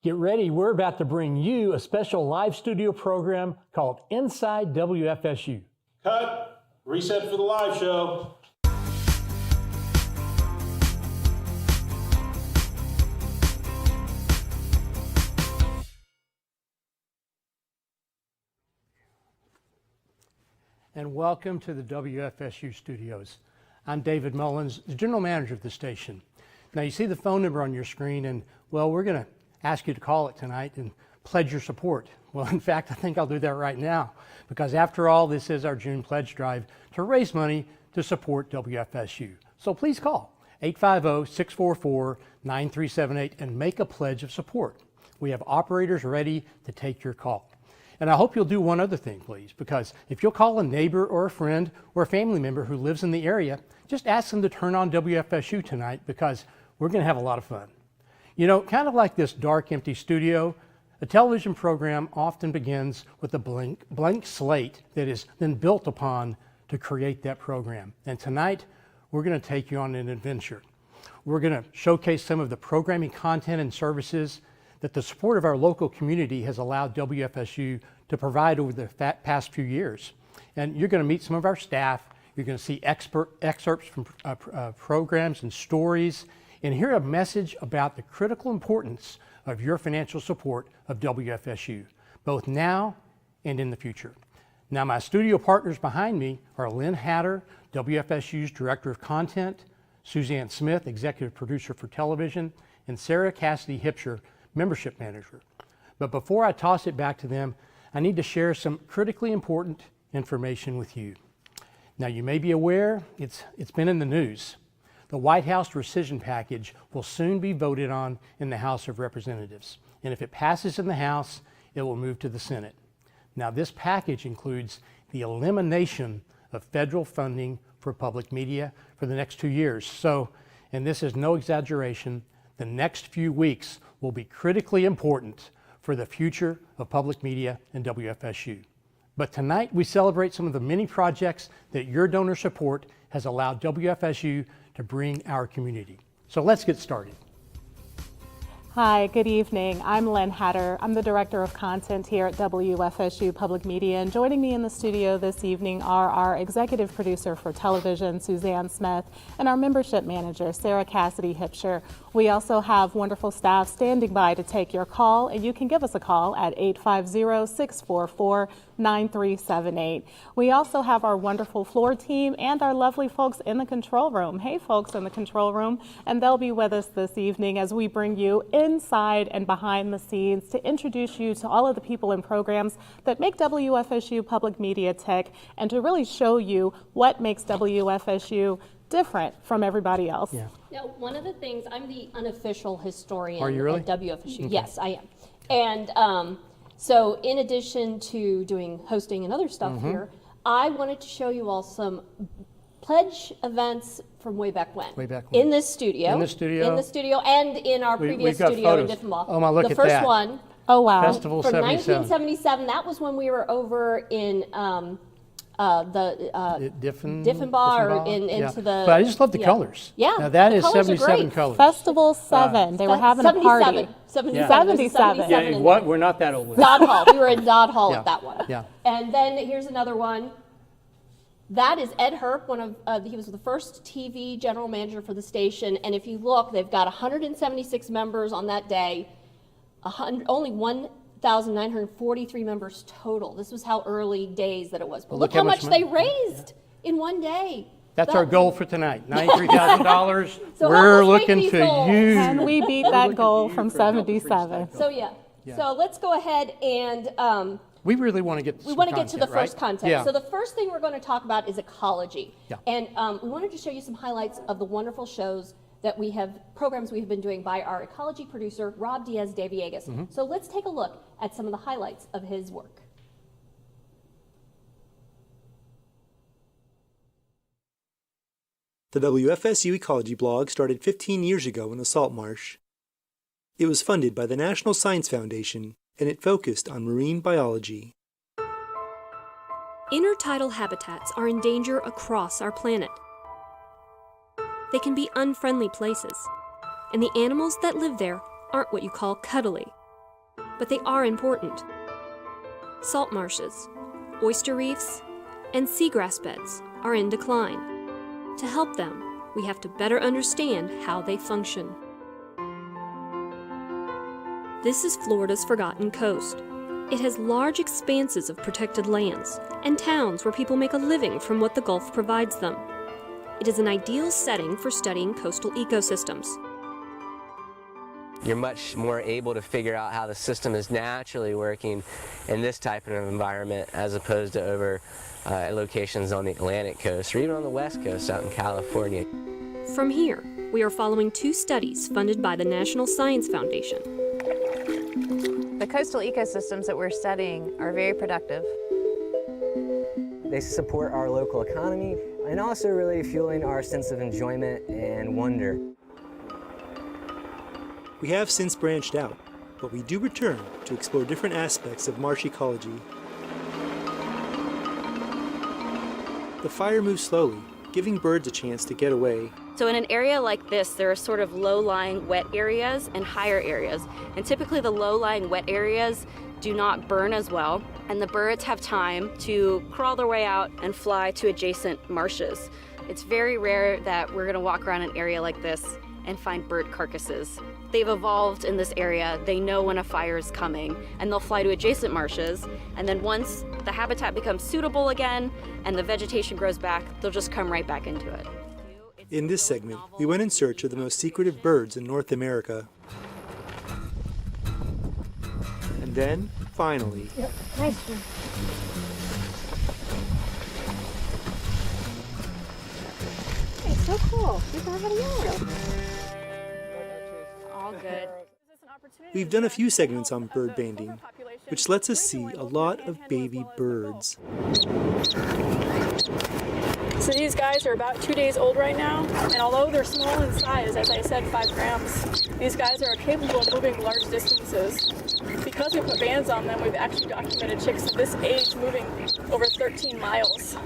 Get ready, we're about to bring you a special live studio program called Inside WFSU. Cut! Reset for the live show. And welcome to the WFSU studios. I'm David Mullins, the general manager of the station. Now you see the phone number on your screen, and well, we're going to ask you to call it tonight and pledge your support. Well, in fact, I think I'll do that right now, because after all, this is our June pledge drive to raise money to support WFSU. So please call 850-644-9378 and make a pledge of support. We have operators ready to take your call. And I hope you'll do one other thing, please, because if you'll call a neighbor or a friend or a family member who lives in the area, just ask them to turn on WFSU tonight, because we're going to have a lot of fun. You know, kind of like this dark, empty studio, a television program often begins with a blank slate that is then built upon to create that program. And tonight, we're going to take you on an adventure. We're going to showcase some of the programming content and services that the support of our local community has allowed WFSU to provide over the past few years. And you're going to meet some of our staff. You're going to see excerpts from programs and stories, and hear a message about the critical importance of your financial support of WFSU, both now and in the future. Now, my studio partners behind me are Lynn Hatter, WFSU's Director of Content, Suzanne Smith, Executive Producer for Television, and Sarah Cassidy Hipsher, Membership Manager. But before I toss it back to them, I need to share some critically important information with you. Now, you may be aware, it's been in the news. The White House rescission package will soon be voted on in the House of Representatives. And if it passes in the House, it will move to the Senate. Now, this package includes the elimination of federal funding for public media for the next 2 years. So, and this is no exaggeration, the next few weeks will be critically important for the future of public media and WFSU. But tonight we celebrate some of the many projects that your donor support has allowed WFSU to bring our community. So let's get started. Hi, good evening. I'm Lynn Hatter. I'm the Director of Content here at WFSU Public Media, and joining me in the studio this evening are our Executive Producer for Television, Suzanne Smith, and our Membership Manager, Sarah Cassidy Hipsher. We also have wonderful staff standing by to take your call, and you can give us a call at 850-644-9378. We also have our wonderful floor team and our lovely folks in the control room. Hey, folks in the control room, and they'll be with us this evening as we bring you inside and behind the scenes to introduce you to all of the people and programs that make WFSU Public Media tick, and to really show you what makes WFSU different from everybody else. Yeah. Now, one of the things, I'm the unofficial historian Are you really? at WFSU. Okay. Yes, I am. And so in addition to doing hosting and other stuff here, I wanted to show you all some pledge events from way back when. Way back when. In this studio. In the studio. In the studio and in our previous we've got studio photos. in Diffenbaugh. Oh my, look the at first that. one. Oh, wow. Festival From 77. 1977. That was when we were over in Diffenbaugh or into the. But I just love the colors. Yeah, Now that the is colors are 77 great. colors. Festival 7. They were having a party. 77. Yeah, what? We're not that old. Dodd Hall. We were in Dodd Hall Yeah. at that one. Yeah. And then here's another one. That is Ed Herp, he was the first TV general manager for the station. And if you look, they've got 176 members on that day, only 1,943 members total. This was how early days that it was. But Well, look how much they money- raised in one day. That's our goal for tonight, $93,000. So We're help us make looking these to goals. you. And we beat that goal from 77. So so let's go ahead and We really want to get to we want to get to the first content. Yeah. So the first thing we're going to talk about is ecology. Yeah. And we wanted to show you some highlights of the wonderful shows that we have, programs we have been doing by our ecology producer, Rob Diaz de Villegas. So let's take a look at some of the highlights of his work. The WFSU Ecology blog started 15 years ago in the salt marsh. It was funded by the National Science Foundation, and it focused on marine biology. Intertidal habitats are in danger across our planet. They can be unfriendly places, and the animals that live there aren't what you call cuddly. but they are important. Salt marshes, oyster reefs, and seagrass beds are in decline. To help them, we have to better understand how they function. This is Florida's Forgotten Coast. It has large expanses of protected lands and towns where people make a living from what the Gulf provides them. It is an ideal setting for studying coastal ecosystems. You're much more able to figure out how the system is naturally working in this type of environment as opposed to over locations on the Atlantic coast or even on the West Coast out in California. From here, we are following 2 studies funded by the National Science Foundation. The coastal ecosystems that we're studying are very productive. They support our local economy and also really fueling our sense of enjoyment and wonder. We have since branched out, but we do return to explore different aspects of marsh ecology. The fire moves slowly, giving birds a chance to get away. So in an area like this, there are sort of low-lying wet areas and higher areas. And typically the low-lying wet areas do not burn as well, and the birds have time to crawl their way out and fly to adjacent marshes. It's very rare that we're gonna walk around an area like this and find bird carcasses. They've evolved in this area. They know when a fire is coming, and they'll fly to adjacent marshes. And then once the habitat becomes suitable again and the vegetation grows back, they'll just come right back into it. In this segment, we went in search of the most secretive birds in North America. And then, finally, Nice one. Hey, so cool. You got a yellow. All good. we've done a few segments on bird banding, which lets us see a lot of baby birds. So these guys are about 2 days old right now, and although they're small in size, as I said, 5 grams, these guys are capable of moving large distances. Because we put bands on them, we've actually documented chicks of this age moving over 13 miles.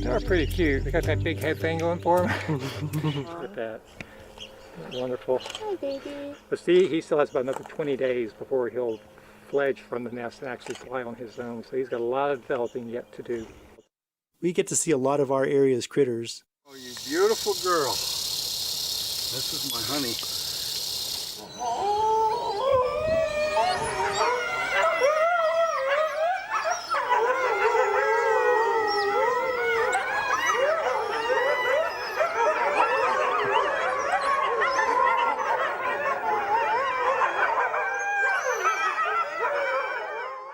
They're pretty cute. They got that big head thing going for them. Look at that. Wonderful. Hi, baby. But see, he still has about another 20 days before he'll fledge from the nest and actually fly on his own. So he's got a lot of developing yet to do. We get to see a lot of our area's critters. Oh, you beautiful girl. This is my honey.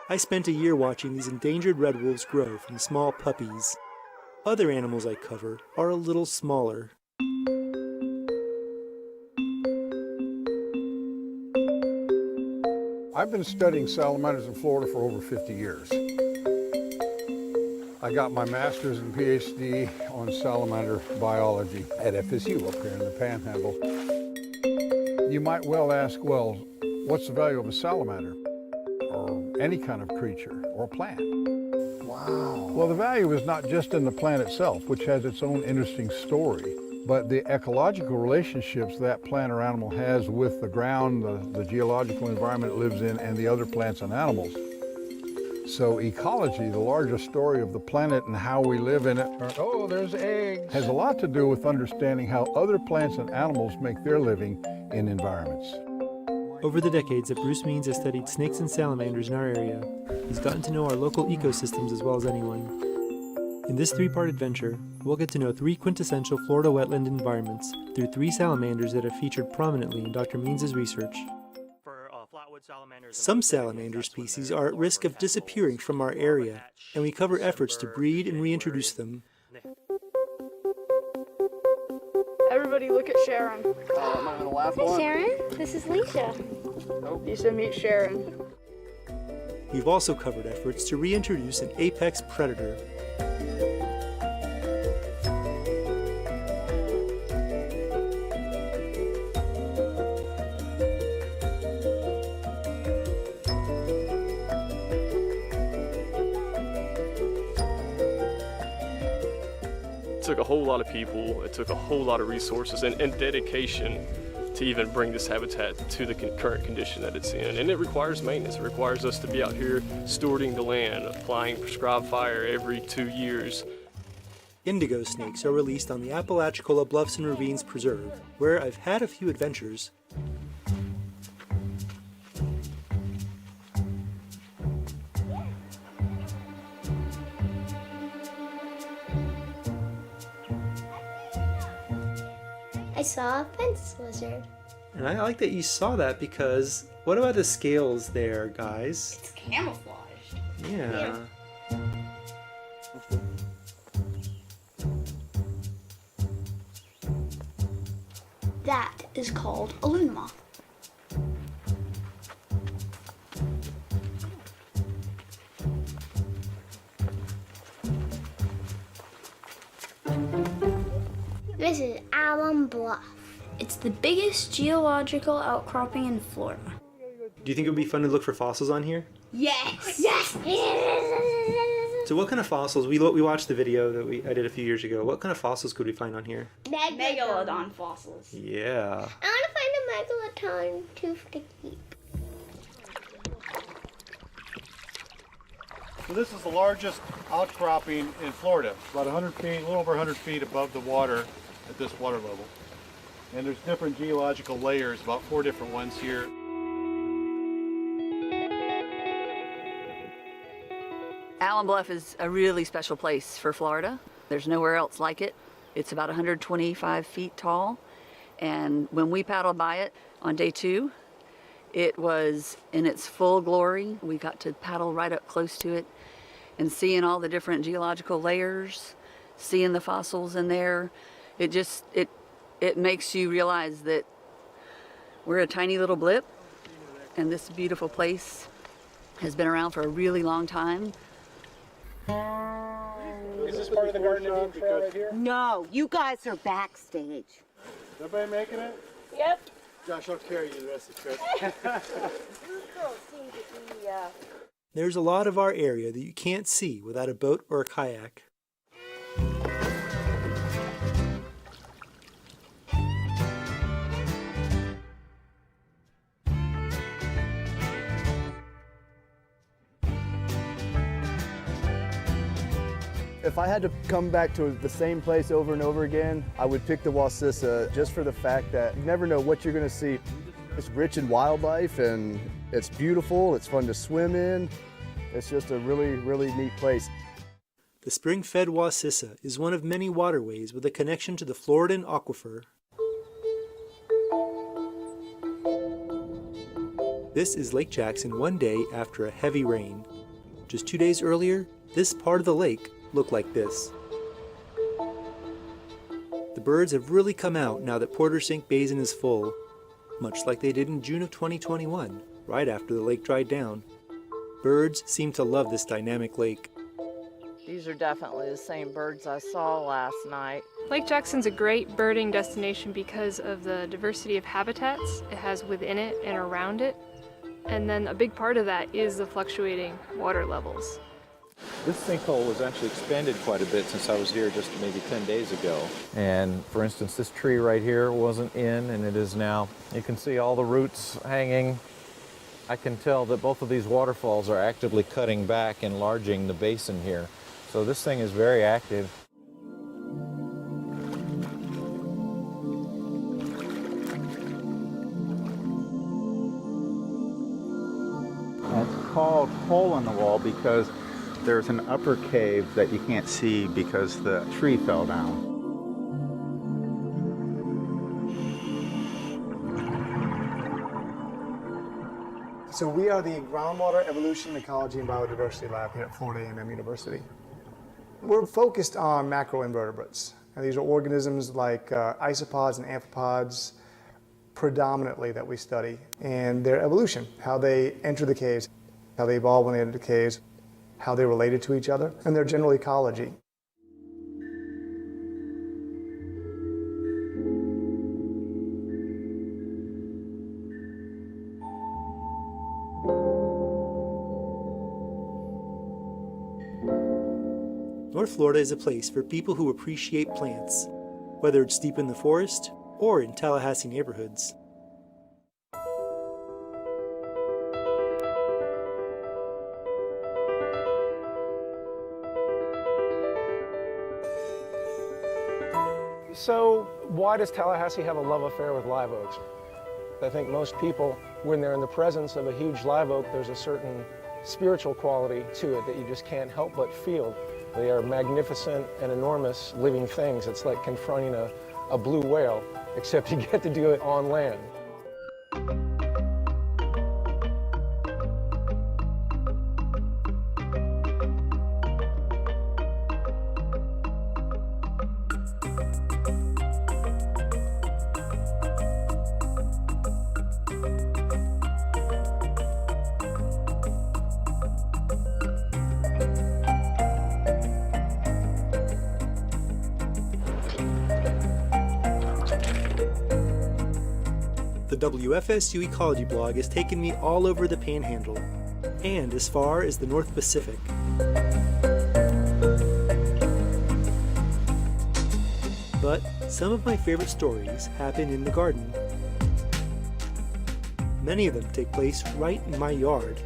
I spent a year watching these endangered red wolves grow from small puppies. Other animals I cover are a little smaller. I've been studying salamanders in Florida for over 50 years. I got my master's and PhD on salamander biology at FSU up here in the Panhandle. You might well ask, well, what's the value of a salamander? Or any kind of creature or plant? Wow. Well, the value is not just in the plant itself, which has its own interesting story, but the ecological relationships that plant or animal has with the ground, the geological environment it lives in, and the other plants and animals. So ecology, the larger story of the planet and how we live in it, oh, there's eggs, has a lot to do with understanding how other plants and animals make their living in environments. Over the decades that Bruce Means has studied snakes and salamanders in our area, he's gotten to know our local ecosystems as well as anyone. In this three-part adventure, we'll get to know 3 quintessential Florida wetland environments through 3 salamanders that have featured prominently in Dr. Means' research. Some salamander species are at risk of disappearing from our area, and we cover efforts to breed and reintroduce them. Everybody look at Sharon. Hi, Sharon. This is Leisha. Leisha, meet Sharon. We've also covered efforts to reintroduce an apex predator. It's took a whole lot of people, it took a whole lot of resources and dedication to even bring this habitat to the current condition that it's in. And it requires maintenance. It requires us to be out here stewarding the land, applying prescribed fire every 2 years. Indigo snakes are released on the Apalachicola Bluffs and Ravines Preserve, where I've had a few adventures. I saw a fence lizard. And I like that you saw that because what about the scales there, guys? It's camouflaged. Yeah. That is called a luna moth. This is Alum Bluff. It's the biggest geological outcropping in Florida. Do you think it would be fun to look for fossils on here? Yes! Yes! So what kind of fossils, we watched the video that I did a few years ago, what kind of fossils could we find on here? Megalodon fossils. Yeah. I want to find a megalodon tooth to keep. So this is the largest outcropping in Florida, about 100 feet, a little over 100 feet above the water at this water level. And there's different geological layers, about 4 different ones here. Alum Bluff is a really special place for Florida. There's nowhere else like it. It's about 125 feet tall. And when we paddled by it on day 2, it was in its full glory. We got to paddle right up close to it and seeing all the different geological layers, seeing the fossils in there. It makes you realize that we're a tiny little blip and this beautiful place has been around for a really long time. Is this part of the Garden of Eden trail right here? No, you guys are backstage. Is everybody making it? Yep. Josh, I'll carry you the rest of the trip. There's a lot of our area that you can't see without a boat or a kayak. If I had to come back to the same place over and over again, I would pick the Wassissa just for the fact that you never know what you're going to see. It's rich in wildlife and it's beautiful, it's fun to swim in. It's just a really, really neat place. The spring-fed Wassissa is one of many waterways with a connection to the Floridan aquifer. This is Lake Jackson one day after a heavy rain. Just 2 days earlier, this part of the lake looked like this. The birds have really come out now that Porter Sink Basin is full, much like they did in June of 2021, right after the lake dried down. Birds seem to love this dynamic lake. These are definitely the same birds I saw last night. Lake Jackson's a great birding destination because of the diversity of habitats it has within it and around it. And then a big part of that is the fluctuating water levels. This sinkhole was actually expanded quite a bit since I was here just maybe 10 days ago. And for instance, this tree right here wasn't in, and it is now. You can see all the roots hanging. I can tell that both of these waterfalls are actively cutting back, enlarging the basin here. So this thing is very active. It's called Hole in the Wall because there's an upper cave that you can't see because the tree fell down. So we are the Groundwater Evolution, Ecology, and Biodiversity Lab here at Florida A&M University. We're focused on macroinvertebrates. And these are organisms like isopods and amphipods predominantly that we study, and their evolution, how they enter the caves, how they evolve when they enter the caves, how they're related to each other, and their general ecology. North Florida is a place for people who appreciate plants, whether it's deep in the forest or in Tallahassee neighborhoods. So why does Tallahassee have a love affair with live oaks? I think most people, when they're in the presence of a huge live oak, there's a certain spiritual quality to it that you just can't help but feel. They are magnificent and enormous living things. It's like confronting a blue whale, except you get to do it on land. The WFSU Ecology blog has taken me all over the Panhandle, and as far as the North Pacific. But some of my favorite stories happen in the garden. Many of them take place right in my yard.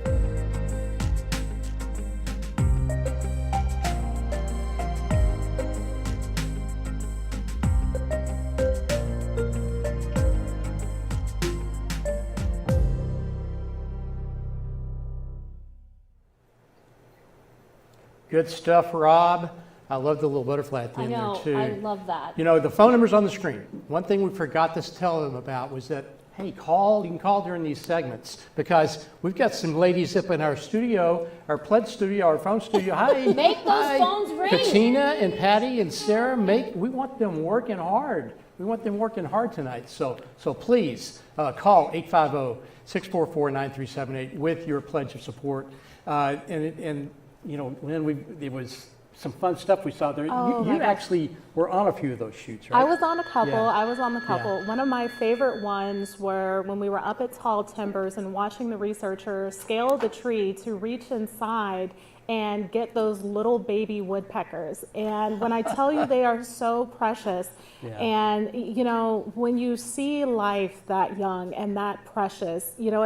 Good stuff, Rob. I love the little butterfly at the end there, too. I love that. You know, the phone number's on the screen. One thing we forgot to tell them about was that, hey, you can call during these segments, because we've got some ladies up in our studio, our pledge studio, our phone studio. Hi. Make those phones ring. Katina and Patty and Sarah, we want them working hard. We want them working hard tonight. So please call 850-644-9378 with your pledge of support. And you know, Lynn, there was some fun stuff we saw there. Oh, you actually were on a few of those shoots, right? I was on a couple. Yeah. I was on the couple. Yeah. One of my favorite ones were when we were up at Tall Timbers and watching the researchers scale the tree to reach inside and get those little baby woodpeckers. And when I tell you they are so precious, and you know, when you see life that young and that precious, you know,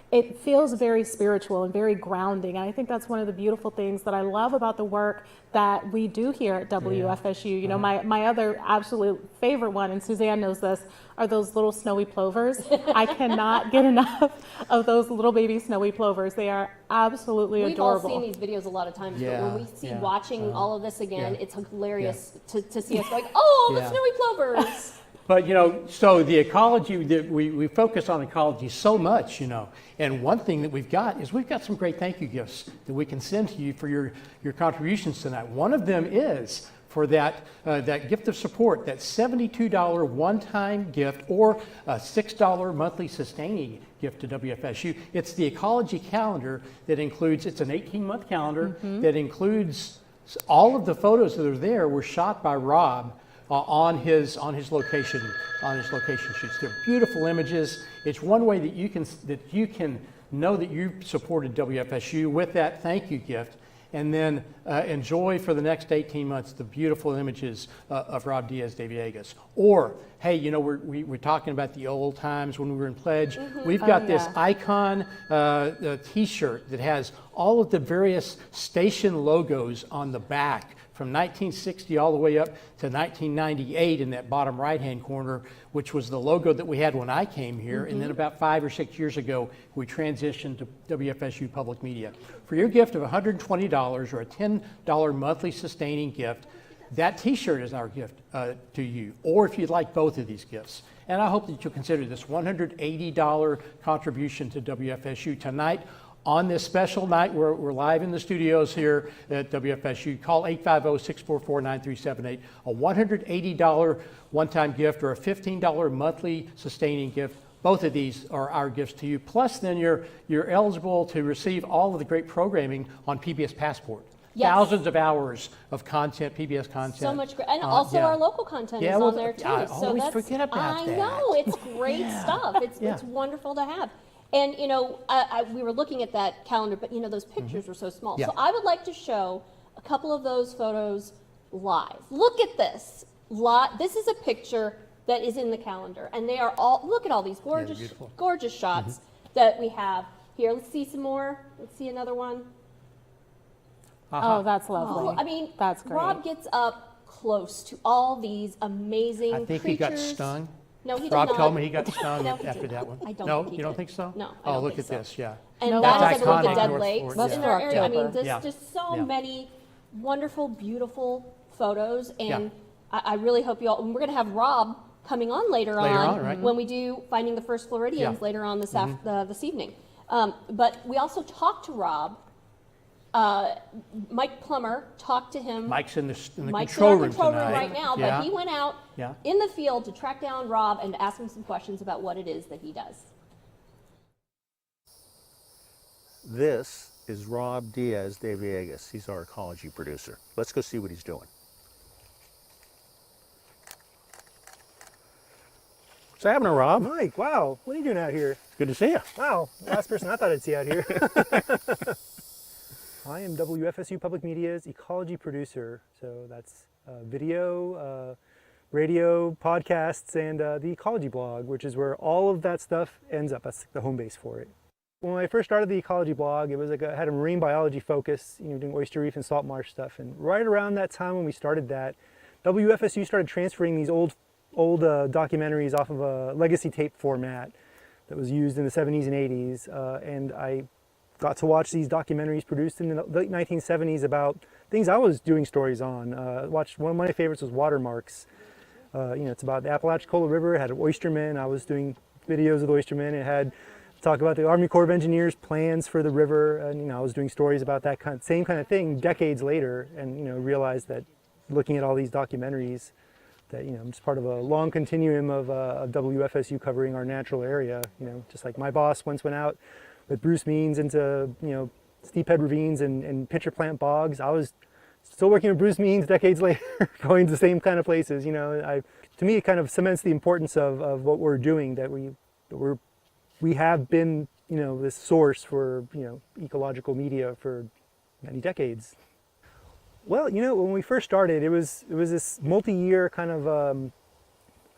it feels very spiritual and very grounding. And I think that's one of the beautiful things that I love about the work that we do here at WFSU. You know, my other absolute favorite one, and Suzanne knows this, are those little snowy plovers. I cannot get enough of those little baby snowy plovers. They are absolutely adorable. We've all seen these videos a lot of times, but when we see watching all of this again, it's hilarious to see us going, oh, the snowy plovers. But, you know, so the ecology, we focus on ecology so much, you know, and one thing that we've got is we've got some great thank you gifts that we can send to you for your contributions tonight. One of them is for that gift of support, that $72 one-time gift or a $6 monthly sustaining gift to WFSU. It's the ecology calendar that includes, it's an 18-month calendar that includes all of the photos that are there were shot by Rob on his location shoots. They're beautiful images. It's one way that you can know that you supported WFSU with that thank you gift, and then enjoy for the next 18 months the beautiful images of Rob Diaz de Villegas. Or, hey, you know, we're talking about the old times when we were in Pledge. We've got this icon T-shirt that has all of the various station logos on the back from 1960 all the way up to 1998 in that bottom right-hand corner, which was the logo that we had when I came here. And then about 5 or 6 years ago, we transitioned to WFSU Public Media. For your gift of $120 or a $10 monthly sustaining gift, that T-shirt is our gift to you, or if you'd like both of these gifts. And I hope that you'll consider this $180 contribution to WFSU tonight. On this special night, we're live in the studios here at WFSU. Call 850-644-9378. A $180 one-time gift or a $15 monthly sustaining gift. Both of these are our gifts to you. Plus, then you're eligible to receive all of the great programming on PBS Passport. Yes. Thousands of hours of content, PBS content. So much great, and also our local content is on there too. I always forget about that. I know, it's great stuff. It's wonderful to have. And you know, we were looking at that calendar, but you know, those pictures were so small. So I would like to show a couple of those photos live. Look at this. This is a picture that is in the calendar, and they are all, look at all these gorgeous, gorgeous shots that we have here. Let's see some more. Let's see another one. Oh, that's lovely. I mean, that's great. Rob gets up close to all these amazing I think creatures. he got stung. No, he did Rob not. told me he got stung No, he after did that not. one. I don't No, think he you don't did. think so? No, I Oh, don't look think at so. this, yeah. And No, that that's is, I believe, the iconic Dead North Lakes Florida. in our area. I mean, October. there's Yeah. just so Yeah. many wonderful, beautiful photos, and Yeah. I really hope you all, and we're going to have Rob coming on later on right. when we do Finding the First Floridians Yeah. later on this evening. But we also talked to Rob. Mike Plummer talked to him. Mike's in the Mike's control in our room control tonight. room right now, Yeah. but he went out Yeah. in the field to track down Rob and to ask him some questions about what it is that he does. This is Rob Diaz de Villegas. He's our ecology producer. Let's go see what he's doing. What's happening, Rob? Mike, wow, what are you doing out here? Good to see you. Wow, last person I thought I'd see out here. I am WFSU Public Media's ecology producer, so that's video, radio, podcasts, and the ecology blog, which is where all of that stuff ends up. That's the home base for it. When I first started the ecology blog, it was like I had a marine biology focus, doing oyster reef and salt marsh stuff. And right around that time when we started that, WFSU started transferring these old documentaries off of a legacy tape format that was used in the 70s and 80s. And I got to watch these documentaries produced in the late 1970s about things I was doing stories on. Watched one of my favorites was Watermarks. It's about the Apalachicola River. It had oystermen. I was doing videos of the oystermen. It had talk about the Army Corps of Engineers plans for the river, and I was doing stories about that same kind of thing decades later, and realized that looking at all these documentaries, that I'm just part of a long continuum of WFSU covering our natural area. Just like my boss once went out with Bruce Means into steephead ravines and pitcher plant bogs. I was still working with Bruce Means decades later, going to the same kind of places. To me, it kind of cements the importance of what we're doing. That we have been, this source for, ecological media for many decades. Well, when we first started, it was this multi-year kind of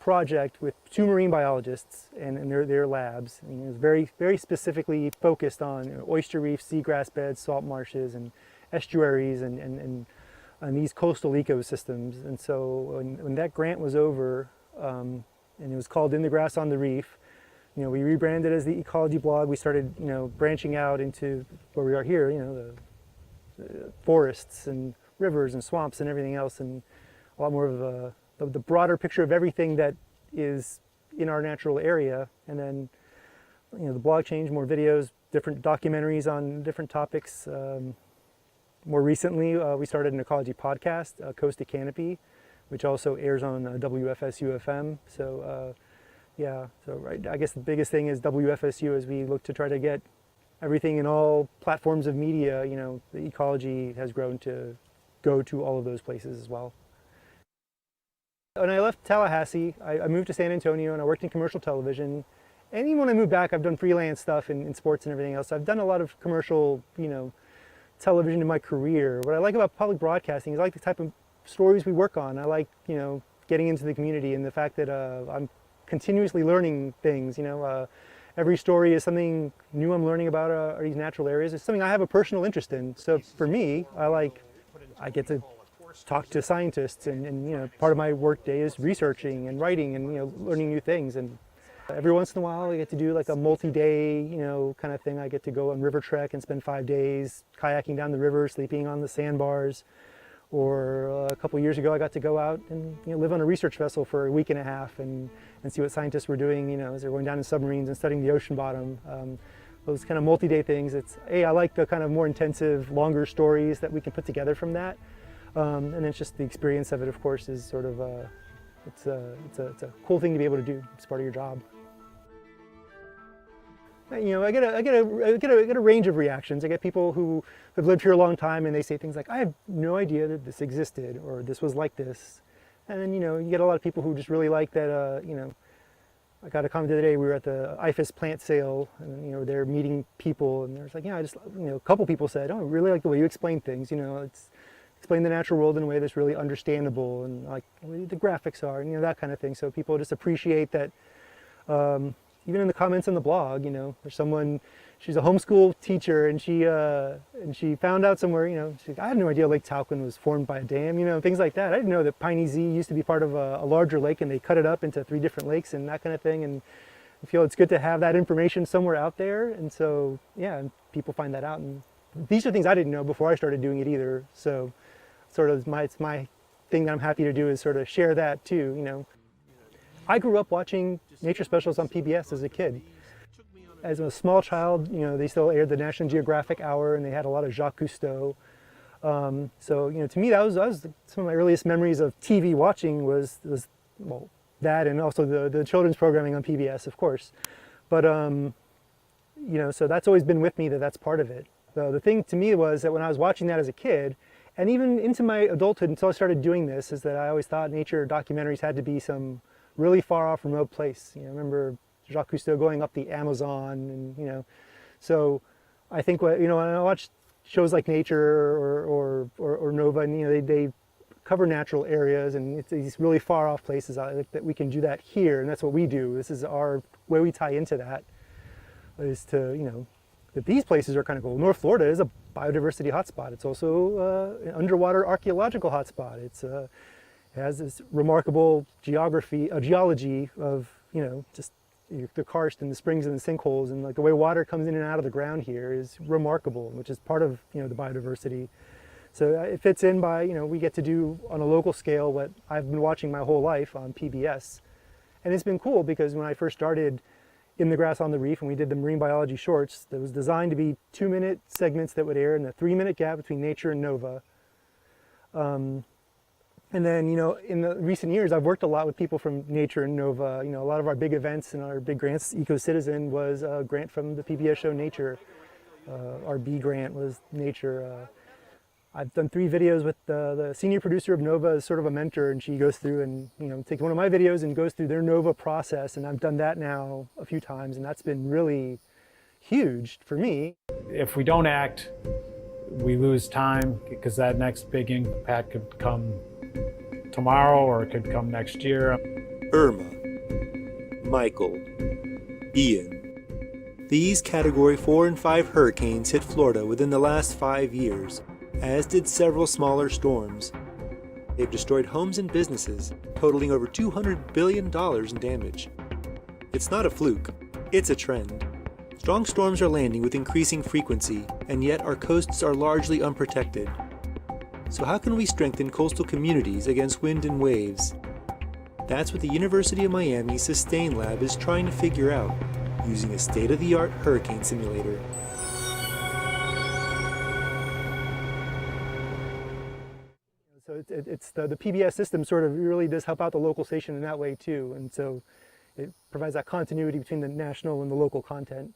project with two marine biologists and their labs. It was very, very specifically focused on oyster reefs, seagrass beds, salt marshes, and estuaries, and these coastal ecosystems. And so when that grant was over, and it was called In the Grass on the Reef, we rebranded as the ecology blog. We started, branching out into where we are here, the forests and rivers and swamps and everything else, and a lot more of the broader picture of everything that is in our natural area. And then, the blog changed, more videos, different documentaries on different topics. More recently, we started an ecology podcast, Coast to Canopy, which also airs on WFSU FM. So, right. I guess the biggest thing is WFSU as we look to try to get everything in all platforms of media. The ecology has grown to go to all of those places as well. When I left Tallahassee, I moved to San Antonio and I worked in commercial television. And even when I moved back, I've done freelance stuff in sports and everything else. I've done a lot of commercial, television in my career. What I like about public broadcasting is I like the type of stories we work on. I like, getting into the community and the fact that I'm continuously learning things. Every story is something new I'm learning about these natural areas. It's something I have a personal interest in. So for me, I get to talk to scientists, and part of my work day is researching and writing and learning new things. And every once in a while I get to do like a multi-day kind of thing. I get to go on river trek and spend 5 days kayaking down the river, sleeping on the sandbars. Or a couple years ago I got to go out and live on a research vessel for a week and a half and see what scientists were doing as they're going down in submarines and studying the ocean bottom. Those kind of multi-day things. I like the kind of more intensive, longer stories that we can put together from that. And then it's just the experience of it, of course, is sort of it's a cool thing to be able to do. It's part of your job. I get a range of reactions. I get people who have lived here a long time and they say things like, "I have no idea that this existed," or "This was like this." And then you get a lot of people who just really like that. I got a comment the other day. We were at the IFAS plant sale, and they're meeting people, and there's like, a couple people said, "Oh, I really like the way you explain things." It's explain the natural world in a way that's really understandable, and like the graphics are, and that kind of thing. So people just appreciate that. Even in the comments on the blog, there's someone, she's a homeschool teacher, and she found out somewhere, I had no idea Lake Talquin was formed by a dam, things like that. I didn't know that Piney Z used to be part of a larger lake, and they cut it up into 3 different lakes and that kind of thing. And I feel it's good to have that information somewhere out there. And so, yeah, and people find that out. And these are things I didn't know before I started doing it either. So sort of it's my thing that I'm happy to do is sort of share that too, I grew up watching nature specials on PBS as a kid. As a small child, they still aired the National Geographic Hour, and they had a lot of Jacques Cousteau. So, to me, that was some of my earliest memories of TV watching was well, that, and also the children's programming on PBS, of course. But, so that's always been with me, that's part of it. The thing to me was that when I was watching that as a kid, and even into my adulthood until I started doing this, is that I always thought nature documentaries had to be some really far off remote place. I remember Jacques Cousteau going up the Amazon, and so I think when I watch shows like Nature or Nova, and they cover natural areas, and it's these really far off places. I think that we can do that here, and that's what we do. This is our way we tie into that, is to that these places are kind of cool. North Florida is a biodiversity hotspot. It's also an underwater archaeological hotspot. It has this remarkable geology of, just the karst and the springs and the sinkholes, and like the way water comes in and out of the ground here is remarkable, which is part of, the biodiversity. So it fits in by, we get to do on a local scale what I've been watching my whole life on PBS. And it's been cool because when I first started In the Grass on the Reef and we did the marine biology shorts, that was designed to be 2-minute segments that would air in the 3-minute gap between Nature and Nova. And then, in the recent years, I've worked a lot with people from Nature and Nova. A lot of our big events and our big grants, Eco-Citizen was a grant from the PBS show Nature. Our B grant was Nature. I've done 3 videos with the senior producer of Nova as sort of a mentor, and she goes through and, takes one of my videos and goes through their Nova process. And I've done that now a few times, and that's been really huge for me. If we don't act, we lose time, because that next big impact could come tomorrow or it could come next year. Irma, Michael, Ian. These Category 4 and 5 hurricanes hit Florida within the last 5 years, as did several smaller storms. They've destroyed homes and businesses, totaling over $200 billion in damage. It's not a fluke, it's a trend. Strong storms are landing with increasing frequency, and yet our coasts are largely unprotected. So how can we strengthen coastal communities against wind and waves? That's what the University of Miami's Sustain Lab is trying to figure out, using a state-of-the-art hurricane simulator. So it's the PBS system sort of really does help out the local station in that way too, and so it provides that continuity between the national and the local content.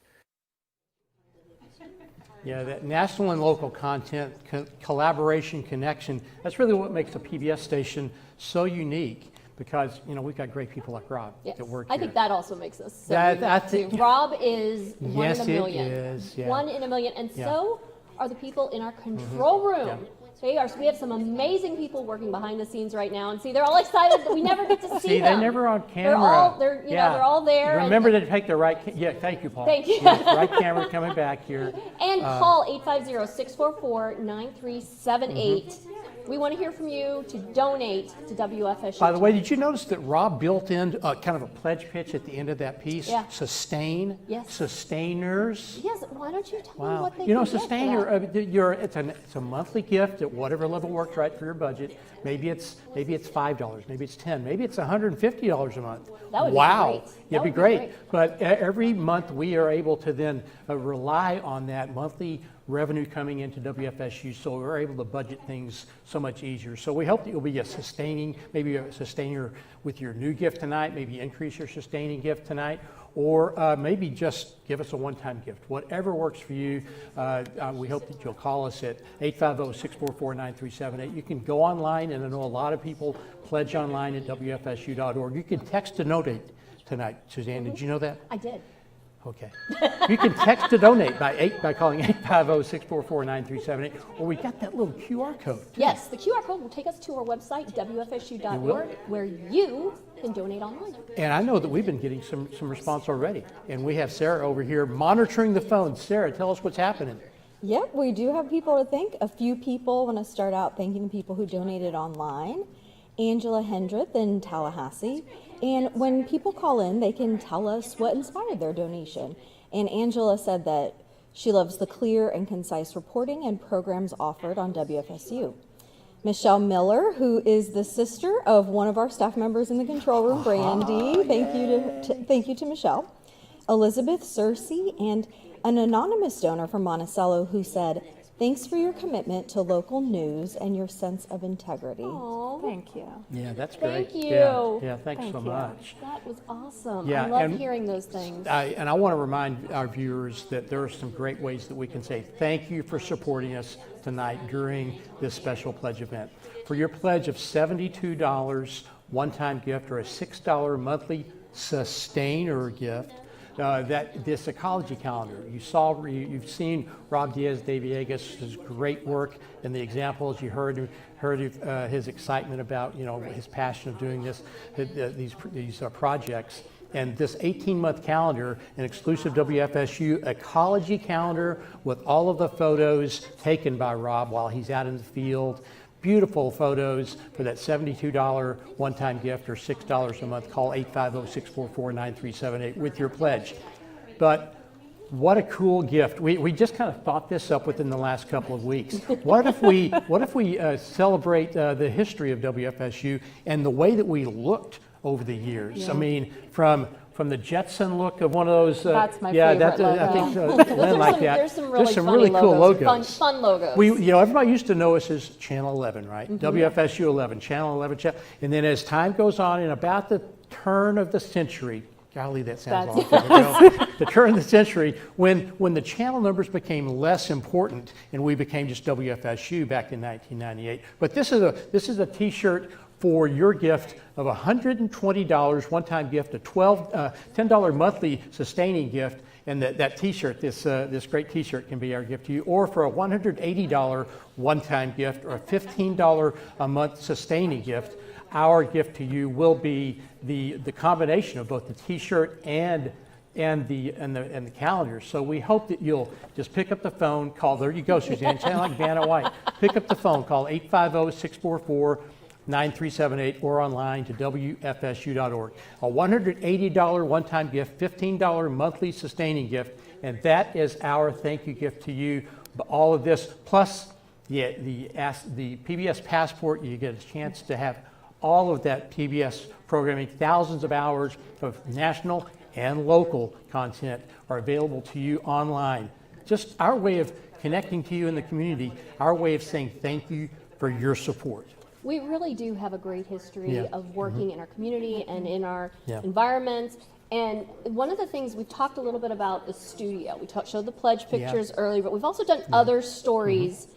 Yeah, that national and local content, collaboration, connection, that's really what makes a PBS station so unique, because, we've got great people like Rob that work here. I think that also makes us so unique too. Rob is one in a million. Yes, it is. Yeah. 1 in a million. And so are the people in our control room. Yeah. We have some amazing people working behind the scenes right now, and see, they're all excited that we never get to see them. See, they're never on camera. They're all there. Remember to take the right, thank you, Paul. Thank you. Right camera coming back here. And call 850-644-9378. We want to hear from you to donate to WFSU. By the way, did you notice that Rob built in kind of a pledge pitch at the end of that piece? Yeah. Sustain. Yes. Sustainers. Yes. Why don't you tell me Wow. what they can Sustainer. get for that? It's a monthly gift at whatever level works right for your budget. Maybe it's $5. Maybe it's $10. Maybe it's $150 a month. That would be wow. great. It'd be great. But every month we are able to then rely on that monthly revenue coming into WFSU, so we're able to budget things so much easier. So we hope that you'll be maybe a sustainer with your new gift tonight, maybe increase your sustaining gift tonight, or maybe just give us a one-time gift. Whatever works for you, we hope that you'll call us at 850-644-9378. You can go online, and I know a lot of people pledge online at WFSU.org. You can text to donate tonight. Suzanne, did you know that? I did. Okay. You can text to donate by calling 850-644-9378, or we got that little QR code. too. Yes, the QR code will take us to our website, wfsu.org, where you can donate online. And I know that we've been getting some response already. And we have Sarah over here monitoring the phone. Sarah, tell us what's happening. Yep, we do have people to thank. A few people want to start out thanking the people who donated online. Angela Hendrith in Tallahassee. And when people call in, they can tell us what inspired their donation. And Angela said that she loves the clear and concise reporting and programs offered on WFSU. Michelle Miller, who is the sister of one of our staff members in the control room, Brandy. Thank you to Michelle. Elizabeth Searcy, and an anonymous donor from Monticello who said, "Thanks for your commitment to local news and your sense of integrity." Aww. Thank you. Yeah, that's great. Thank you. Yeah, thanks so much. That was awesome. Yeah, I love and hearing those things. I want to remind our viewers that there are some great ways that we can say thank you for supporting us tonight during this special pledge event. For your pledge of $72 one-time gift or a $6 monthly sustainer gift, this ecology calendar. You've seen Rob Diaz de Villegas' great work in the examples. You heard his excitement about his passion of doing these projects. And this 18-month calendar, an exclusive WFSU ecology calendar with all of the photos taken by Rob while he's out in the field. Beautiful photos for that $72 one-time gift or $6 a month. Call 850-644-9378 with your pledge. But what a cool gift. We just kind of thought this up within the last couple of weeks. What if we celebrate the history of WFSU and the way that we looked over the years? Yeah. I mean, from the Jetson look of one of those. That's my favorite logo. I think Lynn like that. There's some really, really funny cool logos. Fun logos. Everybody used to know us as Channel 11, right? WFSU 11, Channel 11. And then as time goes on, in about the turn of the century, golly, that sounds awful. The turn of the century, when the channel numbers became less important and we became just WFSU back in 1998. But this is a T-shirt for your gift of $120 one-time gift, a $10 monthly sustaining gift, and that T-shirt, this great T-shirt can be our gift to you, or for a $180 one-time gift or a $15 a month sustaining gift. Our gift to you will be the combination of both the T-shirt and the calendar. So we hope that you'll just pick up the phone, call. There you go, Suzanne. Sound like Vanna White. Pick up the phone, call 850-644-9378 or online to WFSU.org. A $180 one-time gift, $15 monthly sustaining gift, and that is our thank you gift to you. All of this plus the PBS Passport. You get a chance to have all of that PBS programming. Thousands of hours of national and local content are available to you online. Just our way of connecting to you in the community, our way of saying thank you for your support. We really do have a great history of working in our community and in our Yeah. environments. And one of the things we've talked a little bit about the studio. We showed the pledge pictures earlier, but we've also done other stories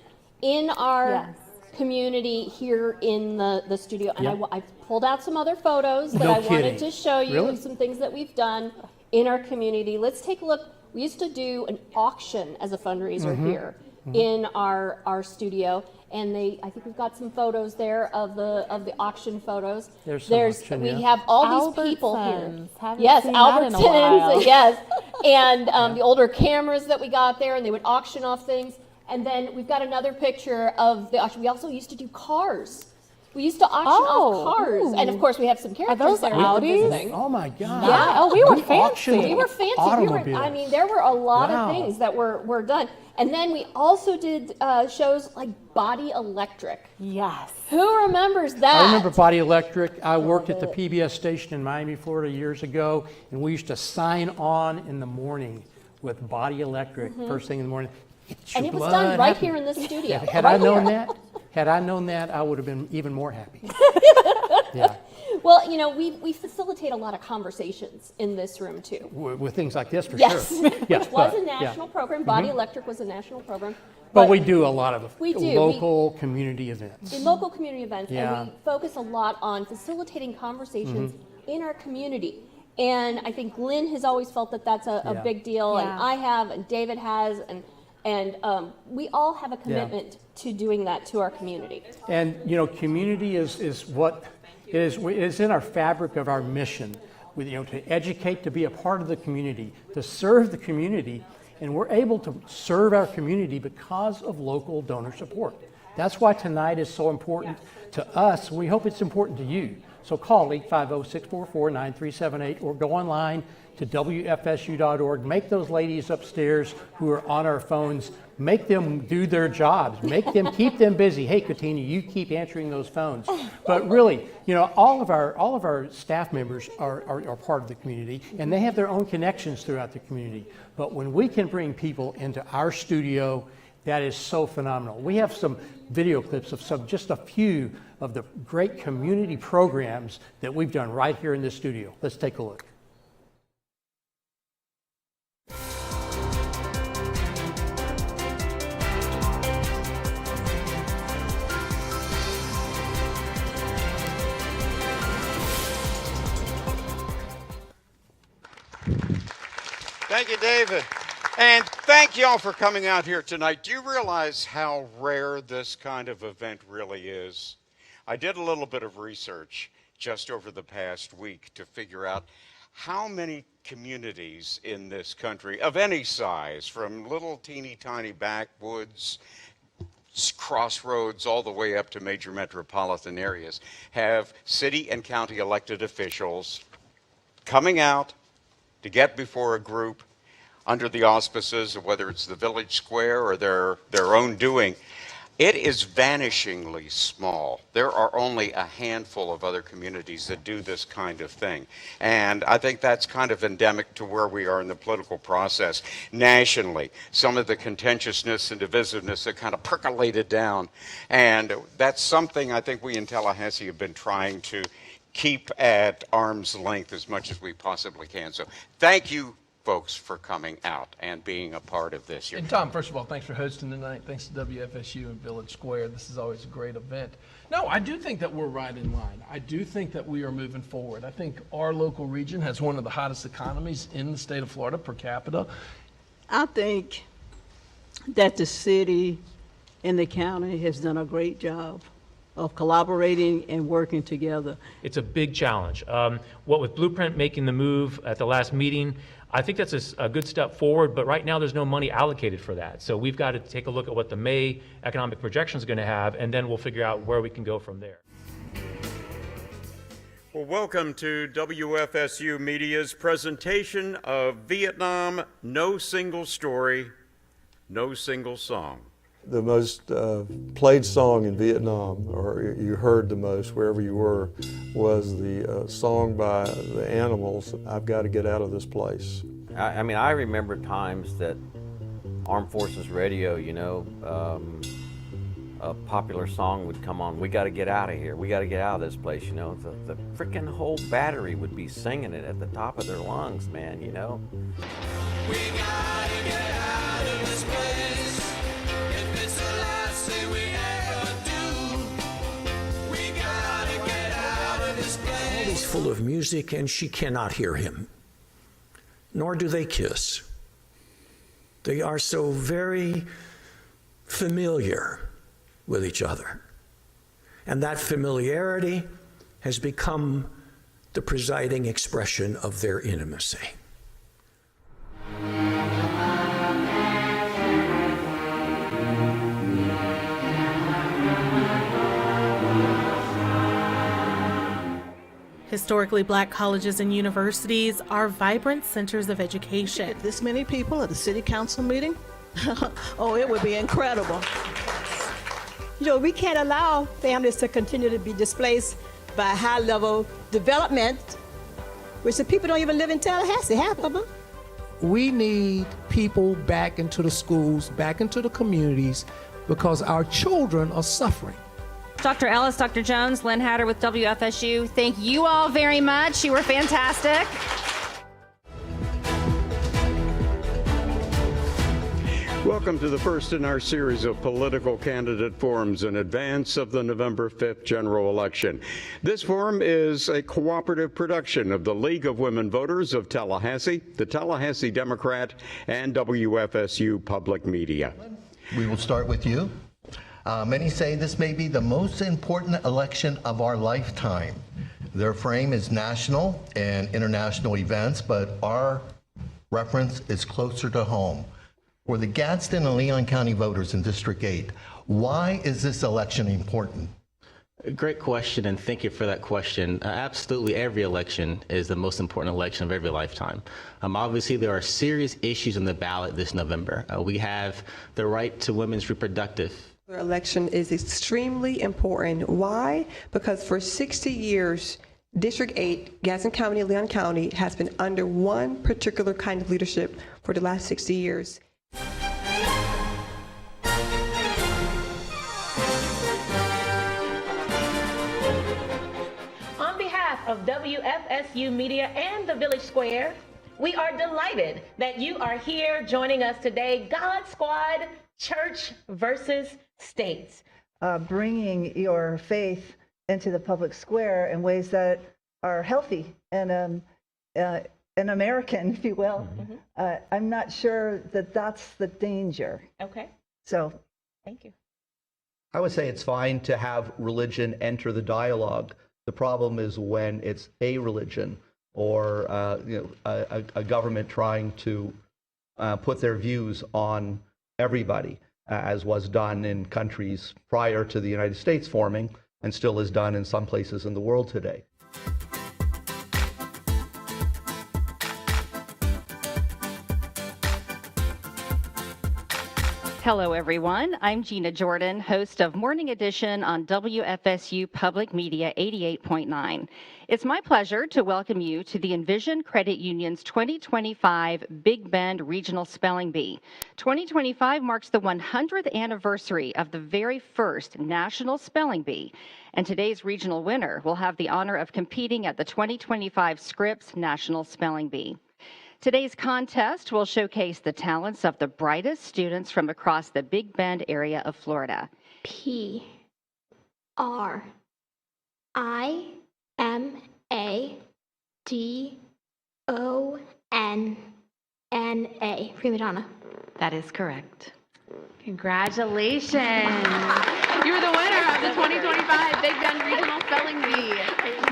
in our community here in the studio. And I pulled out some other photos that I wanted to show you, Really? some things that we've done in our community. Let's take a look. We used to do an auction as a fundraiser here in our studio. And I think we've got some photos there of the auction photos. We have all these people here. Yes, Albertsons. Yes, and the older cameras that we got there, and they would auction off things. And then we've got another picture of the auction. We also used to do cars. We used to auction off cars, and of course we have some characters. Are those there Audis? Oh my God! Yeah. Oh, we were fancy. We were fancy. Automobiles. There were a lot of things that were done. And then we also did shows like Body Electric. Yes. Who remembers that? I remember Body Electric. I worked at the PBS station in Miami, Florida years ago, and we used to sign on in the morning with Body Electric first thing in the morning. And it was done right here in this studio. Had I known that, I would have been even more happy. Yeah. Well, we facilitate a lot of conversations in this room too. With things like this, for yes. sure. Yes, Which was a national program. Body Electric was a national program. But we do a lot of local community events. In local community events, Yeah. and we focus a lot on facilitating conversations in our community. And I think Lynn has always felt that that's a big deal, and I have, and David has, and we all have a commitment to doing that to our community. And community is what it is in our fabric of our mission. To educate, to be a part of the community, to serve the community, and we're able to serve our community because of local donor support. That's why tonight is so important to us. We hope it's important to you. So call 850-644-9378 or go online to WFSU.org. Make those ladies upstairs who are on our phones, make them do their jobs, keep them busy. Hey, Katina, you keep answering those phones. But really, all of our staff members are part of the community, and they have their own connections throughout the community. But when we can bring people into our studio, that is so phenomenal. We have some video clips of just a few of the great community programs that we've done right here in this studio. Let's take a look. Thank you, David. And thank you all for coming out here tonight. Do you realize how rare this kind of event really is? I did a little bit of research just over the past week to figure out how many communities in this country of any size, from little teeny tiny backwoods, crossroads, all the way up to major metropolitan areas, have city and county elected officials coming out to get before a group under the auspices of whether it's the village square or their own doing. It is vanishingly small. There are only a handful of other communities that do this kind of thing. And I think that's kind of endemic to where we are in the political process nationally. Some of the contentiousness and divisiveness that kind of percolated down. And that's something I think we in Tallahassee have been trying to keep at arm's length as much as we possibly can. So thank you, folks, for coming out and being a part of this. And Tom, first of all, thanks for hosting tonight. Thanks to WFSU and Village Square. This is always a great event. No, I do think that we're right in line. I do think that we are moving forward. I think our local region has one of the hottest economies in the state of Florida per capita. I think that the city and the county has done a great job of collaborating and working together. It's a big challenge. What with Blueprint making the move at the last meeting, I think that's a good step forward, but right now there's no money allocated for that. So we've got to take a look at what the May economic projection is going to have, and then we'll figure out where we can go from there. Well, welcome to WFSU Media's presentation of Vietnam, No Single Story, No Single Song. The most played song in Vietnam, or you heard the most wherever you were, was the song by the Animals, I've Got to Get Out of This Place. I mean, I remember times that Armed Forces Radio, a popular song would come on, we got to get out of here, we got to get out of this place, The freaking whole battery would be singing it at the top of their lungs, man, We gotta get out of this place. He's full of music and she cannot hear him, nor do they kiss. They are so very familiar with each other. And that familiarity has become the presiding expression of their intimacy. Historically Black colleges and universities are vibrant centers of education. If this many people at a city council meeting, oh, it would be incredible. We can't allow families to continue to be displaced by high-level development, which the people don't even live in Tallahassee, half of them. We need people back into the schools, back into the communities, because our children are suffering. Dr. Ellis, Dr. Jones, Lynn Hatter with WFSU, thank you all very much. You were fantastic. Welcome to the first in our series of political candidate forums in advance of the November 5th general election. This forum is a cooperative production of the League of Women Voters of Tallahassee, the Tallahassee Democrat, and WFSU Public Media. We will start with you. Many say this may be the most important election of our lifetime. Their frame is national and international events, but our reference is closer to home. For the Gadsden and Leon County voters in District 8, why is this election important? Great question, and thank you for that question. Absolutely every election is the most important election of every lifetime. Obviously, there are serious issues on the ballot this November. We have the right to women's reproductive. The election is extremely important. Why? Because for 60 years, District 8, Gadsden County, Leon County, has been under one particular kind of leadership for the last 60 years. On behalf of WFSU Media and the Village Square, we are delighted that you are here joining us today. God Squad, Church versus State. Bringing your faith into the public square in ways that are healthy and American, if you will. Mm-hmm. I'm not sure that that's the danger. Okay. So, thank you. I would say it's fine to have religion enter the dialogue. The problem is when it's a religion or a government trying to put their views on everybody, as was done in countries prior to the United States forming and still is done in some places in the world today. Hello, everyone. I'm Gina Jordan, host of Morning Edition on WFSU Public Media 88.9. It's my pleasure to welcome you to the Envision Credit Union's 2025 Big Bend Regional Spelling Bee. 2025 marks the 100th anniversary of the very first National Spelling Bee, and today's regional winner will have the honor of competing at the 2025 Scripps National Spelling Bee. Today's contest will showcase the talents of the brightest students from across the Big Bend area of Florida. P-R-I-M-A-D-O-N-N-A. Prima donna. That is correct. Congratulations. You're the winner of the 2025 Big Bend Regional Spelling Bee.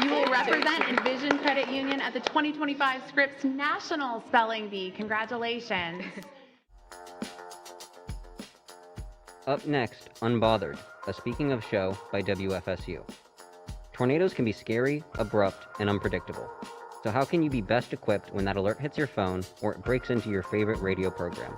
You will represent Envision Credit Union at the 2025 Scripps National Spelling Bee. Congratulations. Up next, Unbothered, a speaking of show by WFSU. Tornadoes can be scary, abrupt, and unpredictable. So how can you be best equipped when that alert hits your phone or it breaks into your favorite radio program?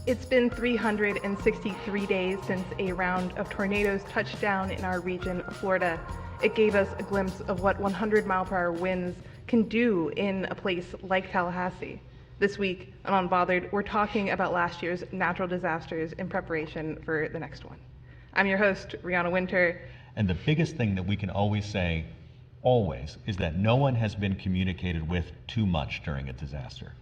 It's been 363 days since a round of tornadoes touched down in our region of Florida. It gave us a glimpse of what 100-mile-per-hour winds can do in a place like Tallahassee. This week on Unbothered, we're talking about last year's natural disasters in preparation for the next one. I'm your host, Rihanna Winter. And the biggest thing that we can always say, always, is that no one has been communicated with too much during a disaster.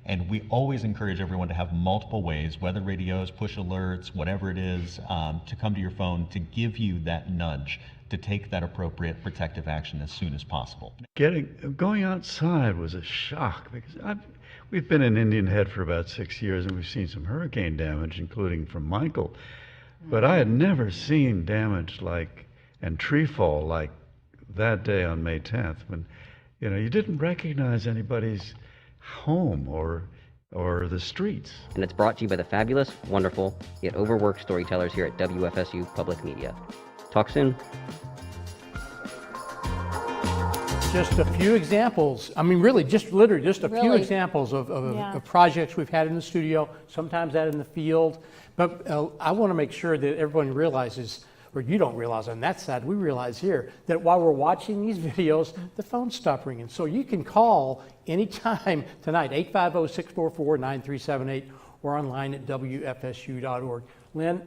And we always encourage everyone to have multiple ways, weather radios, push alerts, whatever it is, to come to your phone to give you that nudge to take that appropriate protective action as soon as possible. Going outside was a shock because we've been in Indian Head for about 6 years and we've seen some hurricane damage, including from Michael. But I had never seen damage and tree fall like that day on May 10th when, you didn't recognize anybody's home or the streets. And it's brought to you by the fabulous, wonderful, yet overworked storytellers here at WFSU Public Media. Talk soon. Just a few examples. I mean, really, just a few examples of projects we've had in the studio, sometimes out in the field. But I want to make sure that everyone realizes, or you don't realize on that side, we realize here, that while we're watching these videos, the phones stop ringing. So you can call anytime tonight, 850-644-9378, or online at WFSU.org. Lynn,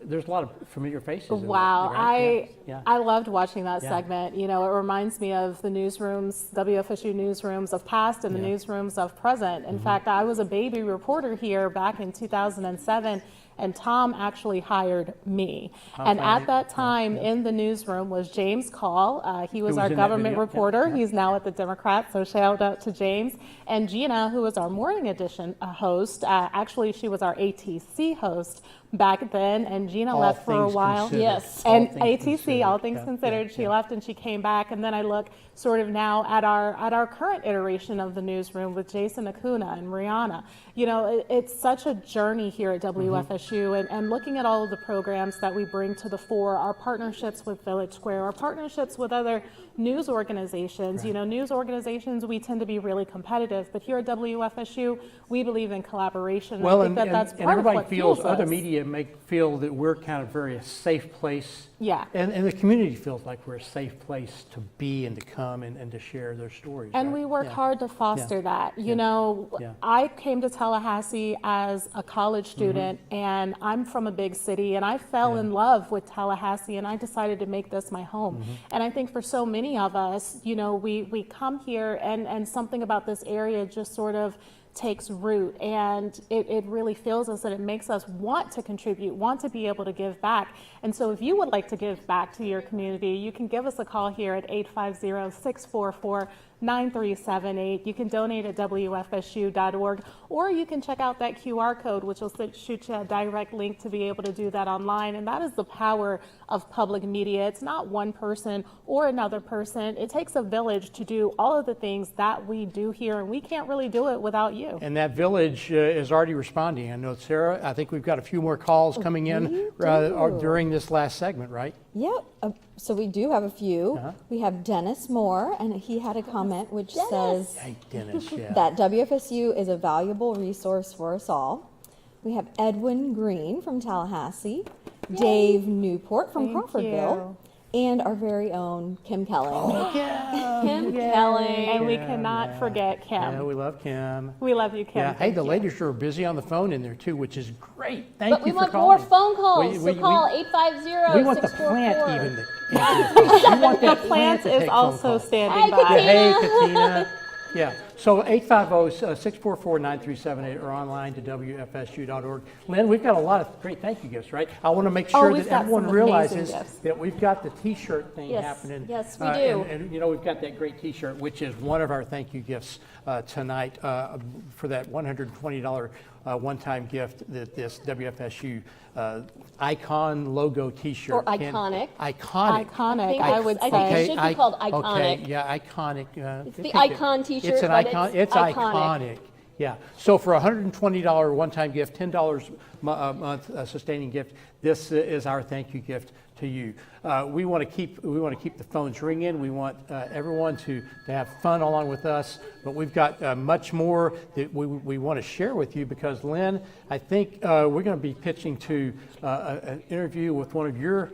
there's a lot of familiar faces. in Wow, that, right? Yeah. I loved watching that Yeah. segment. You know, it reminds me of the newsrooms, WFSU newsrooms of past and the newsrooms of present. In fact, I was a baby reporter here back in 2007, and Tom actually hired me. And at that time in the newsroom was James Call. He was our in that government video. reporter. Yeah. He's now at the Democrat, so shout out to James. And Gina, who was our morning edition host. Actually, she was our ATC host back then, and Gina All left for a things while. considered. Yes, All and things ATC, considered. all things Yeah, considered, yeah, she yeah. left and she came back. And then I look sort of now at our current iteration of the newsroom with Jason Acuna and Rihanna. You know, it's such a journey here at WFSU, and looking at all of the programs that we bring to the fore, our partnerships with Village Square, our partnerships with other news organizations. You know, news organizations, we tend to be really competitive, but here at WFSU, we believe in collaboration. Well, I think that's and part of everybody what feels, fuels other us. media feel that we're kind of very a safe place. Yeah. And the community feels like we're a safe place to be and to come and to share their stories. And right? we work Yeah. hard to foster that. You Yeah. know, Yeah. I came to Tallahassee as a college Mm-hmm. student, and I'm from a big city, and I fell in love with Tallahassee, and I decided to make this my home. Mm-hmm. And I think for so many of us, you know, we come here, and something about this area just sort of takes root, and it really fills us, and it makes us want to contribute, want to be able to give back. And so if you would like to give back to your community, you can give us a call here at 850-644-9378. You can donate at WFSU.org, or you can check out that QR code, which will shoot you a direct link to be able to do that online. And that is the power of public media. It's not one person or another person. It takes a village to do all of the things that we do here, and we can't really do it without you. And that village is already responding. I know, Sarah, I think we've got a few more calls coming in during this last segment, right? Yep. So we do have a few. Uh-huh. We have Dennis Moore, and he had a comment which says Hey, Dennis, yeah. that WFSU is a valuable resource for us all. We have Edwin Green from Tallahassee, Dave Newport from Thank Crawfordville, and our very own Kim Kelling. Kim Kelling. And we cannot forget Kim. Yeah, we love Kim. We love you, Kim. Yeah. Hey, Thank the you. ladies are busy on the phone in there too, which is great. Thank But you we for want calling. more phone calls, We- so call we want the 850-644. plant even to answer the phone. We want The that plant to is take phone also calls. standing by. Yeah, hey, Katina. Yeah, so 850-644-9378 or online to WFSU.org. Lynn, we've got a lot of great thank you gifts, right? I want to make sure we've that got everyone some amazing realizes gifts. that we've got the T-shirt thing Yes, happening. yes, we do. And, you know, we've got that great T-shirt, which is one of our thank you gifts tonight for that $120 one-time gift that this WFSU icon logo T-shirt. Or iconic. Iconic. I would say. It should be called iconic. Okay, yeah, iconic. It's the icon T-shirt, It's an but icon. it's iconic. Yeah. So for a $120 one-time gift, $10 a month sustaining gift, this is our thank you gift to you. We want to keep the phones ringing. We want everyone to have fun along with us. But we've got much more that we want to share with you because, Lynn, I think we're going to be pitching to an interview with one of your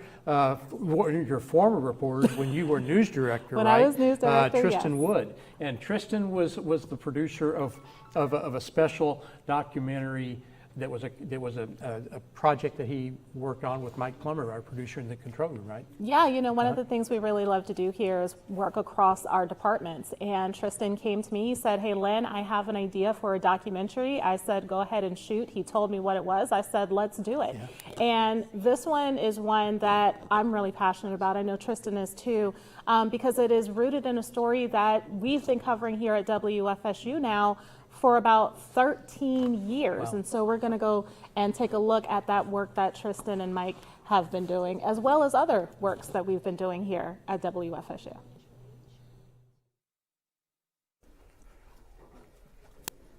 former reporters when you were news director, When right? I was news director, Tristan yes. Wood. And Tristan was the producer of a special documentary that was a project that he worked on with Mike Plummer, our producer in the control room, right? Yeah, you know, one of the things we really love to do here is work across our departments. And Tristan came to me, he said, hey, Lynn, I have an idea for a documentary. I said, go ahead and shoot. He told me what it was. I said, let's do it. Yeah. And this one is one that I'm really passionate about. I know Tristan is too, because it is rooted in a story that we've been covering here at WFSU now for about 13 years. Wow. And so we're going to go and take a look at that work that Tristan and Mike have been doing, as well as other works that we've been doing here at WFSU.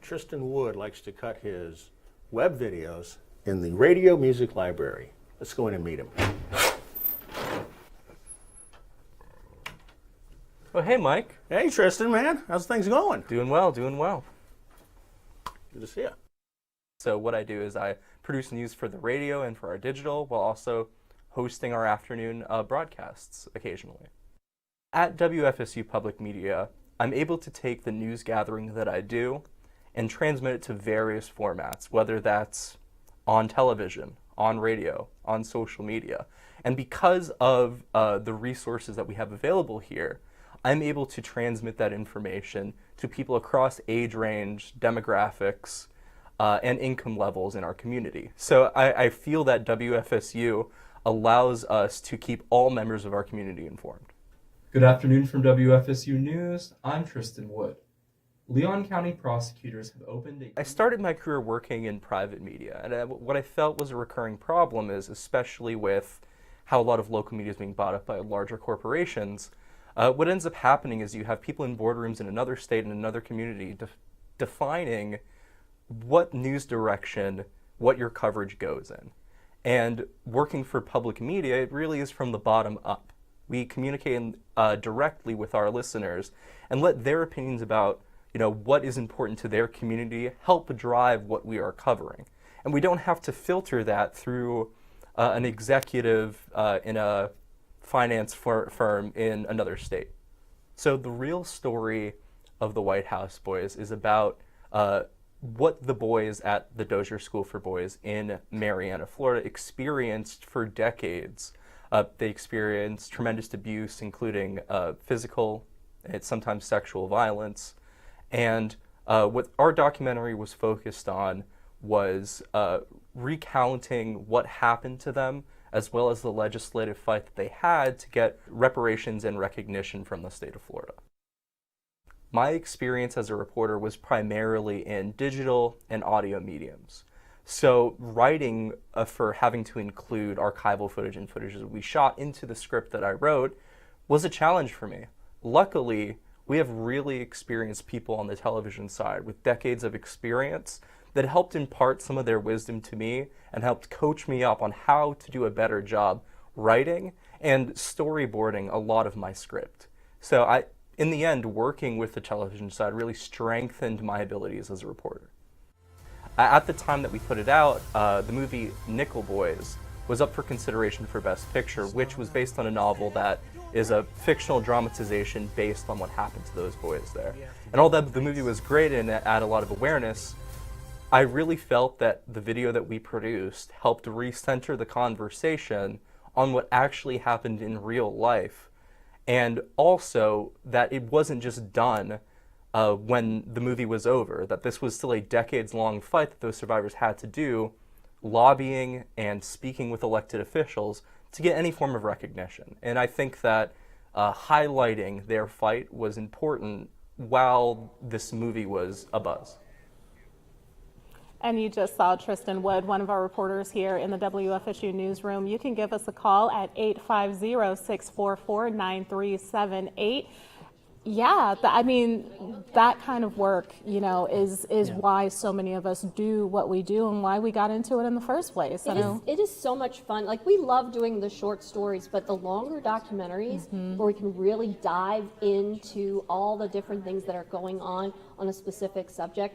Tristan Wood likes to cut his web videos in the Radio Music Library. Let's go in and meet him. Oh, hey, Mike. Hey, Tristan, man. How's things going? Doing well, doing well. Good to see you. So what I do is I produce news for the radio and for our digital while also hosting our afternoon broadcasts occasionally. At WFSU Public Media, I'm able to take the news gathering that I do and transmit it to various formats, whether that's on television, on radio, on social media. And because of the resources that we have available here, I'm able to transmit that information to people across age range, demographics, and income levels in our community. So I feel that WFSU allows us to keep all members of our community informed. Good afternoon from WFSU News. I'm Tristan Wood. Leon County prosecutors have opened I started my career working in private media, and what I felt was a recurring problem is, especially with how a lot of local media is being bought up by larger corporations, what ends up happening is you have people in boardrooms in another state and another community defining what news direction, what your coverage goes in. And working for public media, it really is from the bottom up. We communicate directly with our listeners and let their opinions about what is important to their community help drive what we are covering. And we don't have to filter that through an executive in a finance firm in another state. So the real story of the White House Boys is about what the boys at the Dozier School for Boys in Marianna, Florida experienced for decades. They experienced tremendous abuse, including physical and sometimes sexual violence. And what our documentary was focused on was recounting what happened to them, as well as the legislative fight that they had to get reparations and recognition from the state of Florida. My experience as a reporter was primarily in digital and audio mediums. So writing for having to include archival footage and footage that we shot into the script that I wrote was a challenge for me. Luckily, we have really experienced people on the television side with decades of experience that helped impart some of their wisdom to me and helped coach me up on how to do a better job writing and storyboarding a lot of my script. So in the end, working with the television side really strengthened my abilities as a reporter. At the time that we put it out, the movie Nickel Boys was up for consideration for Best Picture, which was based on a novel that is a fictional dramatization based on what happened to those boys there. And although the movie was great and it added a lot of awareness, I really felt that the video that we produced helped recenter the conversation on what actually happened in real life, and also that it wasn't just done when the movie was over, that this was still a decades-long fight that those survivors had to do, lobbying and speaking with elected officials to get any form of recognition. And I think that highlighting their fight was important while this movie was abuzz. And you just saw Tristan Wood, one of our reporters here in the WFSU newsroom. You can give us a call at 850-644-9378. Yeah, that kind of work, is why so many of us do what we do and why we got into it in the first place. It is so much fun. Like, we love doing the short stories, but the longer documentaries where we can really dive into all the different things that are going on a specific subject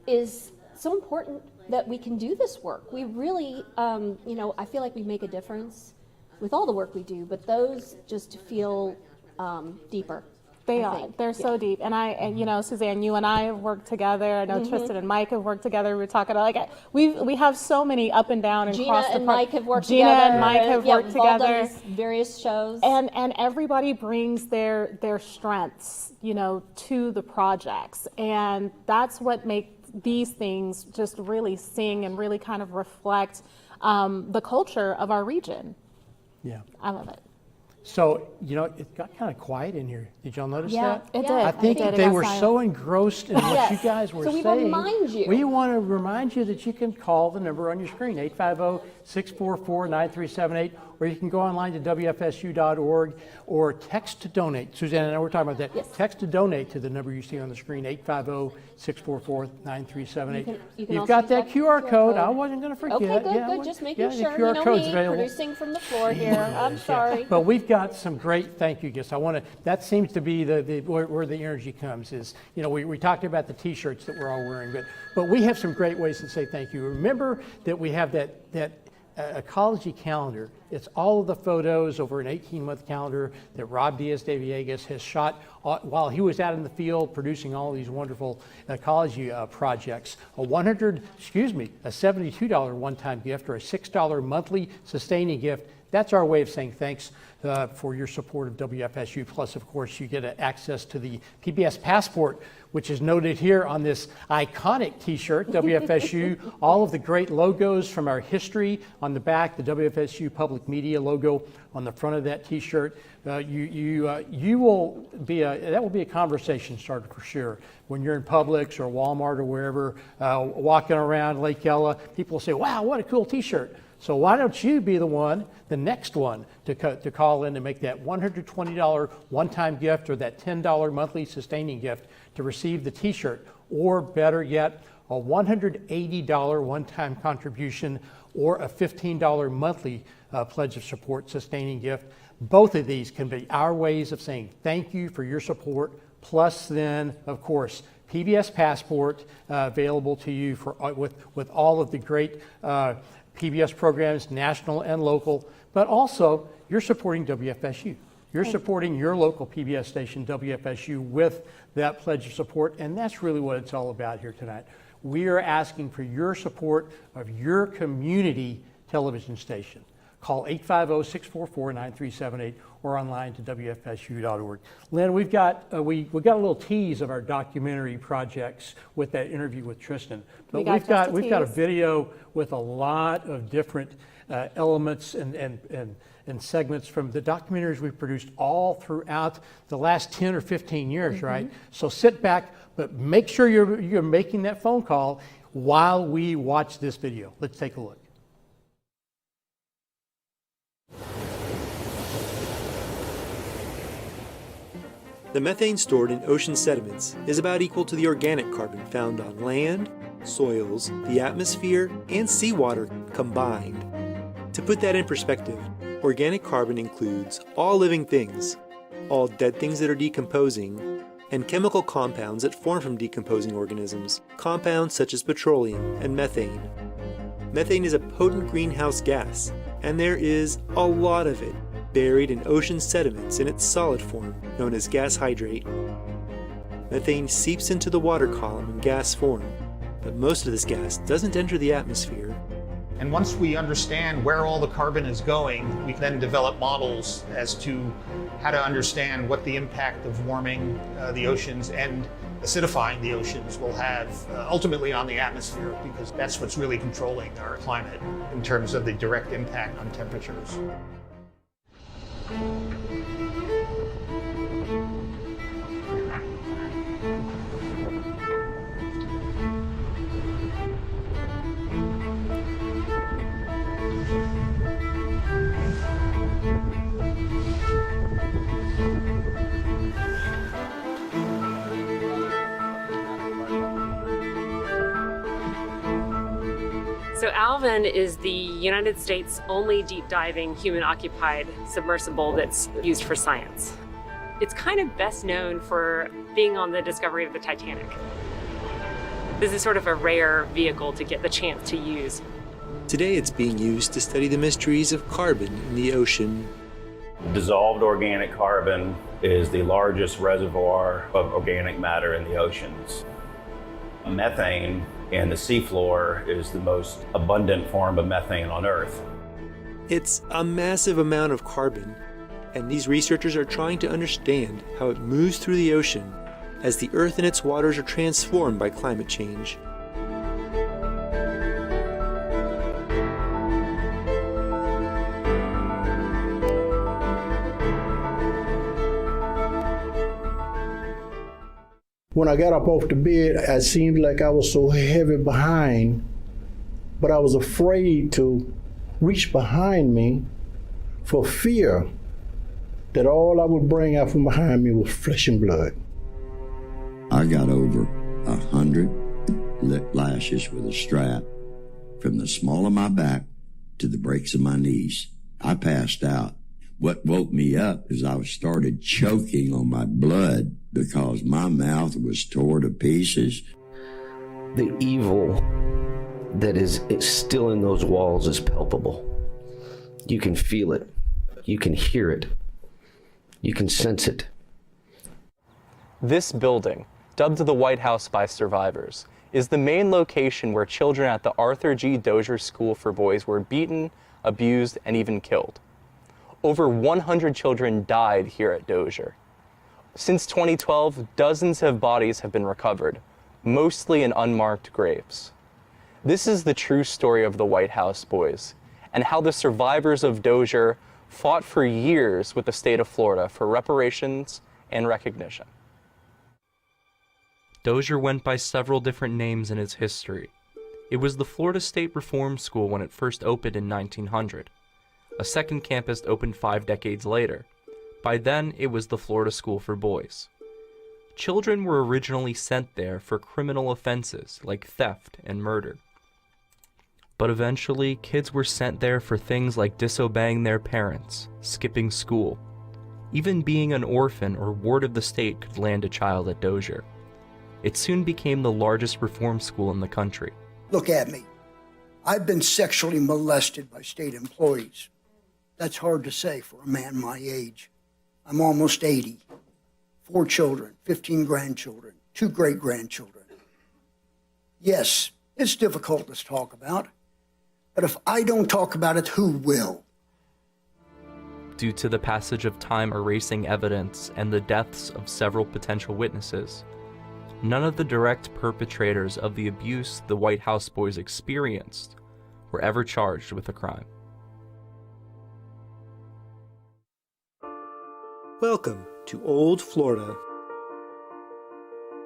is so important that we can do this work. We really, I feel like we make a difference with all the work we do, but those just feel deeper. They are. They're so deep. And Suzanne, you and I have worked together. I know Tristan and Mike have worked together. We were talking about, we have so many up and down and cross Gina and Mike have worked Gina together. and Mike have worked together. Various shows. And everybody brings their strengths, to the projects. And that's what makes these things just really sing and really kind of reflect the culture of our region. Yeah. I love it. So, it got kind of quiet in here. Did y'all notice that? It did. I think they were so engrossed in what you guys were saying. So we remind you. We want to remind you that you can call the number on your screen, 850-644-9378, or you can go online to WFSU.org or text to donate. Suzanne and I were talking about that. Yes. Text to donate to the number you see on the screen, 850-644-9378. You've got that QR code. I wasn't going to forget. Okay, good. Just making sure. The QR code's available. Producing from the floor here. I'm sorry. But we've got some great thank you gifts. That seems to be where the energy comes is, we talked about the t-shirts that we're all wearing, but we have some great ways to say thank you. Remember that we have that ecology calendar. It's all of the photos over an 18-month calendar that Rob Diaz de Villegas has shot while he was out in the field producing all these wonderful ecology projects. A $72 one-time gift or a $6 monthly sustaining gift. That's our way of saying thanks for your support of WFSU. Plus, of course, you get access to the PBS Passport, which is noted here on this iconic T-shirt, WFSU. All of the great logos from our history on the back, the WFSU Public Media logo on the front of that T-shirt. That will be a conversation starter for sure. When you're in Publix or Walmart or wherever, walking around Lake Ella, people will say, "Wow, what a cool T-shirt." So why don't you be the next one to call in and make that $120 one-time gift or that $10 monthly sustaining gift to receive the T-shirt, or better yet, a $180 one-time contribution or a $15 monthly pledge of support sustaining gift. Both of these can be our ways of saying thank you for your support, plus then, of course, PBS Passport available to you with all of the great PBS programs, national and local, but also you're supporting WFSU. You're supporting your local PBS station, WFSU, with that pledge of support, and that's really what it's all about here tonight. We are asking for your support of your community television station. Call 850-644-9378 or online to WFSU.org. Lynn, we got a little tease of our documentary projects with that interview with Tristan. But we've got a video with a lot of different elements and segments from the documentaries we've produced all throughout the last 10 or 15 years, right? So sit back, but make sure you're making that phone call while we watch this video. Let's take a look. The methane stored in ocean sediments is about equal to the organic carbon found on land, soils, the atmosphere, and seawater combined. To put that in perspective, organic carbon includes all living things, all dead things that are decomposing, and chemical compounds that form from decomposing organisms, compounds such as petroleum and methane. Methane is a potent greenhouse gas, and there is a lot of it buried in ocean sediments in its solid form, known as gas hydrate. Methane seeps into the water column in gas form, but most of this gas doesn't enter the atmosphere. And once we understand where all the carbon is going, we then develop models as to how to understand what the impact of warming the oceans and acidifying the oceans will have ultimately on the atmosphere, because that's what's really controlling our climate in terms of the direct impact on temperatures. So Alvin is the United States' only deep diving human occupied submersible that's used for science. It's kind of best known for being on the discovery of the Titanic. This is sort of a rare vehicle to get the chance to use. Today it's being used to study the mysteries of carbon in the ocean. Dissolved organic carbon is the largest reservoir of organic matter in the oceans. Methane in the seafloor is the most abundant form of methane on Earth. It's a massive amount of carbon, and these researchers are trying to understand how it moves through the ocean as the Earth and its waters are transformed by climate change. When I got up off the bed, it seemed like I was so heavy behind, but I was afraid to reach behind me for fear that all I would bring out from behind me was flesh and blood. I got over 100 lashes with a strap from the small of my back to the breaks of my knees. I passed out. What woke me up is I started choking on my blood because my mouth was tore to pieces. The evil that is still in those walls is palpable. You can feel it. You can hear it. You can sense it. This building, dubbed the White House by survivors, is the main location where children at the Arthur G. Dozier School for Boys were beaten, abused, and even killed. Over 100 children died here at Dozier. Since 2012, dozens of bodies have been recovered, mostly in unmarked graves. This is the true story of the White House boys, and how the survivors of Dozier fought for years with the state of Florida for reparations and recognition. Dozier went by several different names in its history. It was the Florida State Reform School when it first opened in 1900. A second campus opened 5 decades later. By then, it was the Florida School for Boys. Children were originally sent there for criminal offenses like theft and murder. But eventually, kids were sent there for things like disobeying their parents, skipping school. Even being an orphan or ward of the state could land a child at Dozier. It soon became the largest reform school in the country. Look at me. I've been sexually molested by state employees. That's hard to say for a man my age. I'm almost 80. 4 children, 15 grandchildren, 2 great-grandchildren. Yes, it's difficult to talk about, but if I don't talk about it, who will? Due to the passage of time erasing evidence and the deaths of several potential witnesses, none of the direct perpetrators of the abuse the White House boys experienced were ever charged with a crime. Welcome to Old Florida.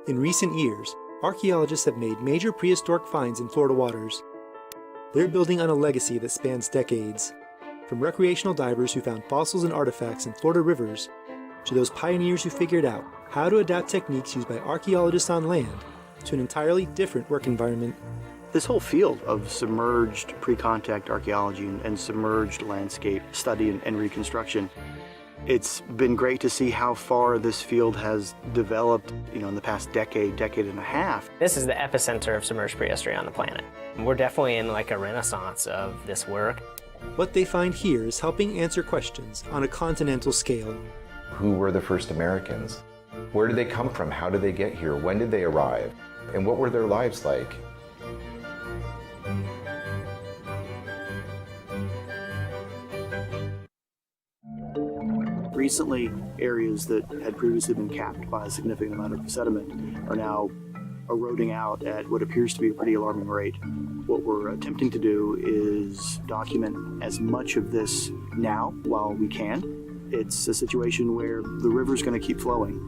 In recent years, archaeologists have made major prehistoric finds in Florida waters. They're building on a legacy that spans decades, from recreational divers who found fossils and artifacts in Florida rivers, to those pioneers who figured out how to adapt techniques used by archaeologists on land to an entirely different work environment. This whole field of submerged pre-contact archaeology and submerged landscape study and reconstruction, it's been great to see how far this field has developed, in the past decade and a half. This is the epicenter of submerged prehistory on the planet. We're definitely in like a renaissance of this work. What they find here is helping answer questions on a continental scale. Who were the first Americans? Where did they come from? How did they get here? When did they arrive? And what were their lives like? Recently, areas that had previously been capped by a significant amount of sediment are now eroding out at what appears to be a pretty alarming rate. What we're attempting to do is document as much of this now while we can. It's a situation where the river's going to keep flowing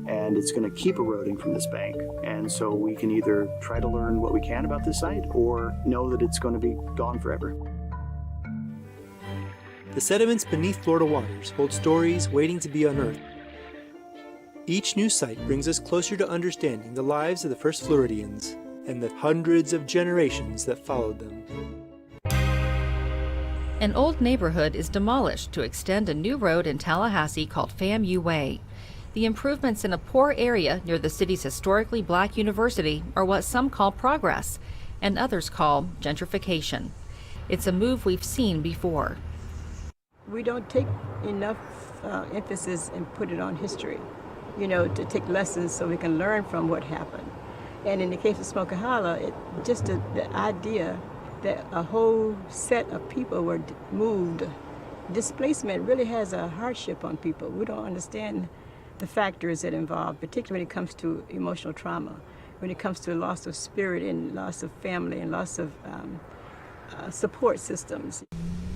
and it's going to keep eroding from this bank. And so we can either try to learn what we can about this site or know that it's going to be gone forever. The sediments beneath Florida waters hold stories waiting to be unearthed. Each new site brings us closer to understanding the lives of the first Floridians and the hundreds of generations that followed them. An old neighborhood is demolished to extend a new road in Tallahassee called FAMU Way. The improvements in a poor area near the city's historically black university are what some call progress and others call gentrification. It's a move we've seen before. We don't take enough emphasis and put it on history, to take lessons so we can learn from what happened. And in the case of Smoky Hollow, just the idea that a whole set of people were moved. Displacement really has a hardship on people. We don't understand the factors that involve, particularly when it comes to emotional trauma, when it comes to loss of spirit and loss of family and loss of support systems.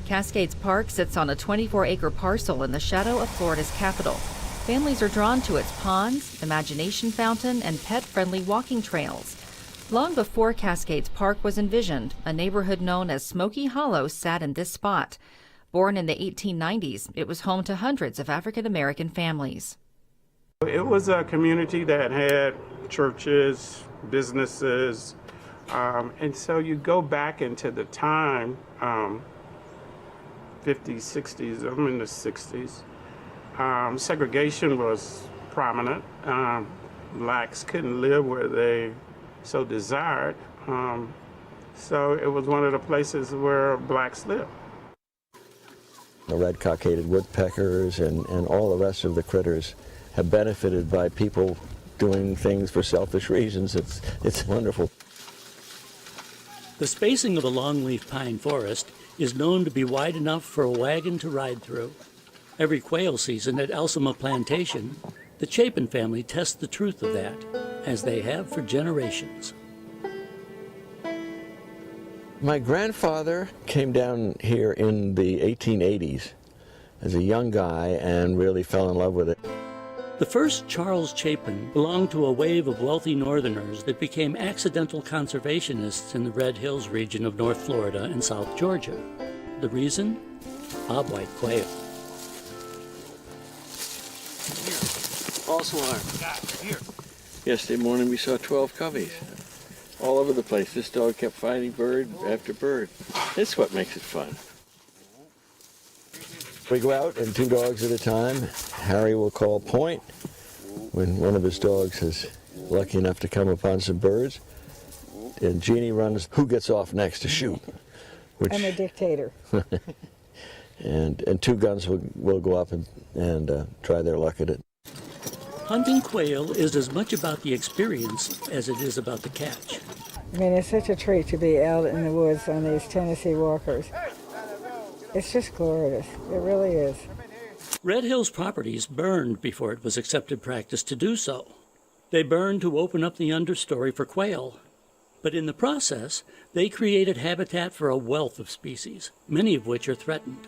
Cascades Park sits on a 24-acre parcel in the shadow of Florida's capital. Families are drawn to its ponds, imagination fountain, and pet-friendly walking trails. Long before Cascades Park was envisioned, a neighborhood known as Smoky Hollow sat in this spot. Born in the 1890s, it was home to hundreds of African-American families. It was a community that had churches, businesses, and so you go back into the time, 50s, 60s, I'm in the 60s. Segregation was prominent. Blacks couldn't live where they so desired. So it was one of the places where blacks lived. The red cockaded woodpeckers and all the rest of the critters have benefited by people doing things for selfish reasons. It's wonderful. The spacing of a longleaf pine forest is known to be wide enough for a wagon to ride through. Every quail season at Elsima Plantation, the Chapin family tests the truth of that, as they have for generations. My grandfather came down here in the 1880s as a young guy and really fell in love with it. The first Charles Chapin belonged to a wave of wealthy Northerners that became accidental conservationists in the Red Hills region of North Florida and South Georgia. The reason? Bobwhite quail. False alarm. Here. Yesterday morning we saw 12 coveys all over the place. This dog kept finding bird after bird. That's what makes it fun. We go out and 2 dogs at a time. Harry will call point when one of his dogs is lucky enough to come upon some birds. And Jeannie runs who gets off next to shoot. Which, I'm a dictator. and 2 guns will go up and try their luck at it. Hunting quail is as much about the experience as it is about the catch. I mean, it's such a treat to be out in the woods on these Tennessee walkers. It's just glorious. It really is. Red Hills Properties burned before it was accepted practice to do so. They burned to open up the understory for quail. But in the process, they created habitat for a wealth of species, many of which are threatened.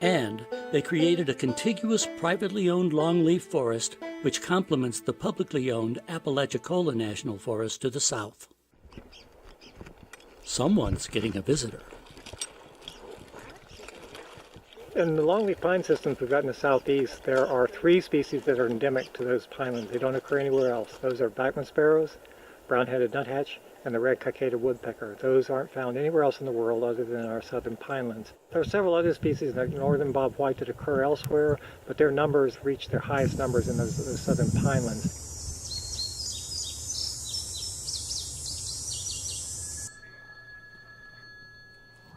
And they created a contiguous privately owned longleaf forest which complements the publicly owned Apalachicola National Forest to the south. Someone's getting a visitor. In the longleaf pine systems we've got in the southeast, there are 3 species that are endemic to those pinelands. They don't occur anywhere else. Those are blackman sparrows, brown-headed nuthatch, and the red cockaded woodpecker. Those aren't found anywhere else in the world other than our southern pinelands. There are several other species like northern bobwhite that occur elsewhere, but their numbers reach their highest numbers in those southern pinelands.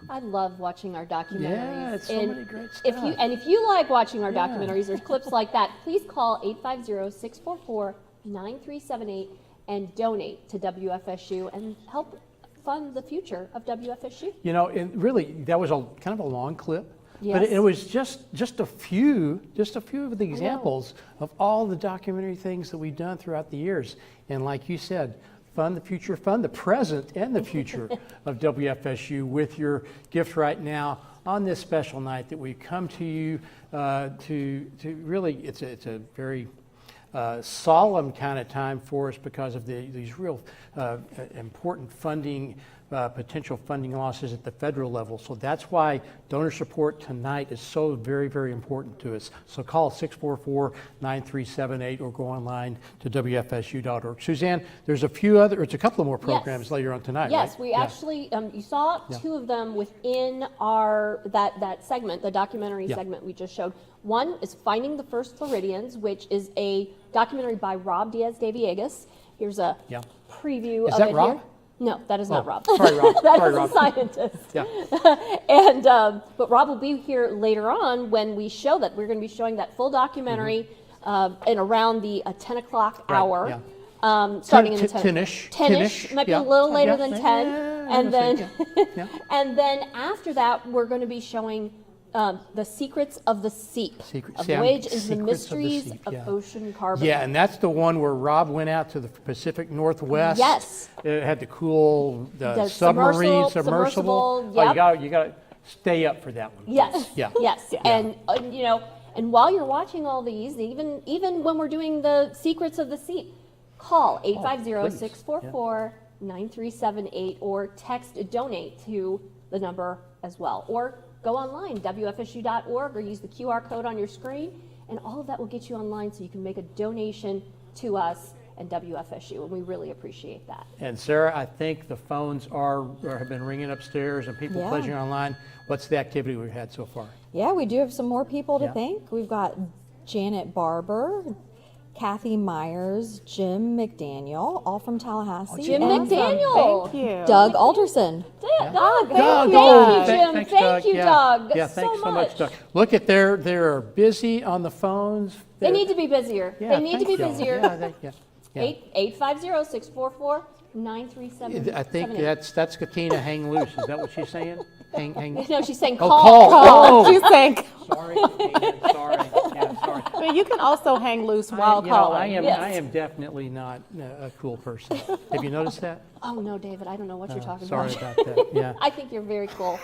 I love watching our documentaries. Yeah, it's so many great stuff. If you like watching our documentaries, there's clips like that, please call 850-644-9378 and donate to WFSU and help fund the future of WFSU. You know, and really, that was kind of a long clip. Yes. But it was just a few of the examples of all the documentary things that we've done throughout the years. And like you said, fund the future, fund the present and the future of WFSU with your gift right now on this special night that we come to you to really, it's a very solemn kind of time for us because of these real important funding, potential funding losses at the federal level. So that's why donor support tonight is so very, very important to us. So call 644-9378 or go online to WFSU.org. Suzanne, there's a couple of more programs later on tonight, Yes, right? we actually, you saw 2 of them within that segment, the documentary segment we just showed. One is Finding the First Floridians, which is a documentary by Rob Diaz-de-Villegas. Here's a preview is of that it Rob? here. No, that is not Rob. Sorry, Rob. That Sorry, is Rob. a scientist. Yeah. And but Rob will be here later on when we show that. We're going to be showing that full documentary in around the 10 o'clock hour. Yeah. Starting in the 10. 10-ish. Might be a little later than 10. And then and then after that, we're going to be showing The Secrets of the Seep. A Voyage into the Mysteries of Ocean Carbon. Yeah, and that's the one where Rob went out to the Pacific Northwest. Yes. It had the cool The submarine, submersible. Oh, Yep. you got to stay up for that one. Yes. Yeah. Yes. Yeah. And and while you're watching all these, even when we're doing the Secrets of the Seep, call 850-644-9378 or text donate to the number as well. Or go online, WFSU.org, or use the QR code on your screen, and all of that will get you online so you can make a donation to us and WFSU, and we really appreciate that. And Sarah, I think the phones have been ringing upstairs and people pledging online. What's the activity we've had so far? Yeah, we do have some more people to thank. We've got Janet Barber, Kathy Myers, Jim McDaniel, all from Tallahassee. Jim and McDaniel. Thank you. Doug Alderson. Doug, Doug, thank you, Jim. Thanks, Thank Doug. you, Yeah. Doug. Yeah, thanks so much, Doug. Look at they're busy on the phones. They need to be busier. Yeah, They need to be thank you. busier. Yeah. 850-644-9378. I think that's Katina hang loose. Is that what she's saying? Hang. No, she's saying Oh, call. call. She's saying. Sorry, Katina, sorry. Yeah, sorry. But you can also hang loose while calling. I am definitely not a cool person. Have you noticed that? Oh no, David, I don't know what you're talking sorry about. about that. Yeah. I think you're very cool.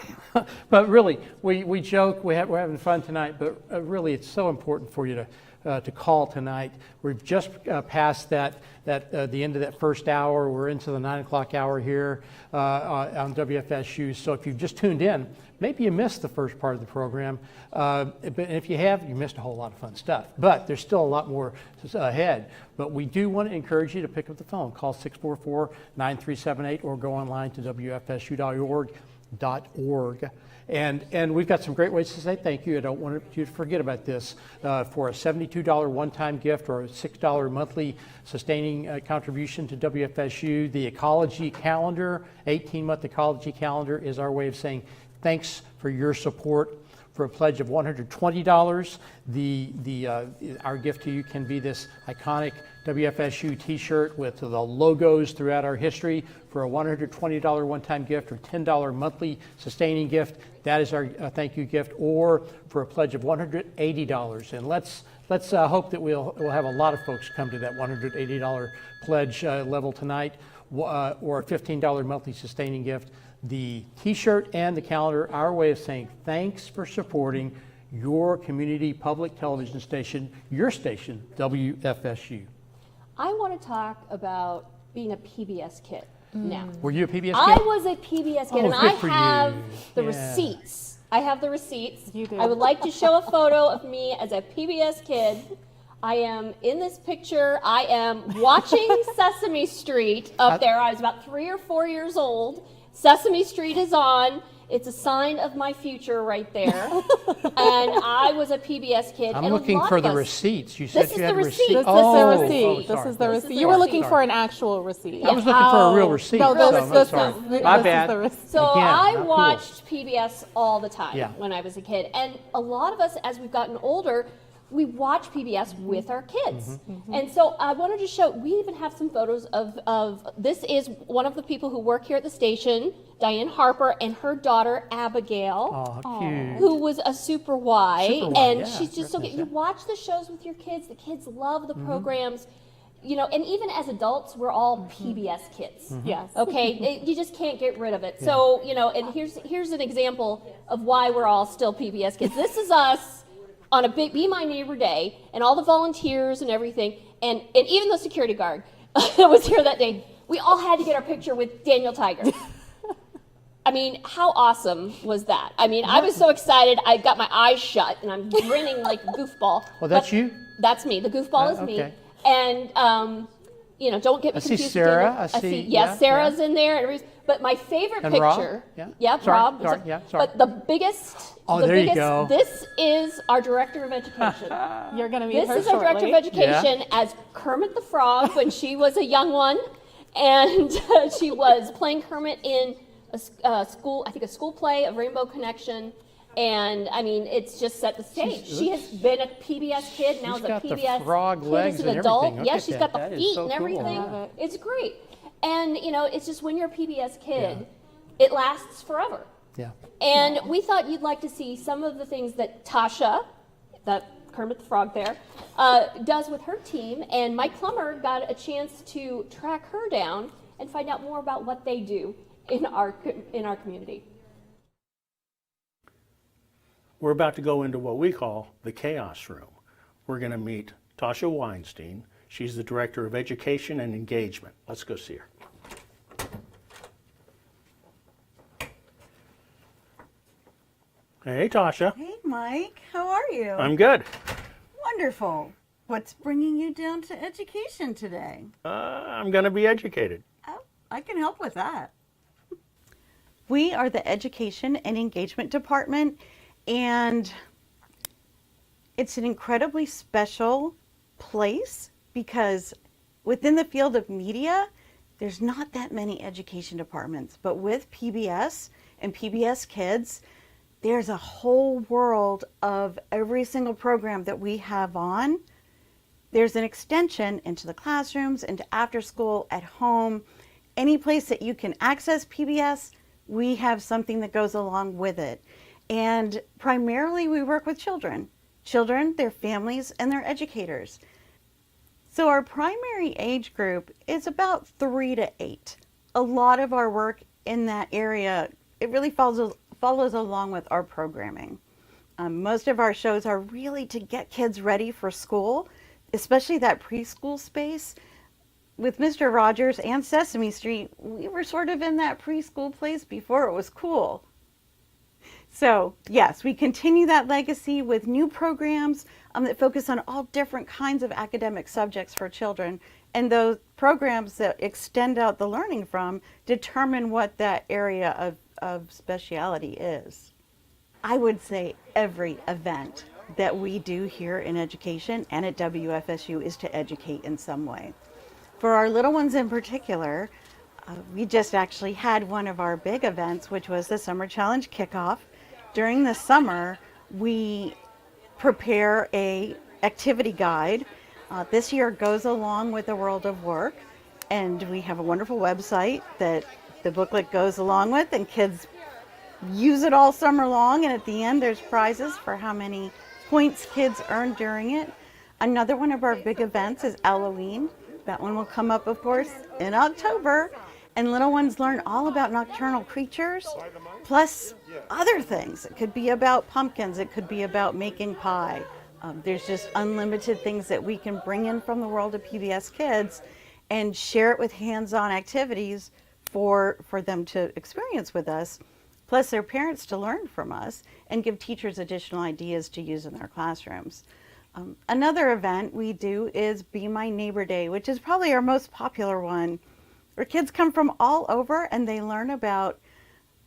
But really, we joke, we're having fun tonight, but really it's so important for you to call tonight. We've just passed the end of that first hour. We're into the 9 o'clock hour here on WFSU. So if you've just tuned in, maybe you missed the first part of the program. But if you have, you missed a whole lot of fun stuff. But there's still a lot more ahead. But we do want to encourage you to pick up the phone. Call 644-9378 or go online to wfsu.org. And we've got some great ways to say thank you. I don't want you to forget about this. For a $72 one-time gift or a $6 monthly sustaining contribution to WFSU, the ecology calendar, 18-month ecology calendar, is our way of saying thanks for your support. For a pledge of $120, our gift to you can be this iconic WFSU t-shirt with the logos throughout our history. For a $120 one-time gift or $10 monthly sustaining gift, that is our thank you gift. Or for a pledge of $180, and let's hope that we'll have a lot of folks come to that $180 pledge level tonight, or a $15 monthly sustaining gift. The t-shirt and the calendar, our way of saying thanks for supporting your community public television station, your station, WFSU. I want to talk about being a PBS kid now. Were you a PBS kid? I was a PBS kid, and I good for have you. the Yeah. receipts. I have the receipts. You do. I would like to show a photo of me as a PBS kid. I am in this picture. I am watching Sesame Street up there. I was about 3 or 4 years old. Sesame Street is on. It's a sign of my future right there. And I was a PBS kid. I'm and looking a lot for of the us- receipts. You said This you is had the receipt. receipts. This is the receipt. This is the receipt. You were looking for an actual receipt. I was looking for a real receipt. No, so this I'm is sorry. the My bad. receipt. So Again, I not cool. watched PBS all the time Yeah. when I was a kid. And a lot of us, as we've gotten older, we watch PBS with our kids. And so I wanted to show, we even have some photos of this is one of the people who work here at the station, Diane Harper, and her daughter, Abigail, Oh, cute. who was a Super Y. Super Y, And yeah, she's just so goodness, good. You watch the shows with your kids, the kids love the programs. You know, and even as adults, we're all PBS kids. Yes. Okay, you just can't get rid of it. So, you know, and here's an example of why we're all still PBS kids. This is us on a big Be My Neighbor Day, and all the volunteers and everything, and even the security guard that was here that day. We all had to get our picture with Daniel Tiger. I mean, how awesome was that? I mean, I was so excited. I got my eyes shut, and I'm grinning like a goofball. Well, that's But you? That's me. The goofball is me. Okay. And, you know, don't get me I see confused. with Sarah. Daniel. I see- yes, yeah, Sarah's in there. And everybody's- but my favorite And Rob? picture. Yeah. Yep, Sorry, Rob. sorry, yeah, sorry. But the biggest. Oh, the there you biggest, go. This is our director of education. You're going to meet This her is our director of shortly. education as Kermit the Frog when she was a young one. And she was playing Kermit in a school, I think a school play of Rainbow Connection. And I mean, it's just set the stage. She has been a PBS kid, now She's is a got the PBS frog kid legs as an and adult. everything. Look Yeah, at she's that. got the That is feet so and cool. everything. Yeah. It's great. And you know, it's just when you're a PBS kid, it lasts forever. Yeah. And we thought you'd like to see some of the things that Tasha, that Kermit the Frog there, does with her team. And Mike Plummer got a chance to track her down and find out more about what they do in our community. We're about to go into what we call the chaos room. We're going to meet Tasha Weinstein. She's the Director of Education and Engagement. Let's go see her. Hey, Tasha. Hey, Mike. How are you? I'm good. Wonderful. What's bringing you down to education today? I'm going to be educated. Oh, I can help with that. We are the Education and Engagement Department, and it's an incredibly special place because within the field of media, there's not that many education departments, but with PBS and PBS Kids, there's a whole world of every single program that we have on. There's an extension into the classrooms, into after school, at home, any place that you can access PBS, we have something that goes along with it. And primarily we work with children, their families, and their educators. So our primary age group is about 3 to 8. A lot of our work in that area, it really follows along with our programming. Most of our shows are really to get kids ready for school, especially that preschool space. With Mr. Rogers and Sesame Street, we were sort of in that preschool place before it was cool. So yes, we continue that legacy with new programs that focus on all different kinds of academic subjects for children. And those programs that extend out the learning from determine what that area of speciality is. I would say every event that we do here in education and at WFSU is to educate in some way. For our little ones in particular, we just actually had one of our big events, which was the Summer Challenge Kickoff. During the summer, we prepare a activity guide. This year goes along with the World of Work, and we have a wonderful website that the booklet goes along with, and kids use it all summer long, and at the end there's prizes for how many points kids earn during it. Another one of our big events is Halloween. That one will come up, of course, in October, and little ones learn all about nocturnal creatures, plus other things. It could be about pumpkins, it could be about making pie. There's just unlimited things that we can bring in from the world of PBS Kids and share it with hands-on activities for them to experience with us, plus their parents to learn from us and give teachers additional ideas to use in their classrooms. Another event we do is Be My Neighbor Day, which is probably our most popular one, where kids come from all over and they learn about,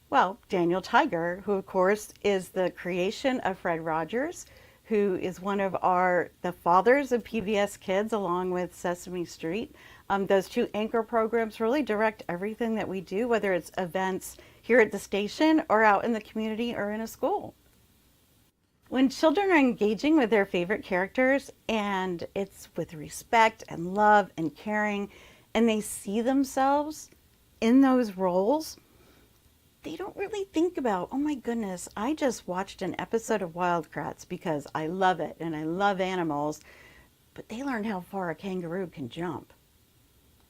well, Daniel Tiger, who of course is the creation of Fred Rogers, who is one of the fathers of PBS Kids along with Sesame Street. Those two anchor programs really direct everything that we do, whether it's events here at the station or out in the community or in a school. When children are engaging with their favorite characters, and it's with respect and love and caring, and they see themselves in those roles, they don't really think about, oh my goodness, I just watched an episode of Wild Kratts because I love it and I love animals, but they learned how far a kangaroo can jump.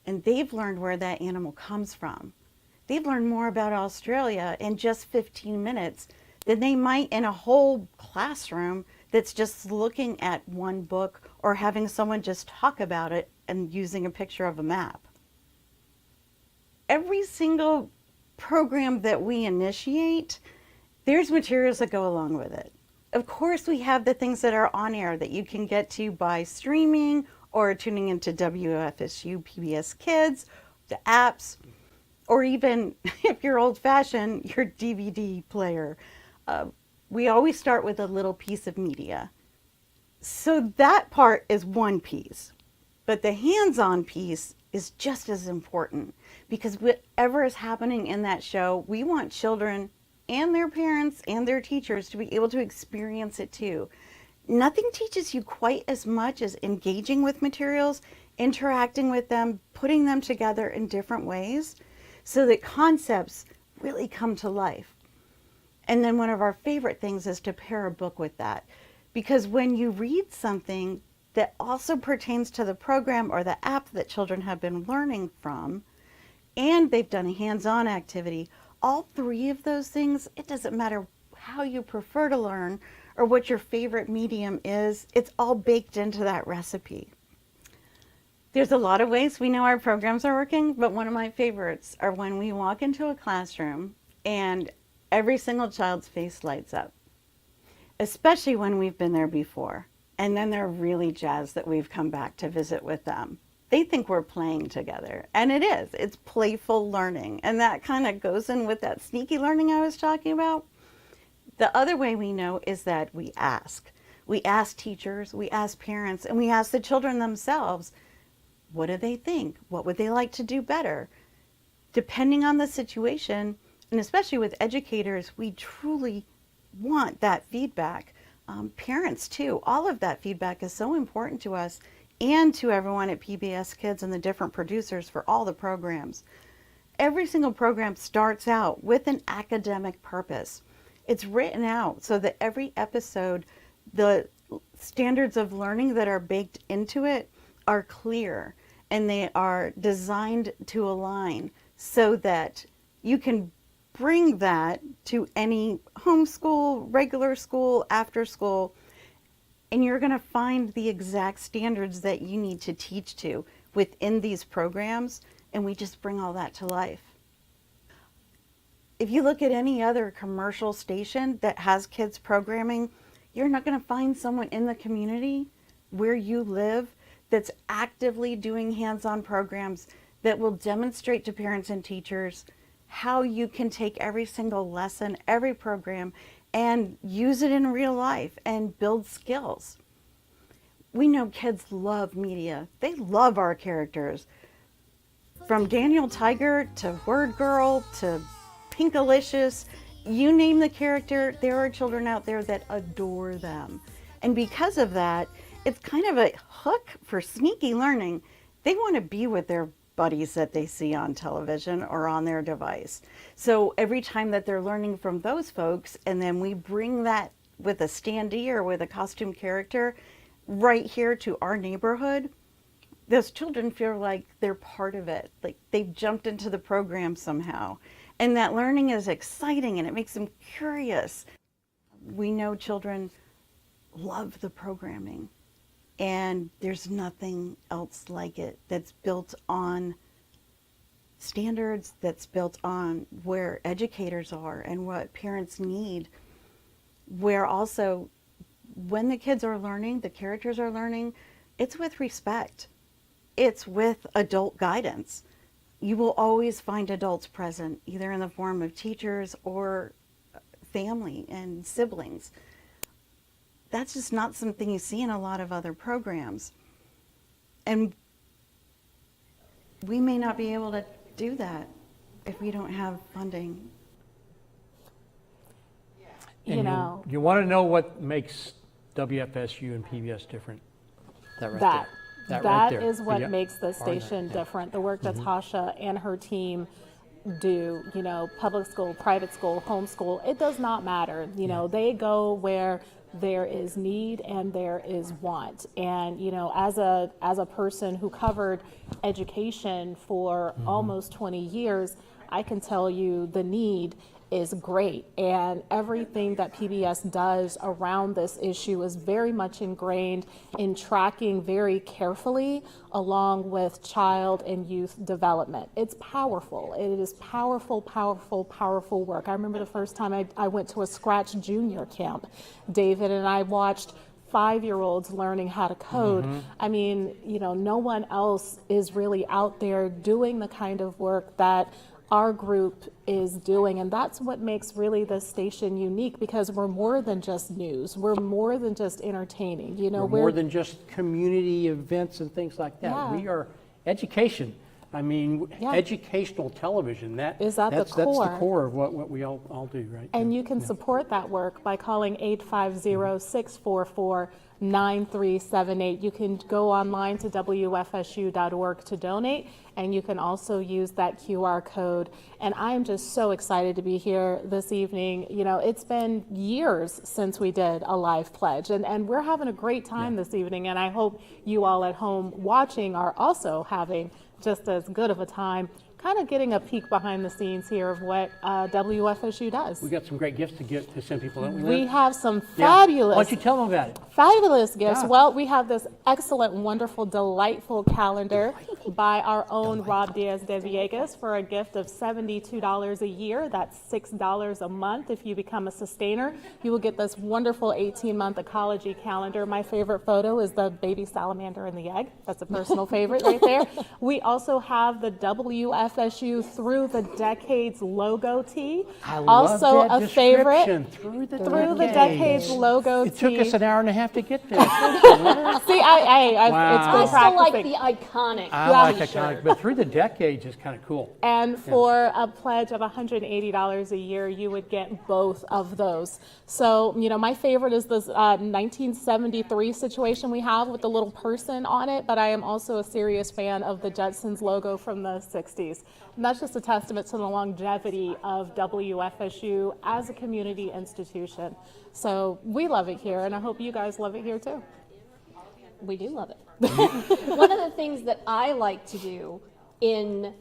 And they've learned where that animal comes from. They've learned more about Australia in just 15 minutes than they might in a whole classroom that's just looking at one book or having someone just talk about it and using a picture of a map. Every single program that we initiate, there's materials that go along with it. Of course, we have the things that are on air that you can get to by streaming or tuning into WFSU PBS Kids, the apps, or even if you're old-fashioned, your DVD player. We always start with a little piece of media. So that part is one piece, but the hands-on piece is just as important, because whatever is happening in that show, we want children and their parents and their teachers to be able to experience it too. Nothing teaches you quite as much as engaging with materials, interacting with them, putting them together in different ways so that concepts really come to life. And then one of our favorite things is to pair a book with that, because when you read something that also pertains to the program or the app that children have been learning from, and they've done a hands-on activity, all three of those things, it doesn't matter how you prefer to learn or what your favorite medium is, it's all baked into that recipe. There's a lot of ways we know our programs are working, but one of my favorites are when we walk into a classroom and every single child's face lights up, especially when we've been there before. And then they're really jazzed that we've come back to visit with them. They think we're playing together, and it is. It's playful learning, and that kind of goes in with that sneaky learning I was talking about. The other way we know is that we ask. We ask teachers, we ask parents, and we ask the children themselves, What do they think? What would they like to do better? Depending on the situation, and especially with educators, we truly want that feedback. Parents too, all of that feedback is so important to us and to everyone at PBS Kids and the different producers for all the programs. Every single program starts out with an academic purpose. It's written out so that every episode, the standards of learning that are baked into it are clear, and they are designed to align so that you can bring that to any homeschool, regular school, after school, and you're going to find the exact standards that you need to teach to within these programs, and we just bring all that to life. If you look at any other commercial station that has kids programming, you're not going to find someone in the community where you live that's actively doing hands-on programs that will demonstrate to parents and teachers how you can take every single lesson, every program, and use it in real life and build skills. We know kids love media. They love our characters. From Daniel Tiger to Word Girl to Pinkalicious, you name the character, there are children out there that adore them. And because of that, it's kind of a hook for sneaky learning. They want to be with their buddies that they see on television or on their device. So every time that they're learning from those folks, and then we bring that with a standee or with a costume character right here to our neighborhood, those children feel like they're part of it, like they've jumped into the program somehow. And that learning is exciting and it makes them curious. We know children love the programming, and there's nothing else like it that's built on standards, that's built on where educators are and what parents need, where also when the kids are learning, the characters are learning, it's with respect. It's with adult guidance. You will always find adults present, either in the form of teachers or family and siblings. That's just not something you see in a lot of other programs. And we may not be able to do that if we don't have funding. And you want to know what makes WFSU and PBS different? That is what makes the station different. The work that Tasha and her team do, public school, private school, homeschool, it does not matter. They go where there is need and there is want. And, as a person who covered education for almost 20 years, I can tell you the need is great, and everything that PBS does around this issue is very much ingrained in tracking very carefully along with child and youth development. It's powerful. It is powerful, powerful, powerful work. I remember the first time I went to a Scratch Junior camp. David and I watched 5-year-olds learning how to code. I mean, no one else is really out there doing the kind of work that our group is doing, and that's what makes really this station unique, because we're more than just news. We're more than just entertaining. We're more than just community events and things like that. Yeah. We are education. I mean, educational television. That's the core of what we all do, right? And you can support that work by calling 850-644-9378. You can go online to WFSU.org to donate, and you can also use that QR code. And I'm just so excited to be here this evening. It's been years since we did a live pledge, and we're having a great time this evening, and I hope you all at home watching are also having just as good of a time, kind of getting a peek behind the scenes here of what WFSU does. We got some great gifts to send people, don't we? We have some fabulous. Why don't you tell them about it? Fabulous gifts. Yeah. Well, we have this excellent, wonderful, delightful calendar by our own Rob Diaz de Villegas for a gift of $72 a year. That's $6 a month. If you become a sustainer, you will get this wonderful 18-month ecology calendar. My favorite photo is the baby salamander and the egg. That's a personal favorite right there. We also have the WFSU WFSU Through the Decades logo tee. I also love that a favorite. description, Through the Decades logo It tee. took us an hour and a half to get there. See, Wow. it's been I still like practicing. the iconic. I like iconic, but Through the Decades is kind of cool. And for a pledge of $180 a year, you would get both of those. So, you know, my favorite is this 1973 situation we have with the little person on it, but I am also a serious fan of the Jetsons logo from the 60s. And that's just a testament to the longevity of WFSU as a community institution. So we love it here, and I hope you guys love it here too. We do love it. One of the things that I like to do in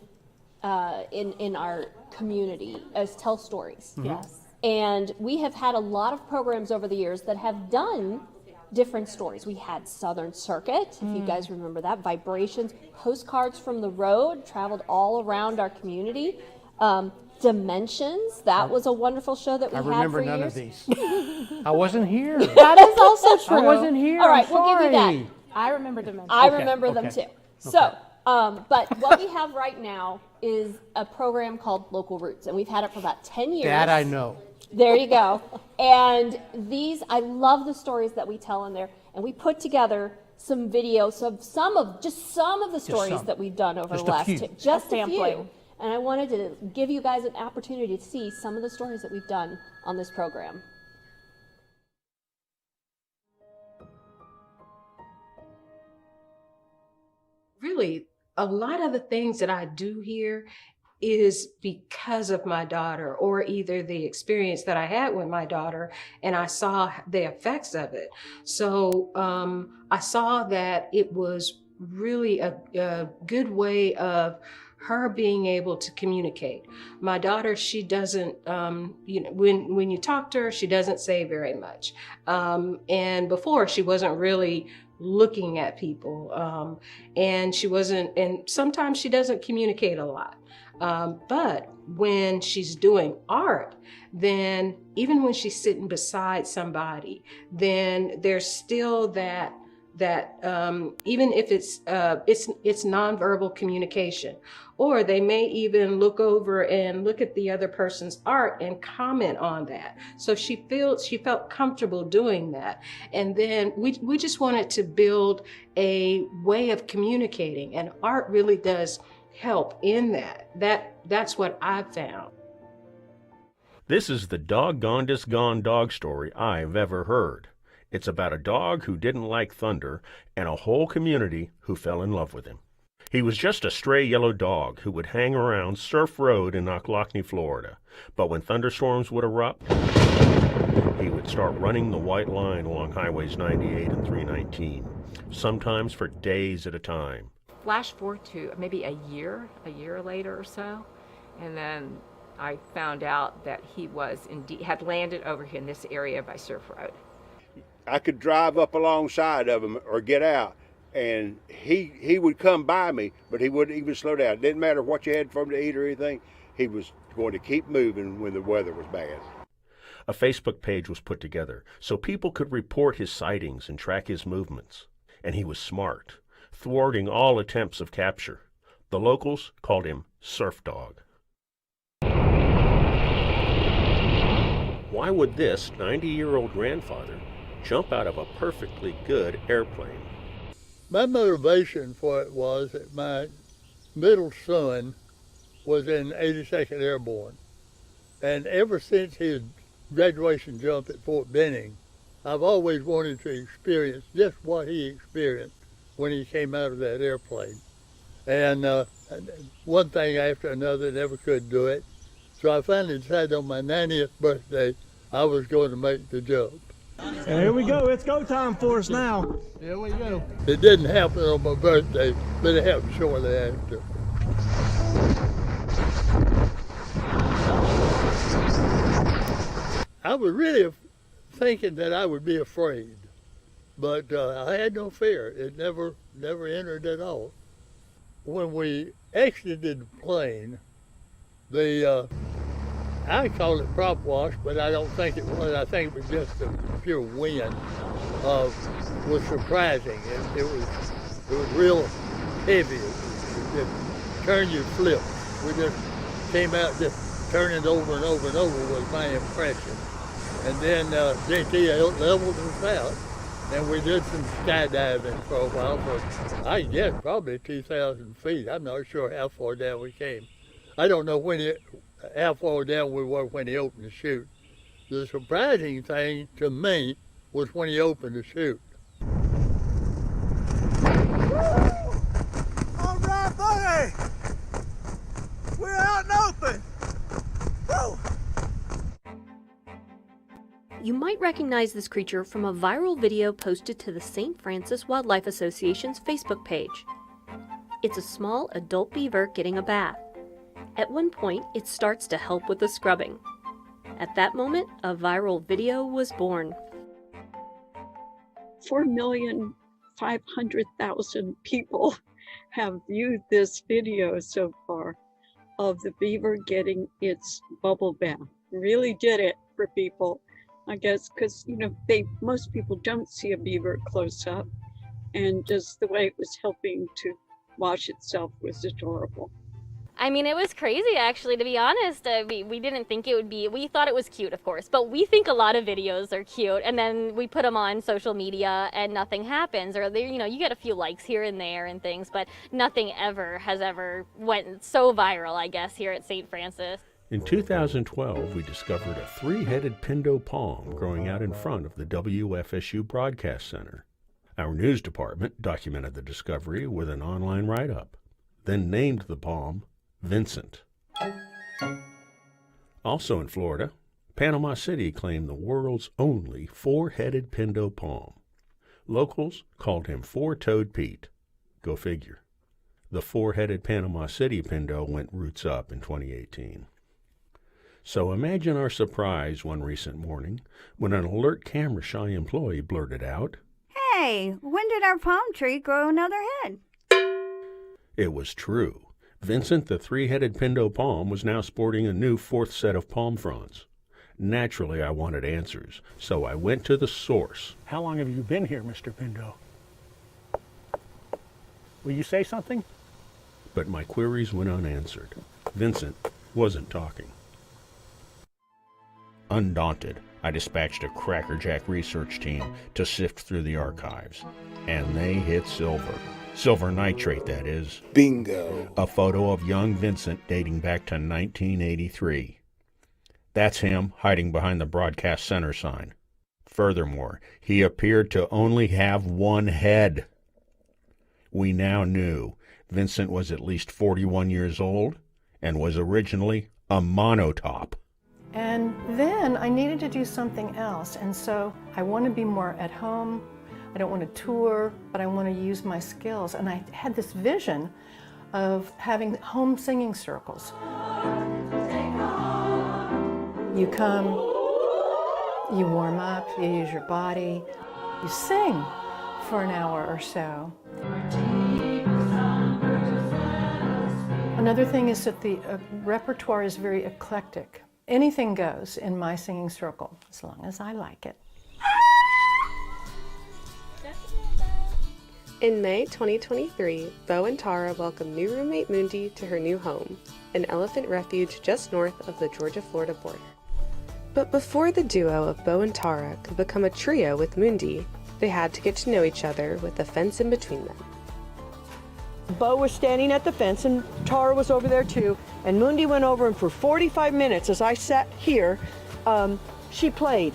our community is tell stories. Yes. And we have had a lot of programs over the years that have done different stories. We had Southern Circuit, if you guys remember that, Vibrations, Postcards from the Road, traveled all around our community. Dimensions, that was a wonderful show that we had for years. I remember none of these. I wasn't here. That is also true. I wasn't here. All right, I'm we'll give you sorry. that. I remember Dimensions. I remember them too. So, but what we have right now is a program called Local Roots, and we've had it for about 10 years. That I know. There you go. And these, I love the stories that we tell in there, and we put together some videos of some of the stories that we've done over the last just a few. And I wanted to give you guys an opportunity to see some of the stories that we've done on this program. Really, a lot of the things that I do here is because of my daughter, or either the experience that I had with my daughter and I saw the effects of it. So I saw that it was really a good way of her being able to communicate. My daughter, she doesn't, when you talk to her, she doesn't say very much. And before, she wasn't really looking at people, and she wasn't, and sometimes she doesn't communicate a lot. But when she's doing art, then even when she's sitting beside somebody, then there's still that even if it's nonverbal communication, or they may even look over and look at the other person's art and comment on that. So she felt comfortable doing that. And then we just wanted to build a way of communicating, and art really does help in that. That's what I've found. This is the doggondest gone dog story I've ever heard. It's about a dog who didn't like thunder and a whole community who fell in love with him. He was just a stray yellow dog who would hang around Surf Road in Ocklawaha, Florida. But when thunderstorms would erupt, he would start running the white line along Highways 98 and 319, sometimes for days at a time. Flash forward to maybe a year later or so, and then I found out that he had landed over here in this area by Surf Road. I could drive up alongside of him or get out, and he would come by me, but he wouldn't even slow down. It didn't matter what you had for him to eat or anything. He was going to keep moving when the weather was bad. A Facebook page was put together so people could report his sightings and track his movements. And he was smart, thwarting all attempts of capture. The locals called him Surf Dog. Why would this 90-year-old grandfather jump out of a perfectly good airplane? My motivation for it was that my middle son was in 82nd Airborne. And ever since his graduation jump at Fort Benning, I've always wanted to experience just what he experienced when he came out of that airplane. And one thing after another, never could do it. So I finally decided on my 90th birthday, I was going to make the jump. Here we go, it's go time for us now. Here we go. It didn't happen on my birthday, but it happened shortly after. I was really thinking that I would be afraid, but I had no fear. It never entered at all. When we exited the plane, I call it prop wash, but I don't think it was. I think it was just the pure wind was surprising. It was real heavy. It just turned you flip. We just came out just turning it over and over and over was my impression. And then JT leveled us out, and we did some skydiving for a while for, I guess, probably 2,000 feet. I'm not sure how far down we came. I don't know how far down we were when he opened the chute. The surprising thing to me was when he opened the chute. All right, buddy. We're out and open. Woo! You might recognize this creature from a viral video posted to the St. Francis Wildlife Association's Facebook page. It's a small adult beaver getting a bath. At one point, it starts to help with the scrubbing. At that moment, a viral video was born. 4,500,000 people have viewed this video so far of the beaver getting its bubble bath. Really did it for people, I guess, because most people don't see a beaver close up, and just the way it was helping to wash itself was adorable. I mean, it was crazy, actually, to be honest. We didn't think it would be, we thought it was cute, of course, but we think a lot of videos are cute, and then we put them on social media and nothing happens, or you get a few likes here and there and things, but nothing has ever went so viral, I guess, here at St. Francis. In 2012, we discovered a three-headed pindo palm growing out in front of the WFSU Broadcast Center. Our news department documented the discovery with an online write-up, then named the palm Vincent. Also in Florida, Panama City claimed the world's only four-headed pindo palm. Locals called him Four-Toed Pete. Go figure. The four-headed Panama City pindo went roots up in 2018. So imagine our surprise one recent morning when an alert camera-shy employee blurted out, "Hey, when did our palm tree grow another head?" It was true. Vincent, the three-headed pindo palm, was now sporting a new fourth set of palm fronds. Naturally, I wanted answers, so I went to the source. How long have you been here, Mr. Pindo? Will you say something? But my queries went unanswered. Vincent wasn't talking. Undaunted, I dispatched a crackerjack research team to sift through the archives. And they hit silver. Silver nitrate, that is. Bingo. A photo of young Vincent dating back to 1983. That's him hiding behind the Broadcast Center sign. Furthermore, he appeared to only have one head. We now knew Vincent was at least 41 years old and was originally a monotop. And then I needed to do something else, and so I want to be more at home. I don't want to tour, but I want to use my skills. And I had this vision of having home singing circles. You come, you warm up, you use your body, you sing for an hour or so. Another thing is that the repertoire is very eclectic. Anything goes in my singing circle, as long as I like it. In May 2023, Bo and Tara welcomed new roommate Mundi to her new home, an elephant refuge just north of the Georgia-Florida border. But before the duo of Bo and Tara could become a trio with Mundi, they had to get to know each other with a fence in between them. Bo was standing at the fence and Tara was over there too, and Mundi went over, and for 45 minutes as I sat here, she played.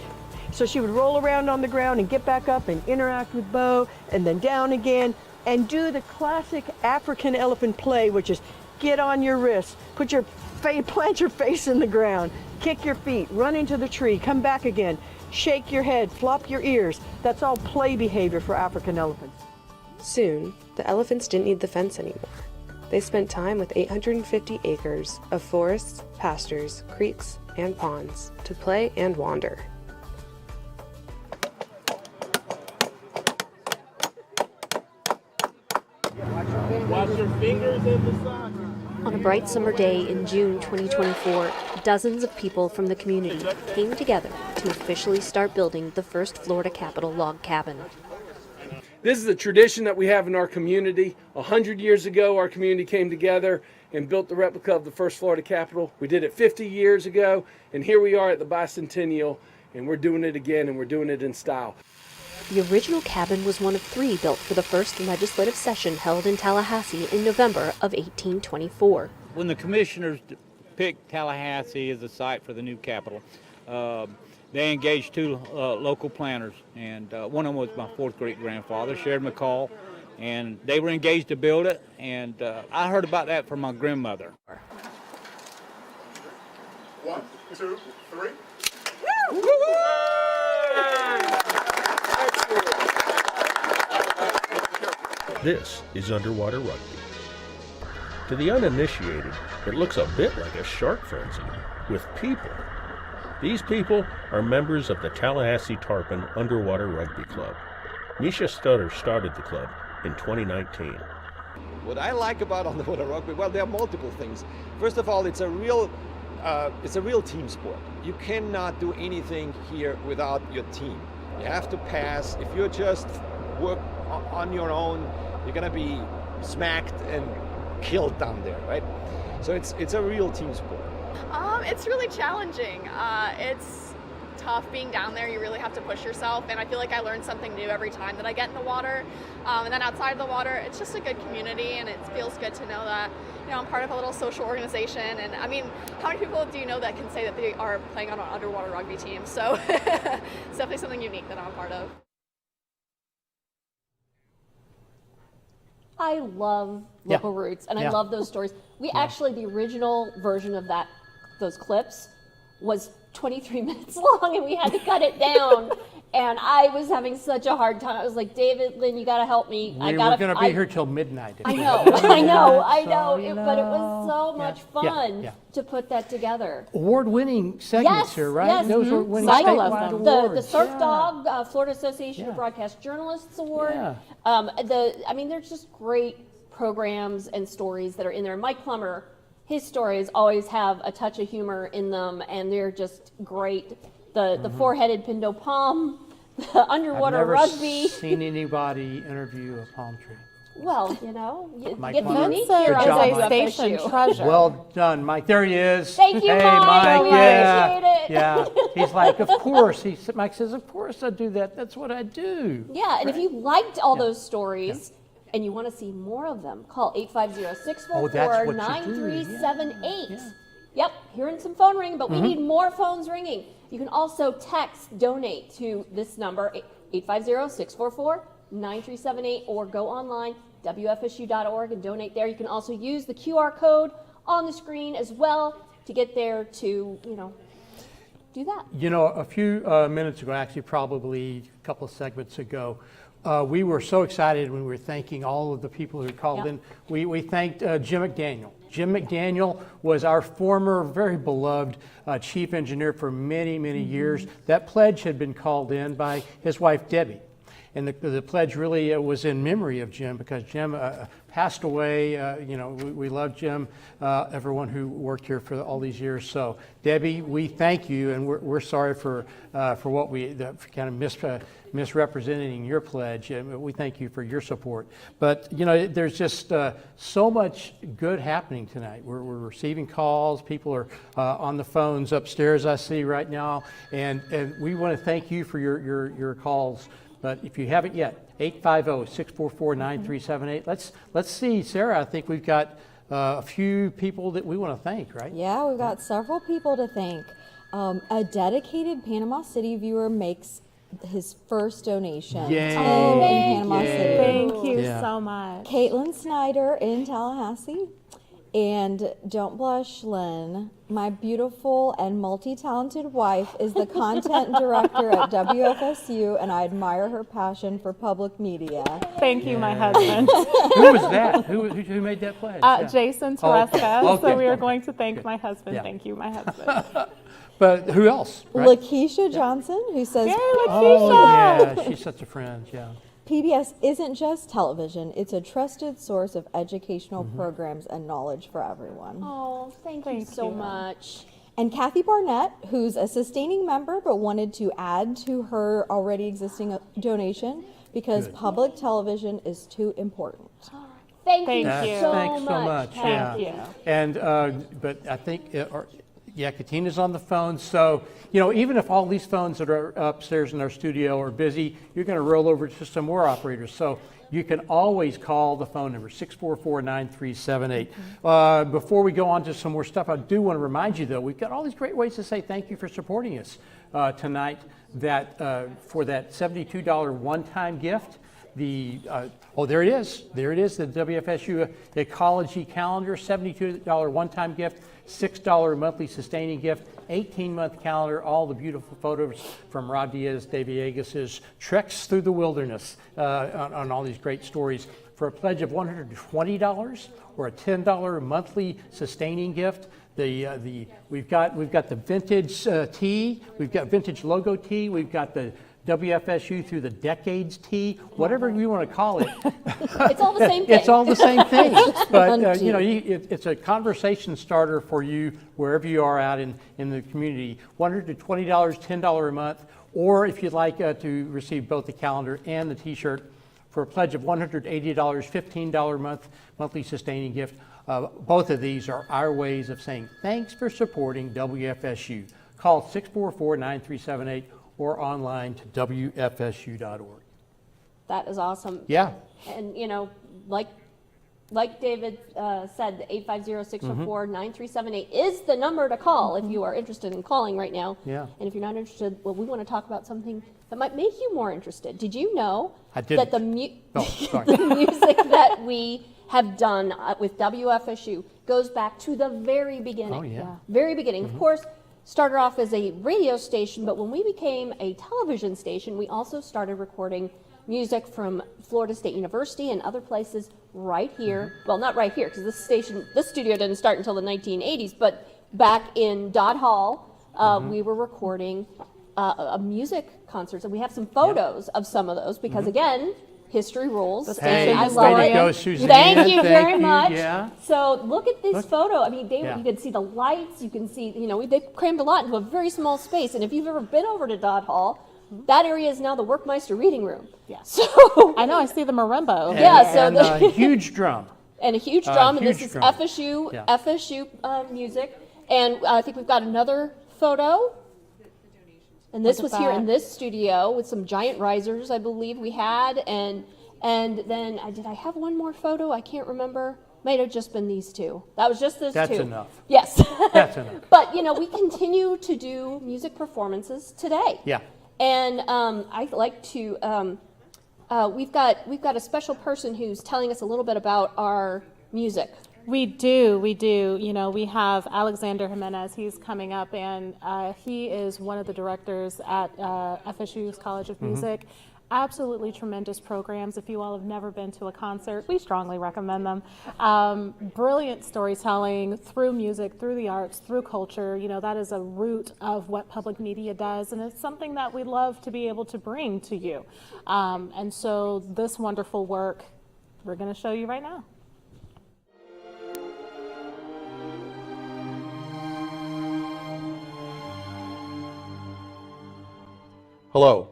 So she would roll around on the ground and get back up and interact with Bo, and then down again, and do the classic African elephant play, which is get on your wrists, plant your face in the ground, kick your feet, run into the tree, come back again, shake your head, flop your ears. That's all play behavior for African elephants. Soon, the elephants didn't need the fence anymore. They spent time with 850 acres of forests, pastures, creeks, and ponds to play and wander. Watch your fingers in the sun. On a bright summer day in June 2024, dozens of people from the community came together to officially start building the first Florida Capitol log cabin. This is a tradition that we have in our community. 100 years ago, our community came together and built the replica of the first Florida Capitol. We did it 50 years ago, and here we are at the bicentennial, and we're doing it again, and we're doing it in style. The original cabin was one of 3 built for the first legislative session held in Tallahassee in November of 1824. When the commissioners picked Tallahassee as the site for the new Capitol, they engaged 2 local planners, and one of them was my 4th great-grandfather, Sheridan McCall, and they were engaged to build it, and I heard about that from my grandmother. 1, 2, 3. This is underwater rugby. To the uninitiated, it looks a bit like a shark frenzy with people. These people are members of the Tallahassee Tarpon Underwater Rugby Club. Misha Stutter started the club in 2019. What I like about underwater rugby, well, there are multiple things. First of all, it's a real team sport. You cannot do anything here without your team. You have to pass. If you just work on your own, you're gonna be smacked and killed down there, right? So it's a real team sport. It's really challenging. It's tough being down there. You really have to push yourself, and I feel like I learn something new every time that I get in the water. And then outside of the water, it's just a good community, and it feels good to know that, you know, I'm part of a little social organization. And I mean, how many people do you know that can say that they are playing on an underwater rugby team? So it's definitely something unique that I'm a part of. I love local roots, and I love those stories. We actually, the original version of those clips was 23 minutes long, and we had to cut it down. And I was having such a hard time. I was like, David, Lynn, you got to help me. We were going to be here till midnight. I know, I know. But it was so much fun to put that together. Award-winning segments here, right? Yes, Those are winning Cycle statewide the awards. Surf Dog, Florida Association of Broadcast Journalists Award. I mean, there's just great programs and stories that are in there. Mike Plummer, his stories always have a touch of humor in them, and they're just great. The four-headed Pindo Palm, the underwater rugby. I've never seen anybody interview a palm tree. Well, you know, you Mike get Plummer. unique here on WFSU. Station treasure. Well done, Mike. There he is. Thank you, hey, Mike. We yeah, appreciate it. yeah. He's like, of course. Mike says, of course I do that. That's what I do. Yeah, and if you liked all those stories and you want to see more of them, call 850-644-9378. Yep, hearing some phone ringing, but we need more phones ringing. You can also text donate to this number, 850-644-9378, or go online, WFSU.org, and donate there. You can also use the QR code on the screen as well to get there to, you know, do that. You know, a few minutes ago, actually probably a couple of segments ago, we were so excited when we were thanking all of the people who called in. We thanked Jim McDaniel. Jim McDaniel was our former, very beloved chief engineer for many, many years. That pledge had been called in by his wife, Debbie. And the pledge really was in memory of Jim, because Jim passed away. You know, we love Jim, everyone who worked here for all these years. So, Debbie, we thank you, and we're sorry for what for kind of misrepresenting your pledge. We thank you for your support. But, you know, there's just so much good happening tonight. We're receiving calls. People are on the phones upstairs, I see right now. And we want to thank you for your calls. But if you haven't yet, 850-644-9378. Let's see, Sarah, I think we've got a few people that we want to thank, right? Yeah, we've got several people to thank. A dedicated Panama City viewer makes his first donation Yay. in Panama City. Thank you so much. Caitlin Snyder in Tallahassee. And don't blush, Lynn. My beautiful and multi-talented wife is the content director at WFSU, and I admire her passion for public media. Thank you, my husband. Who was that? Who made that pledge? Jason Tereska. Okay. So we are going to thank my husband. Yeah. Thank you, my husband. But who else? Right? Lakeisha Johnson, who says, Yay, Lakeisha! Oh, yeah, she's such a friend, yeah. PBS isn't just television, it's a trusted source of educational programs and knowledge for everyone. Oh, thank you so much. And Kathy Barnett, who's a sustaining member but wanted to add to her already existing donation because public television is too important. Thank you Thanks so much. Thank you. And but I think, Katina's on the phone. So even if all these phones that are upstairs in our studio are busy, you're going to roll over to some more operators. So you can always call the phone number 644-9378. Before we go on to some more stuff, I do want to remind you though, we've got all these great ways to say thank you for supporting us tonight. That for that $72 one-time gift. There it is, the WFSU Ecology Calendar, $72 one-time gift, $6 monthly sustaining gift, 18-month calendar, all the beautiful photos from Rod Diaz de Villegas' treks through the wilderness on all these great stories. For a pledge of $120 or a $10 monthly sustaining gift, we've got the vintage tee, we've got vintage logo tee, we've got the WFSU through the decades tee, whatever you want to call it. It's all the same thing. It's all the same thing. But it's a conversation starter for you wherever you are out in the community. $120, $10 a month, or if you'd like to receive both the calendar and the T-shirt for a pledge of $180, $15 monthly sustaining gift. Both of these are our ways of saying thanks for supporting WFSU. Call 644-9378 or online to WFSU.org. That is awesome. Yeah. And like David said, the 850-644-9378 is the number to call if you are interested in calling right now. Yeah. And if you're not interested, well, we want to talk about something that might make you more interested. Did you know that the music that we have done with WFSU goes back to the very beginning? Oh, yeah. Very beginning. Of course, started off as a radio station, but when we became a television station, we also started recording music from Florida State University and other places right here. Well, not right here, because this studio didn't start until the 1980s, but back in Dodd Hall, we were recording a music concerts, and we have some photos of some of those, because again, history rules. Hey, I love way it. to go, Suzanne. Thank you very much. Yeah. So look at this photo. I mean, you can see the lights. You can see, they crammed a lot into a very small space. And if you've ever been over to Dodd Hall, that area is now the Workmeister Reading Room. Yeah. So I know. I see the marimba. And a huge drum. And a huge drum. And this is drum. FSU music. And I think we've got another photo. And this was here in this studio with some giant risers, I believe we had. And then, did I have one more photo? I can't remember. Might have just been these two. That was just those two. That's enough. Yes. That's enough. But, we continue to do music performances today. Yeah. And I'd like to, we've got a special person who's telling us a little bit about our music. We do. We have Alexander Jimenez. He's coming up, and he is one of the directors at FSU's College of Music. Absolutely tremendous programs. If you all have never been to a concert, we strongly recommend them. Brilliant storytelling through music, through the arts, through culture. That is a root of what public media does, and it's something that we love to be able to bring to you. And so this wonderful work, we're going to show you right now. Hello,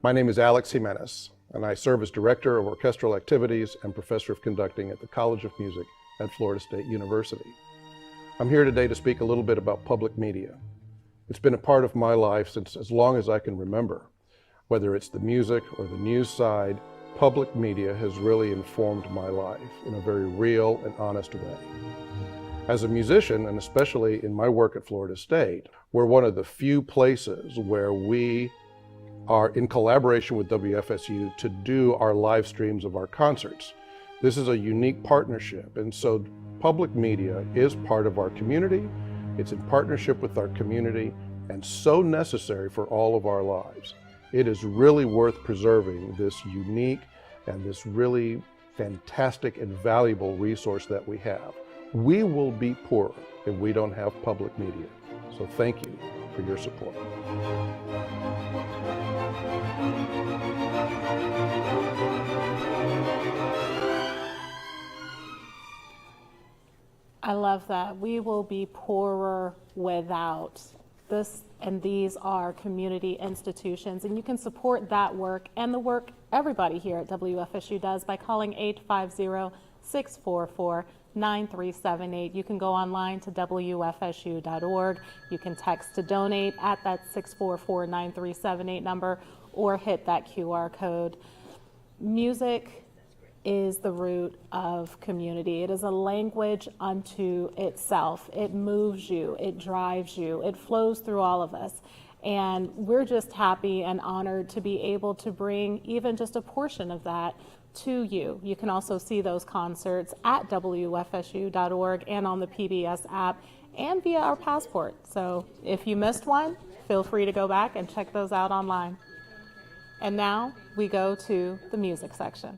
my name is Alex Jimenez, and I serve as Director of Orchestral Activities and Professor of Conducting at the College of Music at Florida State University. I'm here today to speak a little bit about public media. It's been a part of my life since as long as I can remember. Whether it's the music or the news side, public media has really informed my life in a very real and honest way. As a musician, and especially in my work at Florida State, we're one of the few places where we are in collaboration with WFSU to do our live streams of our concerts. This is a unique partnership, and so public media is part of our community. It's in partnership with our community and so necessary for all of our lives. It is really worth preserving this unique and this really fantastic and valuable resource that we have. We will be poorer if we don't have public media. So thank you for your support. I love that. We will be poorer without this, and these are community institutions, and you can support that work and the work everybody here at WFSU does by calling 644-9378. You can go online to WFSU.org. You can text to donate at that 644-9378 number or hit that QR code. Music is the root of community. It is a language unto itself. It moves you, it drives you, it flows through all of us. And we're just happy and honored to be able to bring even just a portion of that to you. You can also see those concerts at WFSU.org and on the PBS app and via our Passport. So if you missed one, feel free to go back and check those out online. And now we go to the music section.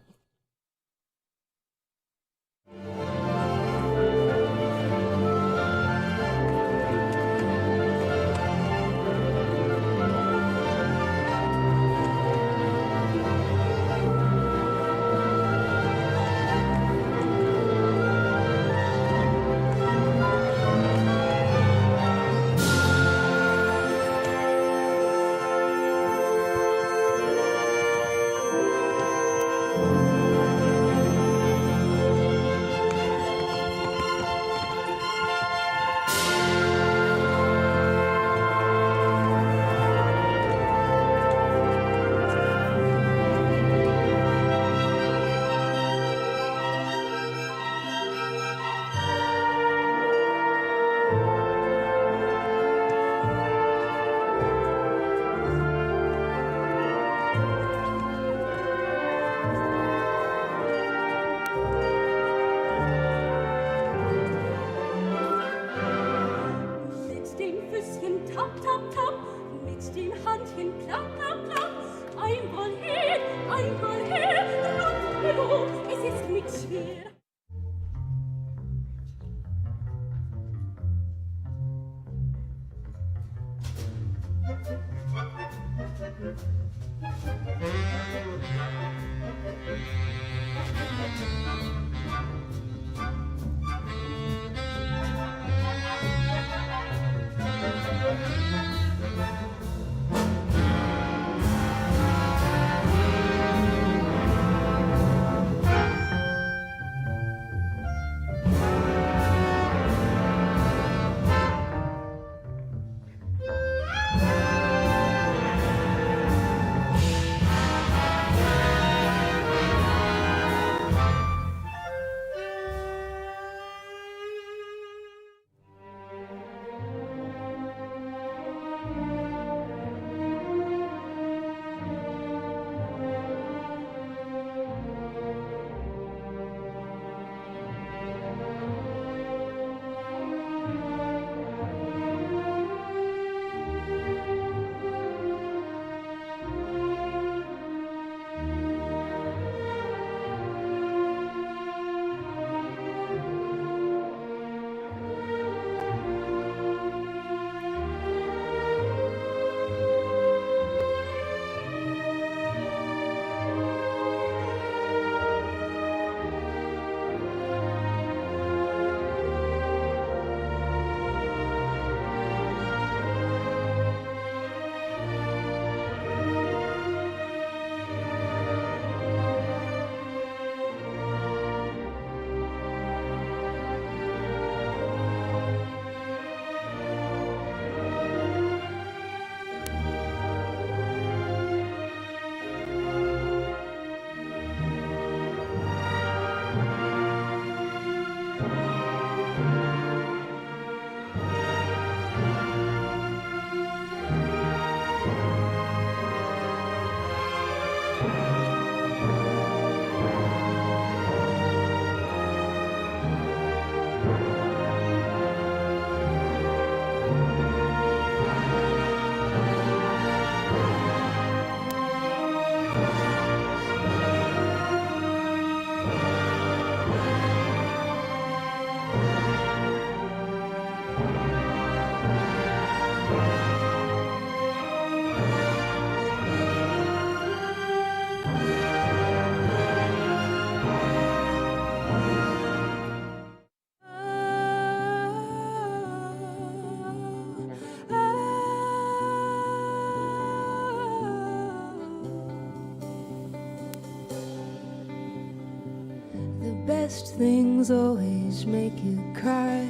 best things always make you cry.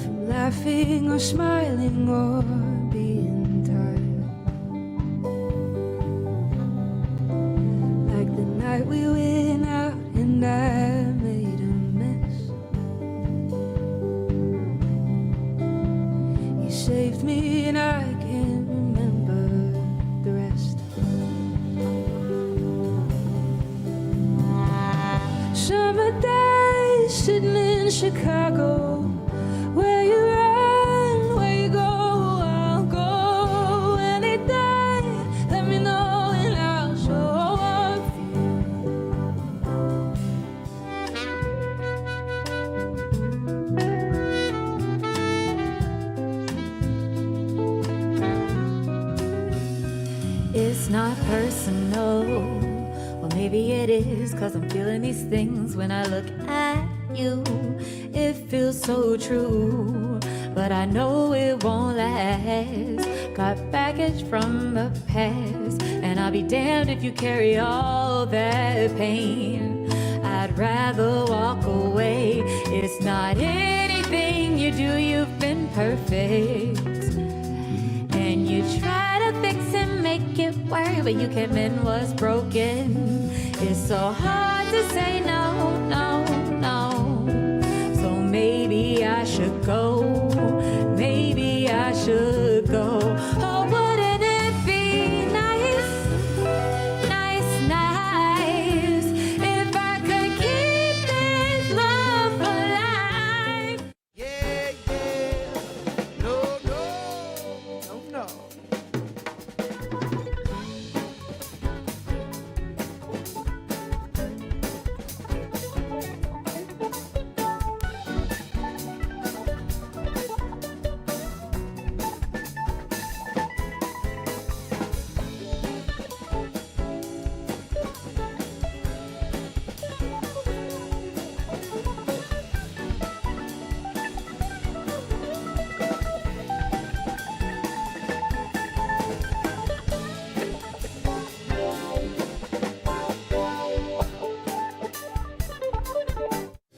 From laughing or smiling or being tired. Like the night we went out and I made a mess. You saved me and I can't remember the rest. Summer days sitting in Chicago, where you run, where you go, I'll go any day. Let me know and I'll show up for you. It's not personal. Well, maybe it is, 'cause I'm feeling these things when I look at you. It feels so true, but I know it won't last. Got baggage from the past, and I'll be damned if you carry all that pain. I'd rather walk away. It's not anything you do, you've been perfect. And you try to fix and make it work, but you can't mend what's broken. It's so hard to say no, no, no. So maybe I should go, maybe I should go. Oh, wouldn't it be nice, nice, nice, if I could keep this love alive? Yeah, yeah, no, no, no, no.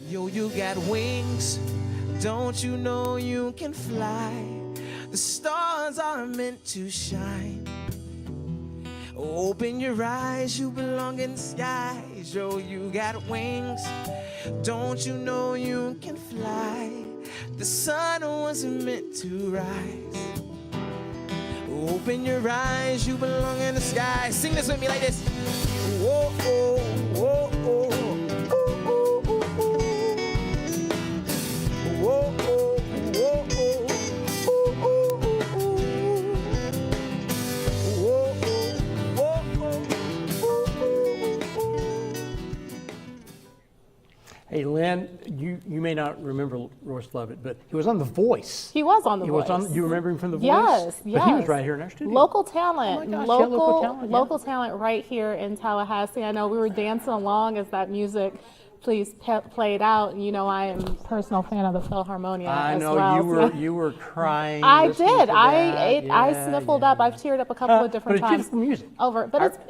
Yo, you got wings, don't you know you can fly? The stars are meant to shine. Open your eyes, you belong in the skies. Yo, you got wings, don't you know you can fly? The sun wasn't meant to rise. Open your eyes, you belong in the sky. Sing this with me like this. Whoa, oh, whoa, oh. Whoa, oh, whoa, oh. Whoa, oh, whoa, oh. Hey, Lynn, you may not remember Royce Lovett, but he was on The Voice. He was on The Voice. You remember him from The Voice? Yes, yes. But he was right here in our studio. Local talent. Oh my gosh, yeah, local talent, yeah. Local talent right here in Tallahassee. I know we were dancing along as that music played out. You know, I am a personal fan of the Philharmonia as well. I know you were crying. I did. I Yeah, sniffled up. I've teared up a couple of different but times. It's music.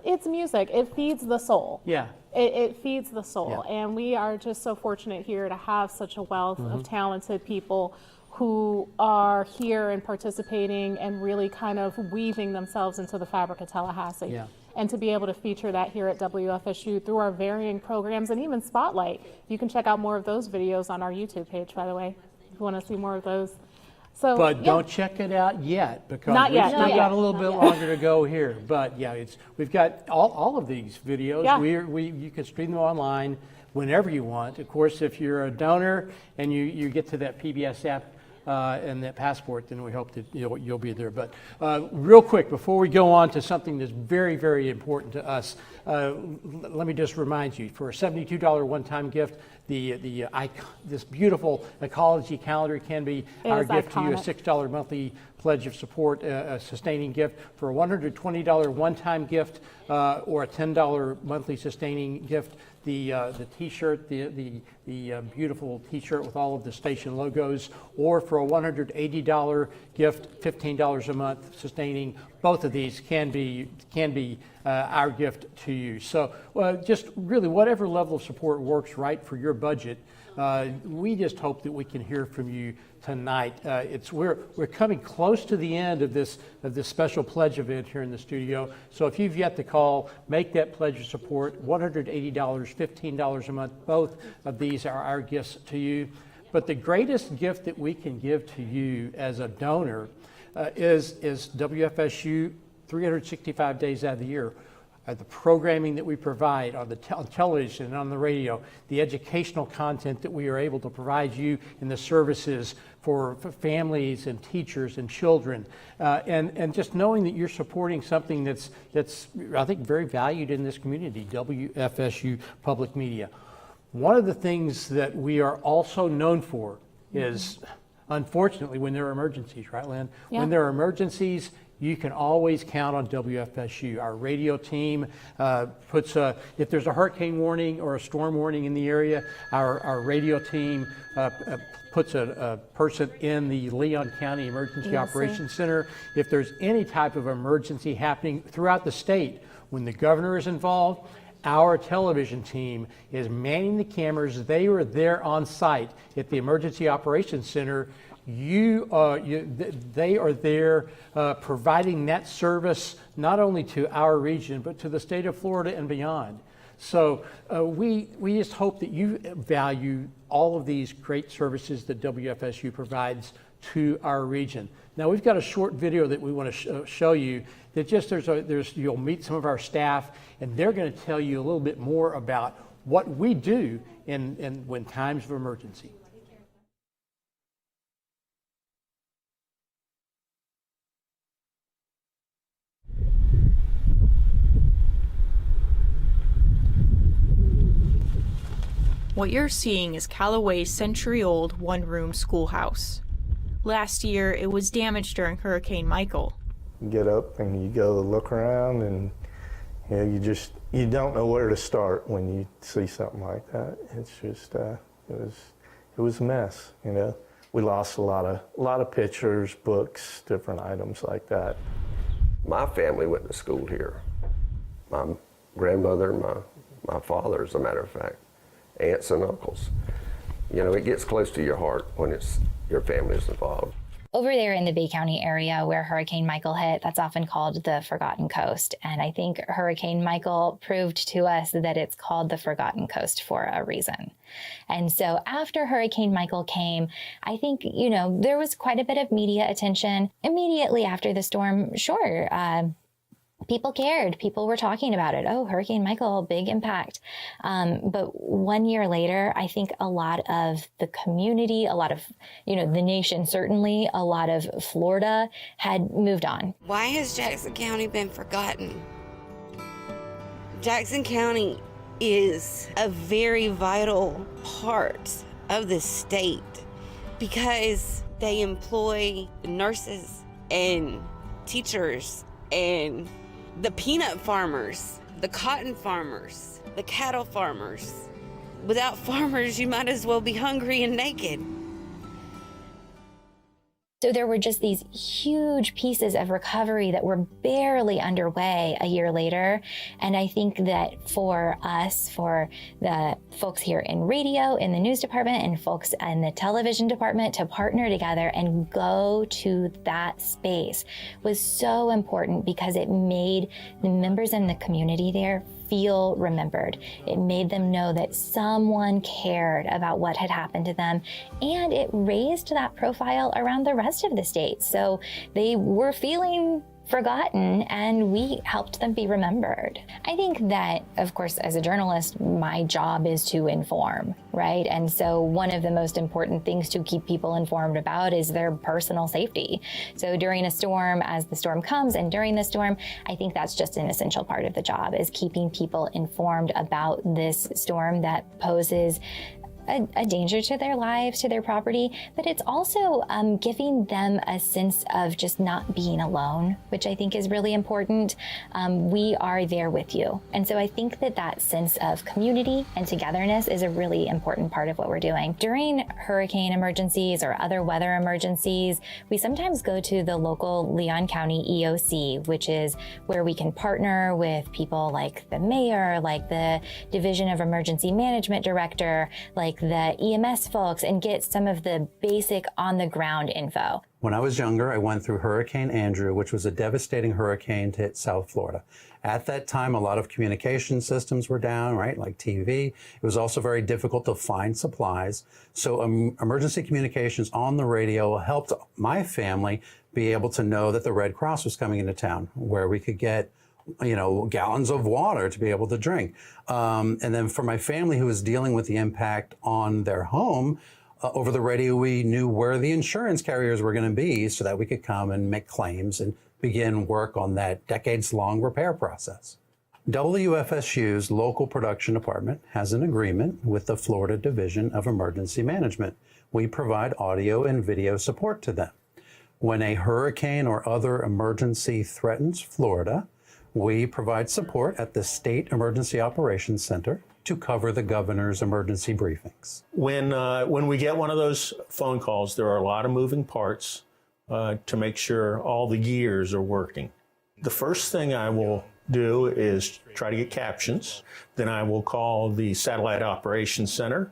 It's music. It feeds the soul. Yeah. It feeds the soul. Yeah. And we are just so fortunate here to have such a wealth of talented people who are here and participating and really kind of weaving themselves into the fabric of Tallahassee. Yeah. And to be able to feature that here at WFSU through our varying programs and even Spotlight. You can check out more of those videos on our YouTube page, by the way, if you want to see more of those. So, But don't check it out yet, because Not we've yet, still not got yet, a little not bit yet. longer to go here. But yeah, we've got all of these videos. Yeah. You can stream them online whenever you want. Of course, if you're a donor and you get to that PBS app and that passport, then we hope that you'll be there. But real quick, before we go on to something that's very, very important to us, let me just remind you, for a $72 one-time gift, this beautiful ecology calendar can be our gift to you, a $6 monthly pledge of support, a sustaining gift. For a $120 one-time gift or a $10 monthly sustaining gift, the T-shirt, the beautiful T-shirt with all of the station logos, or for a $180 gift, $15 a month, sustaining. Both of these can be our gift to you. So just really whatever level of support works right for your budget. We just hope that we can hear from you tonight. We're coming close to the end of this special pledge event here in the studio. So if you've yet to call, make that pledge of support. $180, $15 a month. Both of these are our gifts to you. But the greatest gift that we can give to you as a donor is WFSU 365 days out of the year. The programming that we provide on television and on the radio, the educational content that we are able to provide you in the services for families and teachers and children, and just knowing that you're supporting something that's I think very valued in this community, WFSU Public Media. One of the things that we are also known for is, unfortunately, when there are emergencies, right, Lynn? Yeah. When there are emergencies, you can always count on WFSU. Our radio team puts if there's a hurricane warning or a storm warning in the area, our radio team puts a person in the Leon County Emergency Operations Center. If there's any type of emergency happening throughout the state, when the governor is involved, our television team is manning the cameras. They are there on site at the Emergency Operations Center. They are there providing that service not only to our region, but to the state of Florida and beyond. So we just hope that you value all of these great services that WFSU provides to our region. Now we've got a short video that we want to show you that just you'll meet some of our staff, and they're going to tell you a little bit more about what we do when times of emergency. What you're seeing is Callaway's century-old one-room schoolhouse. Last year, it was damaged during Hurricane Michael. You get up and you go look around, and you don't know where to start when you see something like that. It's just it was a mess. We lost a lot of pictures, books, different items like that. My family went to school here. My grandmother, my father, as a matter of fact. Aunts and uncles. It gets close to your heart when your family is involved. Over there in the Bay County area where Hurricane Michael hit, that's often called the Forgotten Coast. And I think Hurricane Michael proved to us that it's called the Forgotten Coast for a reason. And so after Hurricane Michael came, I think, there was quite a bit of media attention. Immediately after the storm, sure, people cared. People were talking about it. Oh, Hurricane Michael, big impact. But 1 year later, I think a lot of the community, a lot of, the nation, certainly a lot of Florida had moved on. Why has Jackson County been forgotten? Jackson County is a very vital part of the state because they employ nurses and teachers and the peanut farmers, the cotton farmers, the cattle farmers. Without farmers, you might as well be hungry and naked. So there were just these huge pieces of recovery that were barely underway a year later. And I think that for us, for the folks here in radio, in the news department, and folks in the television department to partner together and go to that space was so important because it made the members in the community there feel remembered. It made them know that someone cared about what had happened to them, and it raised that profile around the rest of the state. So they were feeling forgotten, and we helped them be remembered. I think that, of course, as a journalist, my job is to inform, right? And so one of the most important things to keep people informed about is their personal safety. So during a storm, as the storm comes, and during the storm, I think that's just an essential part of the job, is keeping people informed about this storm that poses a danger to their lives, to their property, but it's also giving them a sense of just not being alone, which I think is really important. We are there with you. And so I think that sense of community and togetherness is a really important part of what we're doing. During hurricane emergencies or other weather emergencies, we sometimes go to the local Leon County EOC, which is where we can partner with people like the mayor, like the Division of Emergency Management Director, like the EMS folks, and get some of the basic on-the-ground info. When I was younger, I went through Hurricane Andrew, which was a devastating hurricane to hit South Florida. At that time, a lot of communication systems were down, right, like TV. It was also very difficult to find supplies. So emergency communications on the radio helped my family be able to know that the Red Cross was coming into town, where we could get gallons of water to be able to drink. And then for my family who was dealing with the impact on their home, over the radio, we knew where the insurance carriers were going to be so that we could come and make claims and begin work on that decades-long repair process. WFSU's local production department has an agreement with the Florida Division of Emergency Management. We provide audio and video support to them. When a hurricane or other emergency threatens Florida, we provide support at the State Emergency Operations Center to cover the governor's emergency briefings. When we get one of those phone calls, there are a lot of moving parts to make sure all the gears are working. The first thing I will do is try to get captions. Then I will call the Satellite Operations Center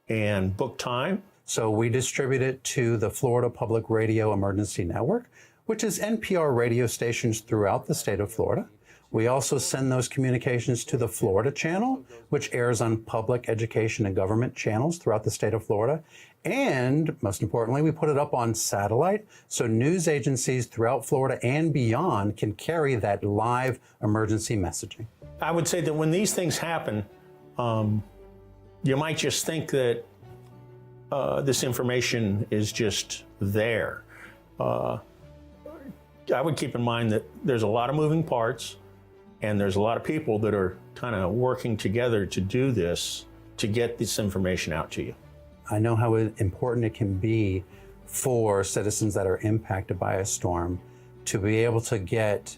and book time. So we distribute it to the Florida Public Radio Emergency Network, which is NPR radio stations throughout the state of Florida. We also send those communications to the Florida Channel, which airs on public education and government channels throughout the state of Florida. And most importantly, we put it up on satellite so news agencies throughout Florida and beyond can carry that live emergency messaging. I would say that when these things happen, you might just think that this information is just there. I would keep in mind that there's a lot of moving parts, and there's a lot of people that are kind of working together to do this, to get this information out to you. I know how important it can be for citizens that are impacted by a storm to be able to get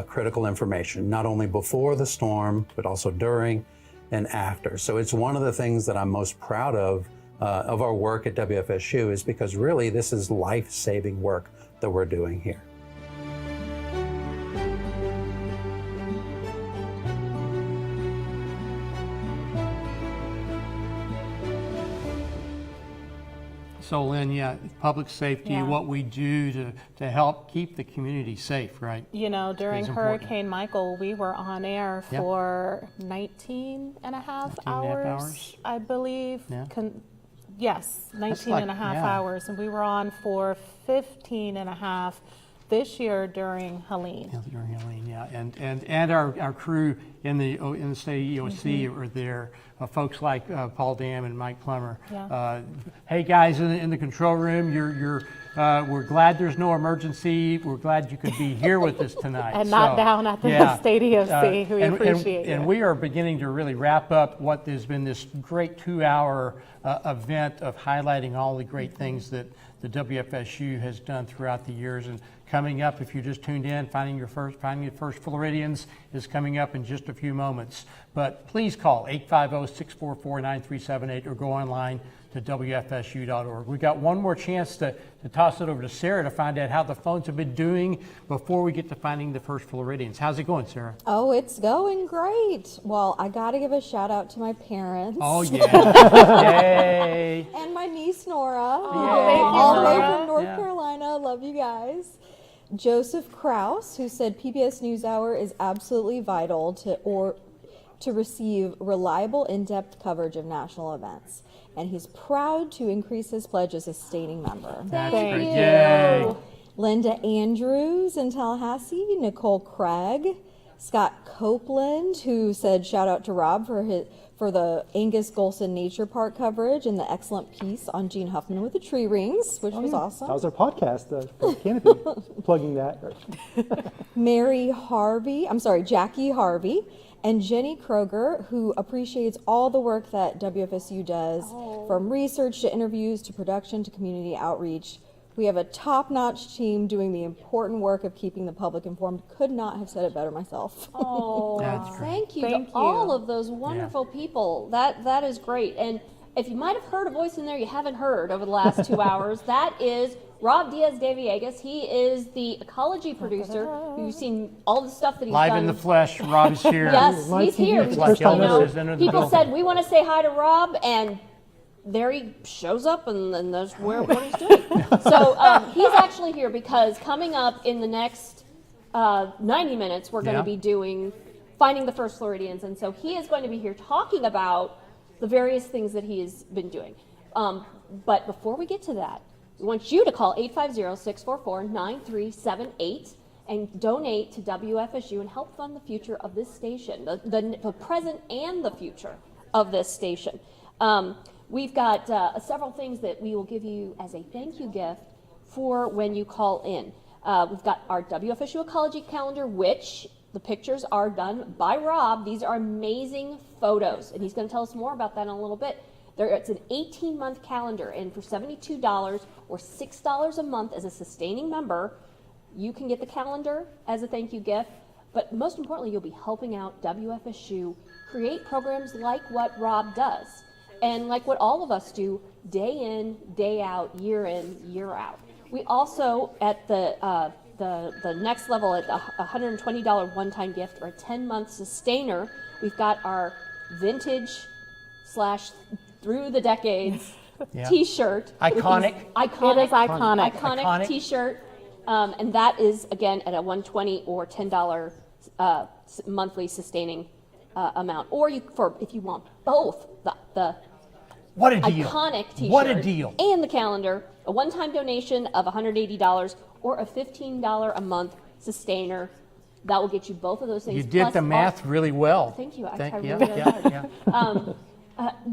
critical information, not only before the storm, but also during and after. So it's one of the things that I'm most proud of our work at WFSU, is because really this is life-saving work that we're doing here. So Lynn, public safety, Yeah. what we do to help keep the community safe, right? During Hurricane Michael, we were on air Yep. for 19 and a half hours, I believe. Yeah. Yes, 19 and a half hours. And we were on for 15 and a half this year during Helene. Yeah, during Helene, and our crew in the state EOC are there. Folks like Paul Dam and Mike Plummer. Yeah. Hey guys in the control room, we're glad there's no emergency. We're glad you could be here with us tonight. And not down at the state EOC. We appreciate it. And we are beginning to really wrap up what has been this great 2-hour event of highlighting all the great things that the WFSU has done throughout the years. And coming up, if you just tuned in, Finding Your First Floridians is coming up in just a few moments. But please call 850-644-9378 or go online to WFSU.org. We've got one more chance to toss it over to Sarah to find out how the phones have been doing before we get to Finding the First Floridians. How's it going, Sarah? Oh, it's going great. Well, I got to give a shout out to my parents. Oh, yeah. Yay. And my niece, Nora. Yay. All the way Nora. from North Yeah. Carolina. Love you guys. Joseph Krause, who said PBS NewsHour is absolutely vital to receive reliable, in-depth coverage of national events. And he's proud to increase his pledge as a stating member. That's Thank great. you. Yay. Linda Andrews in Tallahassee, Nicole Craig, Scott Copeland, who said shout out to Rob for the Angus Golson Nature Park coverage and the excellent piece on Gene Huffman with the tree rings, which was awesome. That was our podcast, Canopy, plugging that. Jackie Harvey, and Jenny Kroger, who appreciates all the work that WFSU does, from research to interviews to production to community outreach. We have a top-notch team doing the important work of keeping the public informed. Could not have said it better myself. Oh, That's great. thank you Thank to you. all of those wonderful people. That is great. And if you might have heard a voice in there you haven't heard over the last 2 hours, that is Rob Diaz de Villegas. He is the ecology producer. You've seen all the stuff that he's Live done. in the flesh, Rob is here. Yes, he's here. It's like Elvis is into the People building. said, we want to say hi to Rob, and there he shows up, and that's what he's doing. So he's actually here because coming up in the next 90 minutes, we're going to be doing Finding the First Floridians. And so he is going to be here talking about the various things that he has been doing. But before we get to that, we want you to call 850-644-9378 and donate to WFSU and help fund the future of this station, the present and the future of this station. We've got several things that we will give you as a thank you gift for when you call in. We've got our WFSU Ecology Calendar, which the pictures are done by Rob. These are amazing photos, and he's going to tell us more about that in a little bit. It's an 18-month calendar, and for $72 or $6 a month as a sustaining member, you can get the calendar as a thank you gift. But most importantly, you'll be helping out WFSU create programs like what Rob does, and like what all of us do day in, day out, year out. We also, at the next level, at a $120 one-time gift or a 10-month sustainer, we've got our vintage / through the decades t-shirt. Iconic. It is iconic. T-shirt. And that is, again, at a $120 or $10 monthly sustaining amount. Or if you want both, the What a deal. iconic t-shirt What a deal. and the calendar, a one-time donation of $180 or a $15 a month sustainer. That will get you both of those things. You did plus the math really well. Thank you. I Thank tried you. really hard. Yeah.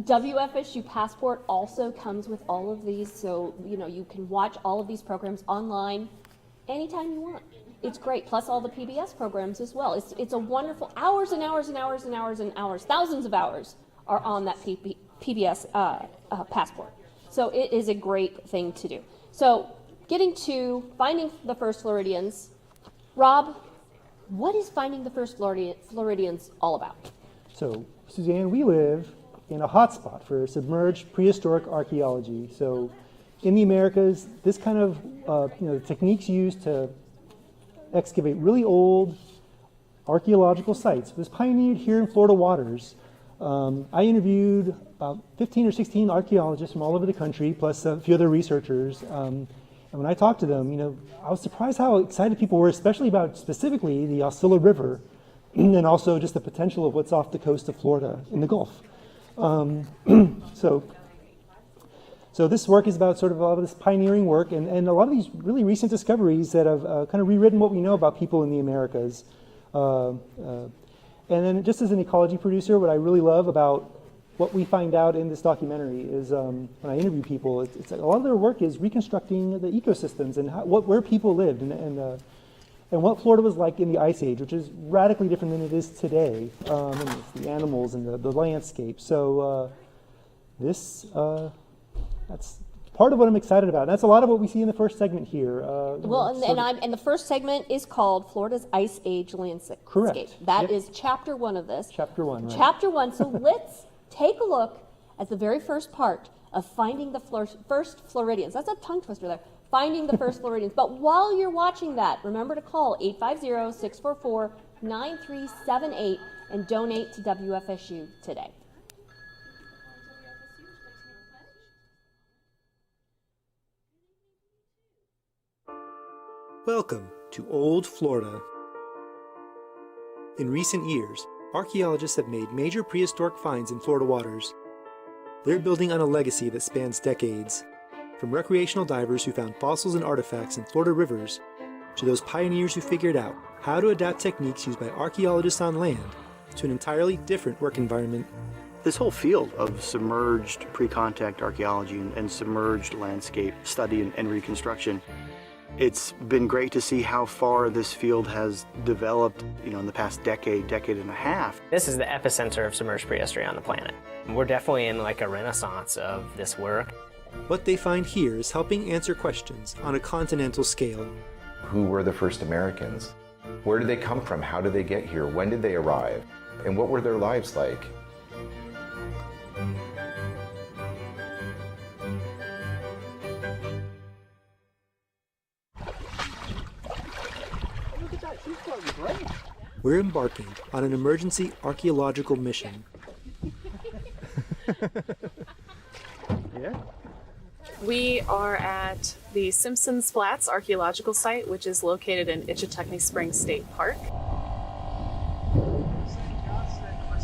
WFSU Passport also comes with all of these, so you can watch all of these programs online anytime you want. It's great, plus all the PBS programs as well. It's a wonderful hours and hours and hours and hours and hours, thousands of hours are on that PBS Passport. So it is a great thing to do. So getting to Finding the First Floridians, Rob, what is Finding the First Floridians all about? So, Suzanne, we live in a hotspot for submerged prehistoric archaeology. So in the Americas, this kind of techniques used to excavate really old archaeological sites was pioneered here in Florida waters. I interviewed about 15 or 16 archaeologists from all over the country, plus a few other researchers. And when I talked to them, I was surprised how excited people were, especially about specifically the Osceola River, and also just the potential of what's off the coast of Florida in the Gulf. So this work is about sort of all this pioneering work and a lot of these really recent discoveries that have kind of rewritten what we know about people in the Americas. And then just as an ecology producer, what I really love about what we find out in this documentary is when I interview people, it's a lot of their work is reconstructing the ecosystems and where people lived and what Florida was like in the Ice Age, which is radically different than it is today. And it's the animals and the landscape. So that's part of what I'm excited about. And that's a lot of what we see in the first segment here. And the first segment is called Florida's Ice Age Landscape. Correct. That is chapter 1 of this. Chapter 1, right. Chapter 1. So let's take a look at the very first part of Finding the First Floridians. That's a tongue twister there. Finding the First Floridians. But while you're watching that, remember to call 850-644-9378 and donate to WFSU today. Welcome to Old Florida. In recent years, archaeologists have made major prehistoric finds in Florida waters. They're building on a legacy that spans decades, from recreational divers who found fossils and artifacts in Florida rivers to those pioneers who figured out how to adapt techniques used by archaeologists on land to an entirely different work environment. This whole field of submerged pre-contact archaeology and submerged landscape study and reconstruction, it's been great to see how far this field has developed, in the past decade and a half. This is the epicenter of submerged prehistory on the planet. We're definitely in like a renaissance of this work. What they find here is helping answer questions on a continental scale. Who were the first Americans? Where did they come from? How did they get here? When did they arrive? And what were their lives like? We're embarking on an emergency archaeological mission. Yeah. We are at the Simpsons Flats Archaeological Site, which is located in Itchitucknee Springs State Park.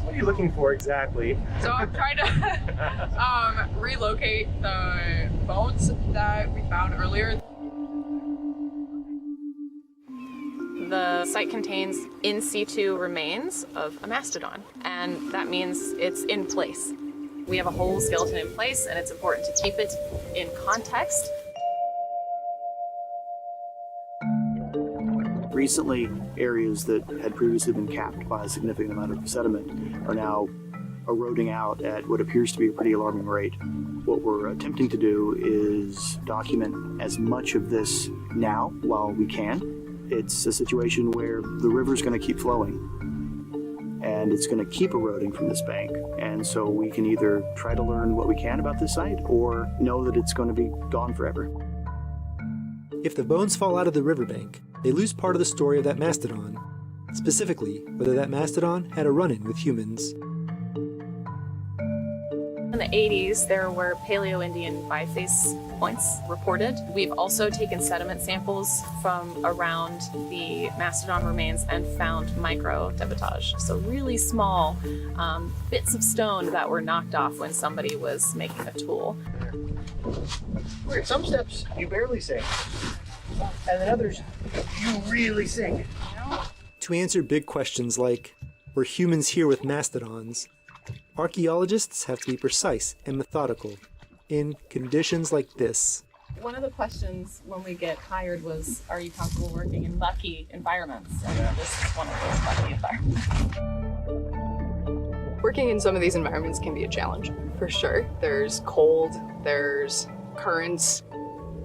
What are you looking for exactly? So I'm trying to relocate the bones that we found earlier. The site contains in situ remains of a mastodon, and that means it's in place. We have a whole skeleton in place, and it's important to keep it in context. Recently, areas that had previously been capped by a significant amount of sediment are now eroding out at what appears to be a pretty alarming rate. What we're attempting to do is document as much of this now while we can. It's a situation where the river's going to keep flowing, and it's going to keep eroding from this bank. And so we can either try to learn what we can about this site or know that it's going to be gone forever. If the bones fall out of the riverbank, they lose part of the story of that mastodon, specifically whether that mastodon had a run-in with humans. In the 80s, there were Paleo-Indian biface points reported. We've also taken sediment samples from around the mastodon remains and found micro-debitage, so really small bits of stone that were knocked off when somebody was making a tool. Weird. Some steps you barely sink, and then others you really sink. To answer big questions like, were humans here with mastodons? Archaeologists have to be precise and methodical in conditions like this. One of the questions when we get hired was, are you comfortable working in mucky environments? And this is one of those mucky environments. Working in some of these environments can be a challenge, for sure. There's cold, there's currents.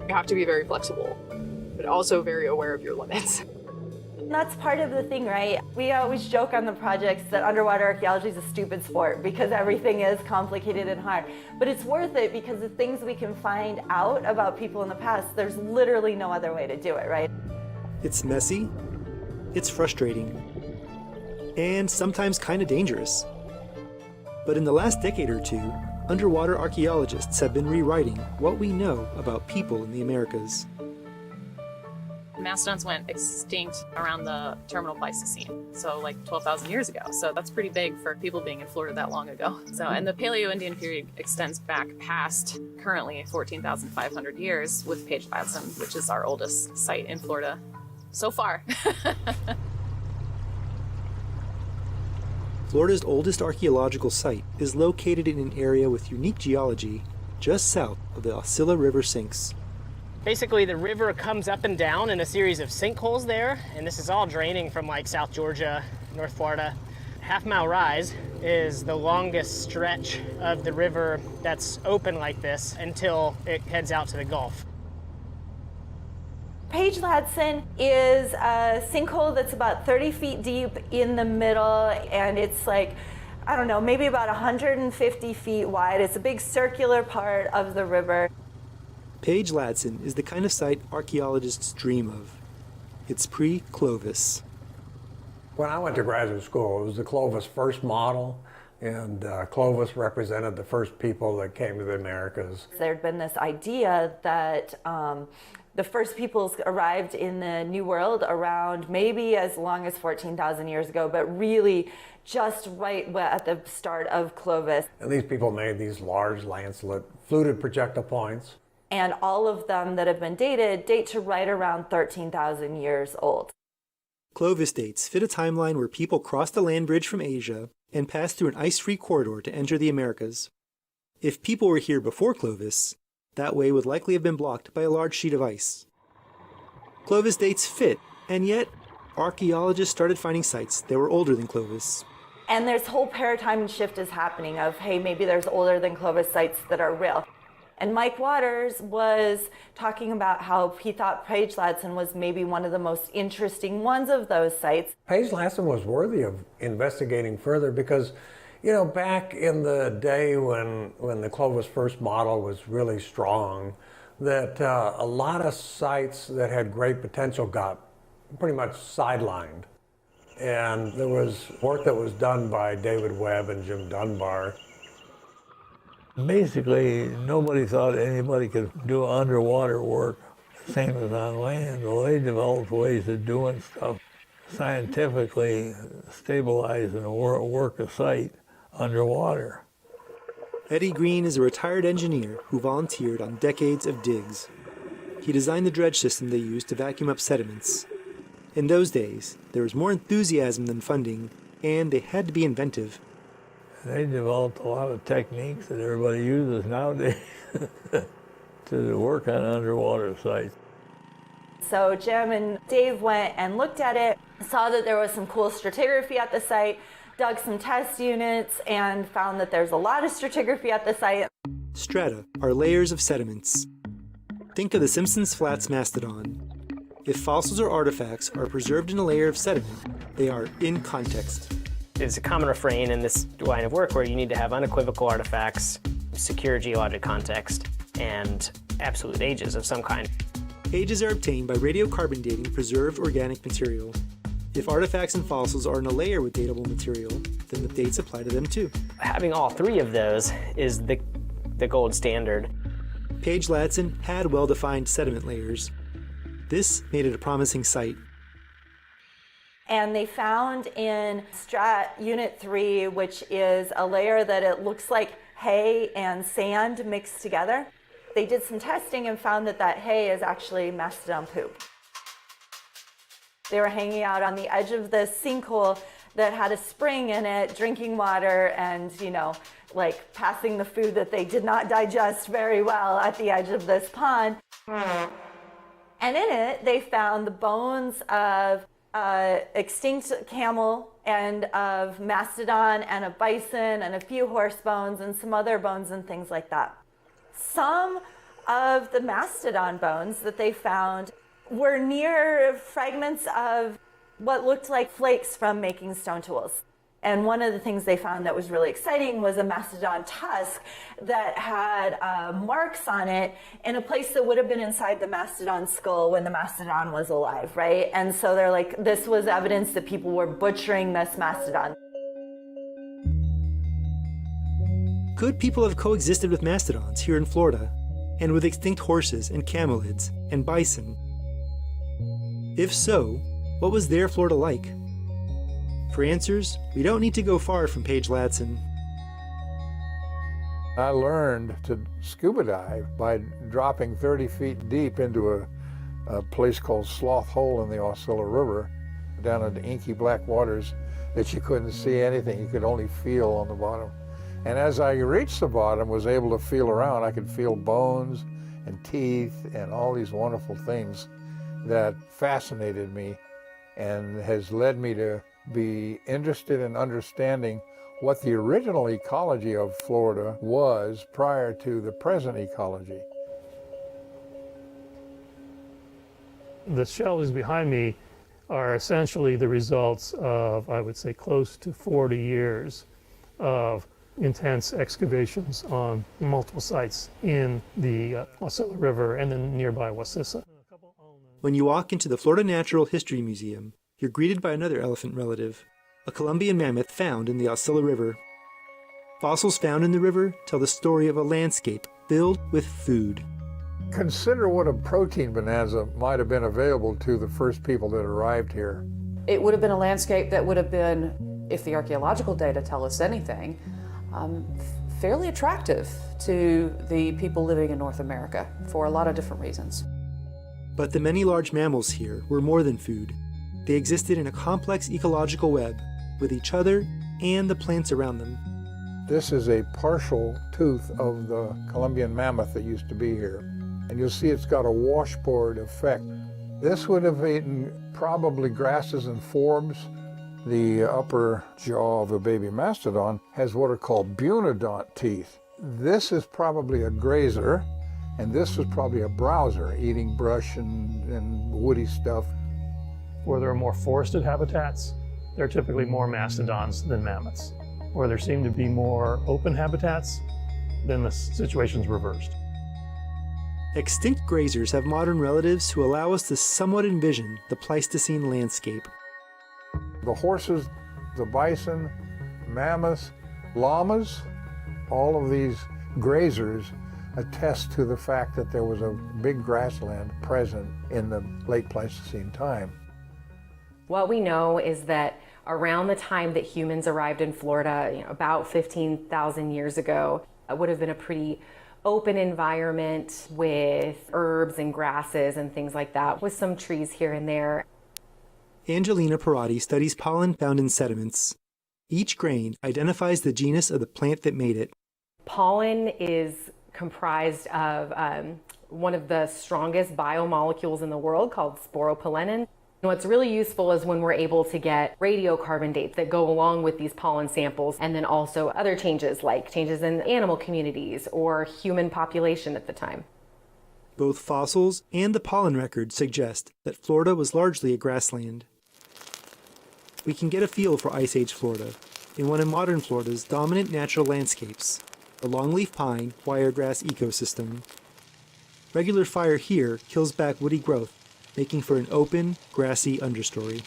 You have to be very flexible, but also very aware of your limits. That's part of the thing, right? We always joke on the projects that underwater archaeology is a stupid sport because everything is complicated and hard. But it's worth it because the things we can find out about people in the past, there's literally no other way to do it, right? It's messy, it's frustrating, and sometimes kind of dangerous. But in the last decade or two, underwater archaeologists have been rewriting what we know about people in the Americas. Mastodons went extinct around the terminal Pleistocene, so like 12,000 years ago. So that's pretty big for people being in Florida that long ago. So, and the Paleo-Indian period extends back past currently 14,500 years with Page Ladson, which is our oldest site in Florida so far. Florida's oldest archaeological site is located in an area with unique geology just south of the Osceola River sinks. Basically, the river comes up and down in a series of sinkholes there, and this is all draining from like South Georgia, North Florida. Half-mile rise is the longest stretch of the river that's open like this until it heads out to the Gulf. Page Ladson is a sinkhole that's about 30 feet deep in the middle, and it's like, I don't know, maybe about 150 feet wide. It's a big circular part of the river. Page Ladson is the kind of site archaeologists dream of. It's pre-Clovis. When I went to graduate school, it was the Clovis first model, and Clovis represented the first people that came to the Americas. There'd been this idea that the first peoples arrived in the New World around maybe as long as 14,000 years ago, but really just right at the start of Clovis. And these people made these large lancelet fluted projectile points. And all of them that have been dated date to right around 13,000 years old. Clovis dates fit a timeline where people crossed the land bridge from Asia and passed through an ice-free corridor to enter the Americas. If people were here before Clovis, that way would likely have been blocked by a large sheet of ice. Clovis dates fit, and yet archaeologists started finding sites that were older than Clovis. And this whole paradigm shift is happening of, hey, maybe there's older than Clovis sites that are real. And Mike Waters was talking about how he thought Page-Ladson was maybe one of the most interesting ones of those sites. Page-Ladson was worthy of investigating further because, you know, back in the day when the Clovis first model was really strong, that a lot of sites that had great potential got pretty much sidelined. And there was work that was done by David Webb and Jim Dunbar. Basically, nobody thought anybody could do underwater work, same as on land. Well, they developed ways of doing stuff scientifically, stabilizing and work a site underwater. Eddie Green is a retired engineer who volunteered on decades of digs. He designed the dredge system they used to vacuum up sediments. In those days, there was more enthusiasm than funding, and they had to be inventive. They developed a lot of techniques that everybody uses nowadays to work on underwater sites. So Jim and Dave went and looked at it, saw that there was some cool stratigraphy at the site, dug some test units, and found that there's a lot of stratigraphy at the site. Strata are layers of sediments. Think of the Simpsons Flats mastodon. If fossils or artifacts are preserved in a layer of sediment, they are in context. It's a common refrain in this line of work where you need to have unequivocal artifacts, secure geologic context, and absolute ages of some kind. Ages are obtained by radiocarbon dating preserved organic material. If artifacts and fossils are in a layer with datable material, then the dates apply to them too. Having all three of those is the gold standard. Page-Ladson had well-defined sediment layers. This made it a promising site. And they found in Strat Unit 3, which is a layer that it looks like hay and sand mixed together. They did some testing and found that that hay is actually mastodon poop. They were hanging out on the edge of this sinkhole that had a spring in it, drinking water and, you know, like passing the food that they did not digest very well at the edge of this pond. And in it, they found the bones of extinct camel and of mastodon and a bison and a few horse bones and some other bones and things like that. Some of the mastodon bones that they found were near fragments of what looked like flakes from making stone tools. And one of the things they found that was really exciting was a mastodon tusk that had marks on it in a place that would have been inside the mastodon skull when the mastodon was alive, right? And so they're like, this was evidence that people were butchering this mastodon. Could people have coexisted with mastodons here in Florida, and with extinct horses and camelids and bison? If so, what was their Florida like? For answers, we don't need to go far from Page-Ladson. I learned to scuba dive by dropping 30 feet deep into a place called Sloth Hole in the Osceola River, down in the inky black waters that you couldn't see anything, you could only feel on the bottom. And as I reached the bottom, was able to feel around, I could feel bones and teeth and all these wonderful things that fascinated me and has led me to be interested in understanding what the original ecology of Florida was prior to the present ecology. The shelves behind me are essentially the results of, I would say, close to 40 years of intense excavations on multiple sites in the Osceola River and then nearby Wassissa. When you walk into the Florida Natural History Museum, you're greeted by another elephant relative, a Columbian mammoth found in the Osceola River. Fossils found in the river tell the story of a landscape filled with food. Consider what a protein bonanza might have been available to the first people that arrived here. It would have been a landscape that would have been, if the archaeological data tell us anything, fairly attractive to the people living in North America for a lot of different reasons. But the many large mammals here were more than food. They existed in a complex ecological web with each other and the plants around them. This is a partial tooth of the Columbian mammoth that used to be here. And you'll see it's got a washboard effect. This would have eaten probably grasses and forbs. The upper jaw of a baby mastodon has what are called bunodont teeth. This is probably a grazer, and this was probably a browser, eating brush and woody stuff. Where there are more forested habitats, there are typically more mastodons than mammoths. Where there seem to be more open habitats, then the situation's reversed. Extinct grazers have modern relatives who allow us to somewhat envision the Pleistocene landscape. The horses, the bison, mammoths, llamas, all of these grazers attest to the fact that there was a big grassland present in the late Pleistocene time. What we know is that around the time that humans arrived in Florida, about 15,000 years ago, it would have been a pretty open environment with herbs and grasses and things like that, with some trees here and there. Angelina Parati studies pollen found in sediments. Each grain identifies the genus of the plant that made it. Pollen is comprised of one of the strongest biomolecules in the world called sporopollenin. What's really useful is when we're able to get radiocarbon dates that go along with these pollen samples, and then also other changes like changes in animal communities or human population at the time. Both fossils and the pollen record suggest that Florida was largely a grassland. We can get a feel for Ice Age Florida in one of modern Florida's dominant natural landscapes, the longleaf pine wiregrass ecosystem. Regular fire here kills back woody growth, making for an open, grassy understory.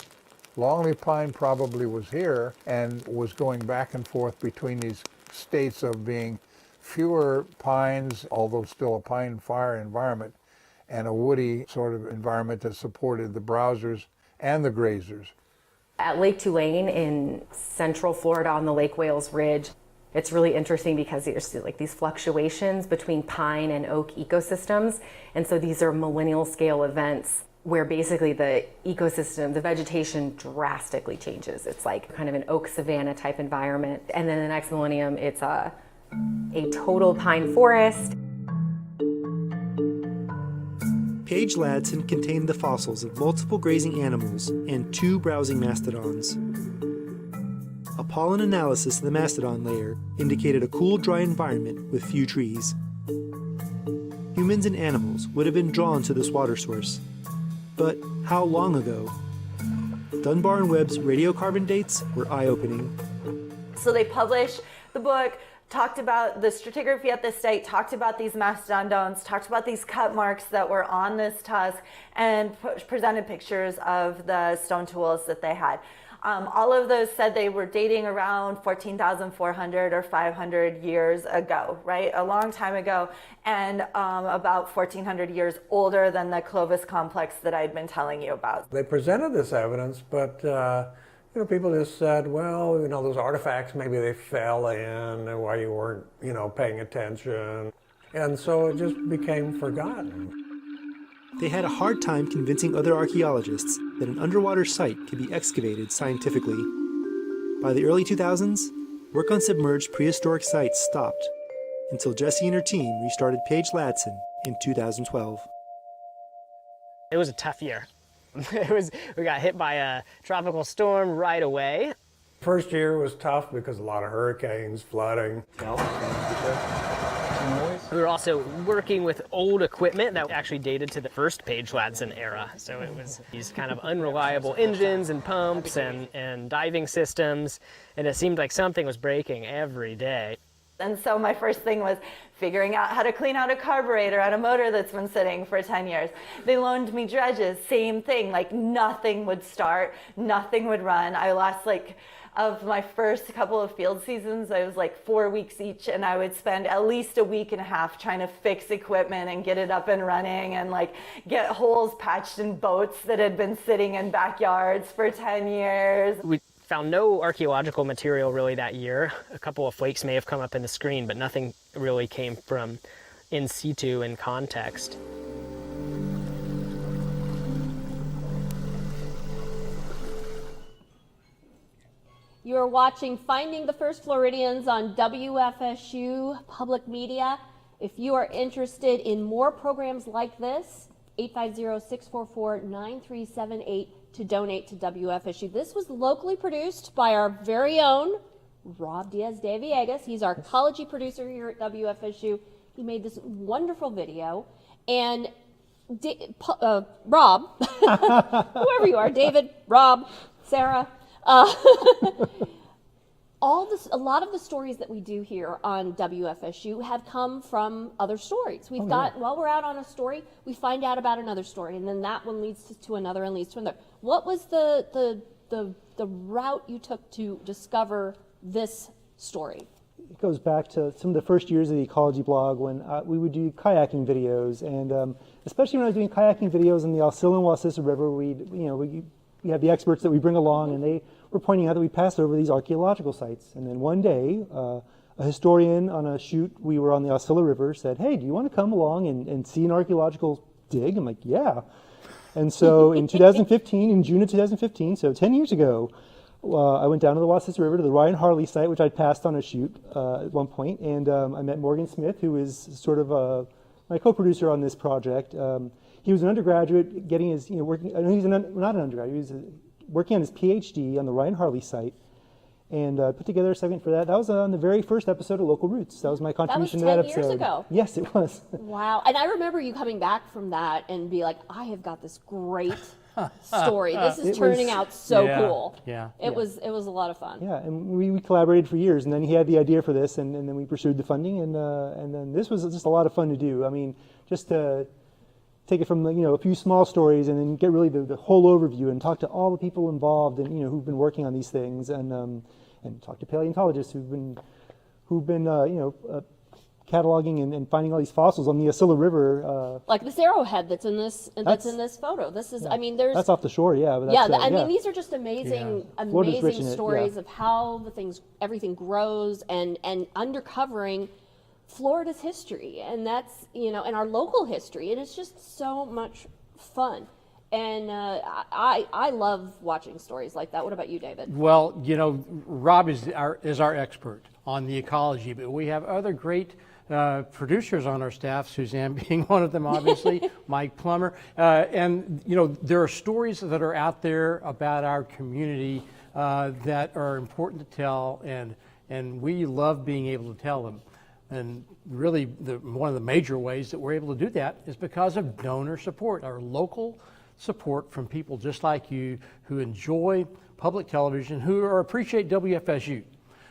Longleaf pine probably was here and was going back and forth between these states of being fewer pines, although still a pine fire environment, and a woody sort of environment that supported the browsers and the grazers. At Lake Tulane in central Florida on the Lake Wales Ridge, it's really interesting because there's like these fluctuations between pine and oak ecosystems. And so these are millennial scale events where basically the ecosystem, the vegetation drastically changes. It's like kind of an oak savanna type environment. And then the next millennium, it's a total pine forest. Page Ladson contained the fossils of multiple grazing animals and 2 browsing mastodons. A pollen analysis of the mastodon layer indicated a cool, dry environment with few trees. Humans and animals would have been drawn to this water source. But how long ago? Dunbar and Webb's radiocarbon dates were eye-opening. So they published the book, talked about the stratigraphy at the site, talked about these mastodons, talked about these cut marks that were on this tusk, and presented pictures of the stone tools that they had. All of those said they were dating around 14,400 or 500 years ago, right? A long time ago, and about 1,400 years older than the Clovis complex that I'd been telling you about. They presented this evidence, but people just said, well, those artifacts, maybe they fell in while you weren't, paying attention. And so it just became forgotten. They had a hard time convincing other archaeologists that an underwater site could be excavated scientifically. By the early 2000s, work on submerged prehistoric sites stopped until Jessie and her team restarted Page Ladson in 2012. It was a tough year. We got hit by a tropical storm right away. First year was tough because a lot of hurricanes, flooding. We were also working with old equipment that actually dated to the first Page Ladson era. So it was these kind of unreliable engines and pumps and diving systems, and it seemed like something was breaking every day. And so my first thing was figuring out how to clean out a carburetor on a motor that's been sitting for 10 years. They loaned me dredges, same thing, like nothing would start, nothing would run. I lost of my first couple of field seasons, I was 4 weeks each, and I would spend at least a week and a half trying to fix equipment and get it up and running and get holes patched in boats that had been sitting in backyards for 10 years. We Found no archaeological material really that year. A couple of flakes may have come up in the screen, but nothing really came from in situ in context. You are watching Finding the First Floridians on WFSU Public Media. If you are interested in more programs like this, 850-644-9378 to donate to WFSU. This was locally produced by our very own Rob Diaz de Villegas. He's our ecology producer here at WFSU. He made this wonderful video. And Rob, whoever you are, David, Rob, Sarah, a lot of the stories that we do here on WFSU have come from other stories. We've while we're out on a story, we find out about another story, and then that one leads to another and leads to another. What was the route you took to discover this story? It goes back to some of the first years of the ecology blog when we would do kayaking videos, and especially when I was doing kayaking videos in the Alcilla and Wassissa River, we have the experts that we bring along, and they were pointing out that we passed over these archaeological sites. And then one day, a historian on a shoot, we were on the Alcilla River, said, "Hey, do you want to come along and see an archaeological dig?" I'm like, "Yeah." And so in 2015, in June of 2015, so 10 years ago, I went down to the Wassissa River to the Ryan Harley site, which I'd passed on a shoot at one point, and I met Morgan Smith, who is sort of my co-producer on this project. He was an undergraduate getting his, working, I know he's not an undergraduate, he was working on his PhD on the Ryan Harley site, and put together a segment for that. That was on the very first episode of Local Roots. That was my contribution to that episode. That was 10 years ago. Yes, it was. Wow. And I remember you coming back from that and be like, I have got this great story. This is turning out so cool. Yeah. It was a lot of fun. Yeah, and we collaborated for years, and then he had the idea for this, and then we pursued the funding, and then this was just a lot of fun to do. I mean, just to take it from a few small stories and then get really the whole overview and talk to all the people involved and who've been working on these things, and talk to paleontologists who've been cataloging and finding all these fossils on the Alcilla River. Like this arrowhead that's in this photo. This is, there's that's off the shore, yeah. But that's, these are just amazing stories of how everything grows and uncovering Florida's history, and that's and our local history, and it's just so much fun. And I love watching stories like that. What about you, David? Well, Rob is our expert on the ecology, but we have other great producers on our staff, Suzanne being one of them, obviously, Mike Plummer. And, there are stories that are out there about our community that are important to tell, and we love being able to tell them. And really, one of the major ways that we're able to do that is because of donor support, our local support from people just like you who enjoy public television, who appreciate WFSU.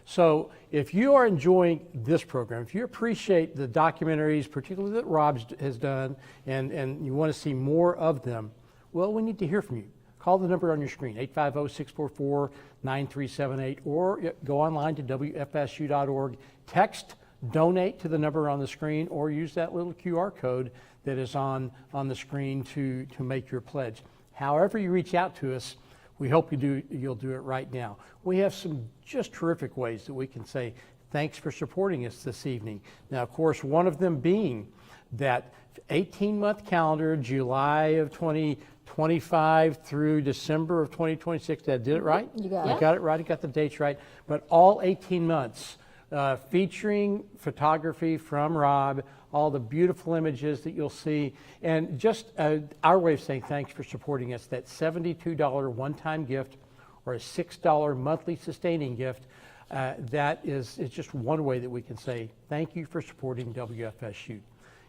So if you are enjoying this program, if you appreciate the documentaries, particularly that Rob has done, and you want to see more of them, well, we need to hear from you. Call the number on your screen, 850-644-9378, or go online to WFSU.org. Text donate to the number on the screen, or use that little QR code that is on the screen to make your pledge. However you reach out to us, we hope you'll do it right now. We have some just terrific ways that we can say thanks for supporting us this evening. Now, of course, one of them being that 18-month calendar, July of 2025 through December of 2026. Did I did it right? You got it. I got it right. I got the dates right. But all 18 months. Featuring photography from Rob, all the beautiful images that you'll see, and just our way of saying thanks for supporting us. That $72 one-time gift or a $6 monthly sustaining gift, it's just one way that we can say thank you for supporting WFSU.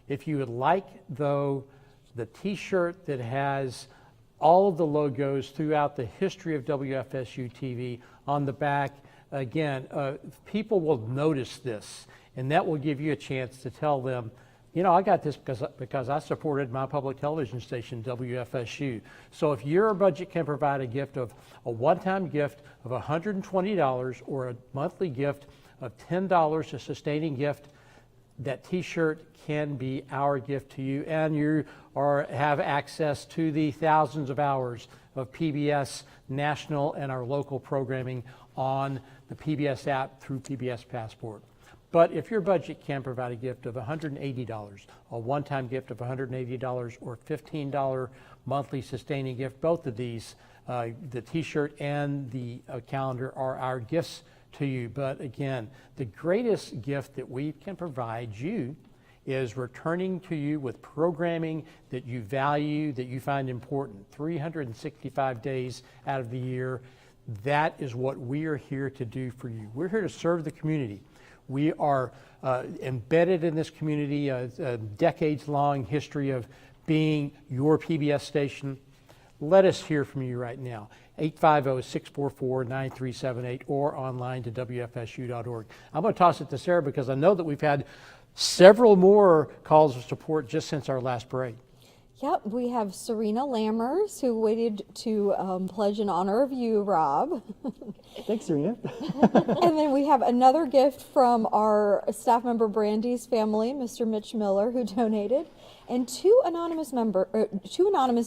If you would like, though, the t-shirt that has all of the logos throughout the history of WFSU TV on the back, again, people will notice this, and that will give you a chance to tell them, I got this because I supported my public television station, WFSU. So if your budget can provide a gift of a one-time gift of $120 or a monthly gift of $10, a sustaining gift, that t-shirt can be our gift to you, and you have access to the thousands of hours of PBS national and our local programming on the PBS app through PBS Passport. But if your budget can provide a gift of $180, a one-time gift of $180, or $15 monthly sustaining gift, both of these, the t-shirt and the calendar, are our gifts to you. But again, the greatest gift that we can provide you is returning to you with programming that you value, that you find important, 365 days out of the year. That is what we are here to do for you. We're here to serve the community. We are embedded in this community, a decades-long history of being your PBS station. Let us hear from you right now. 850-644-9378 or online to WFSU.org. I'm going to toss it to Sarah because I know that we've had several more calls of support just since our last break. Yep, we have Serena Lammers, who waited to pledge in honor of you, Rob. Thanks, Serena. And then we have another gift from our staff member Brandy's family, Mr. Mitch Miller, who donated, and two anonymous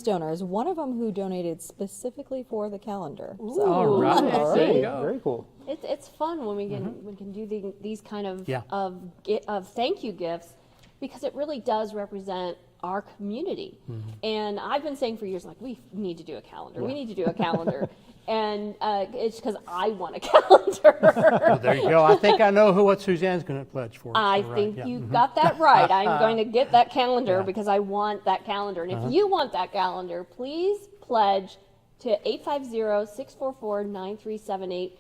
donors. One of them who donated specifically for the calendar. Ooh, So, all right, there you go. Very cool. It's fun when we can do these kind of Yeah. of thank you gifts, because it really does represent our community. And I've been saying for years, like, we need to do a calendar. We need to do a calendar. And it's because I want a calendar. Well, there you go. I think I know what Suzanne's going to pledge for. I So, right, think yeah. you got that right. I'm going to get that calendar because I want that calendar. And if you want that calendar, please pledge to 850-644-9378.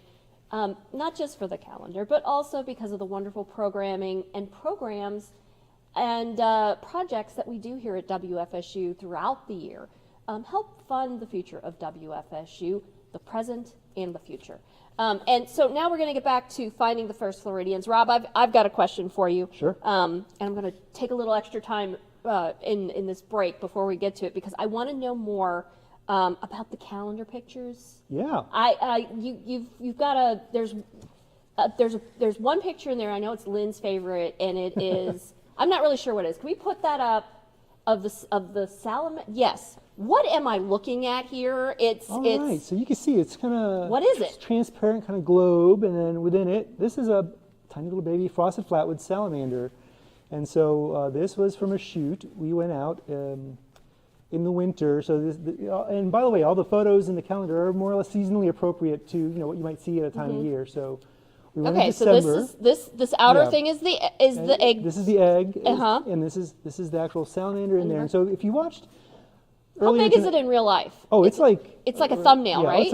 Not just for the calendar, but also because of the wonderful programming and programs and projects that we do here at WFSU throughout the year. Help fund the future of WFSU, the present and the future. And so now we're going to get back to finding the first Floridians. Rob, I've got a question for you. Sure. And I'm going to take a little extra time in this break before we get to it, because I want to know more about the calendar pictures. Yeah. You've got there's one picture in there. I know it's Lynn's favorite, and it is I'm not really sure what it is. Can we put that up of the salamander? Yes. What am I looking at here? It's Right, so you can see it's kind of What is it? transparent kind of globe, and then within it, this is a tiny little baby frosted flatwood salamander. And so this was from a shoot. We went out in the winter. So and by the way, all the photos in the calendar are more or less seasonally appropriate to what you might see at a time of year. So we went in December. So this outer thing is the egg. This is the egg, Uh-huh. and this is the actual salamander in there. And so if you watched, How big is it in real life? Oh, it's like a thumbnail, yeah, right?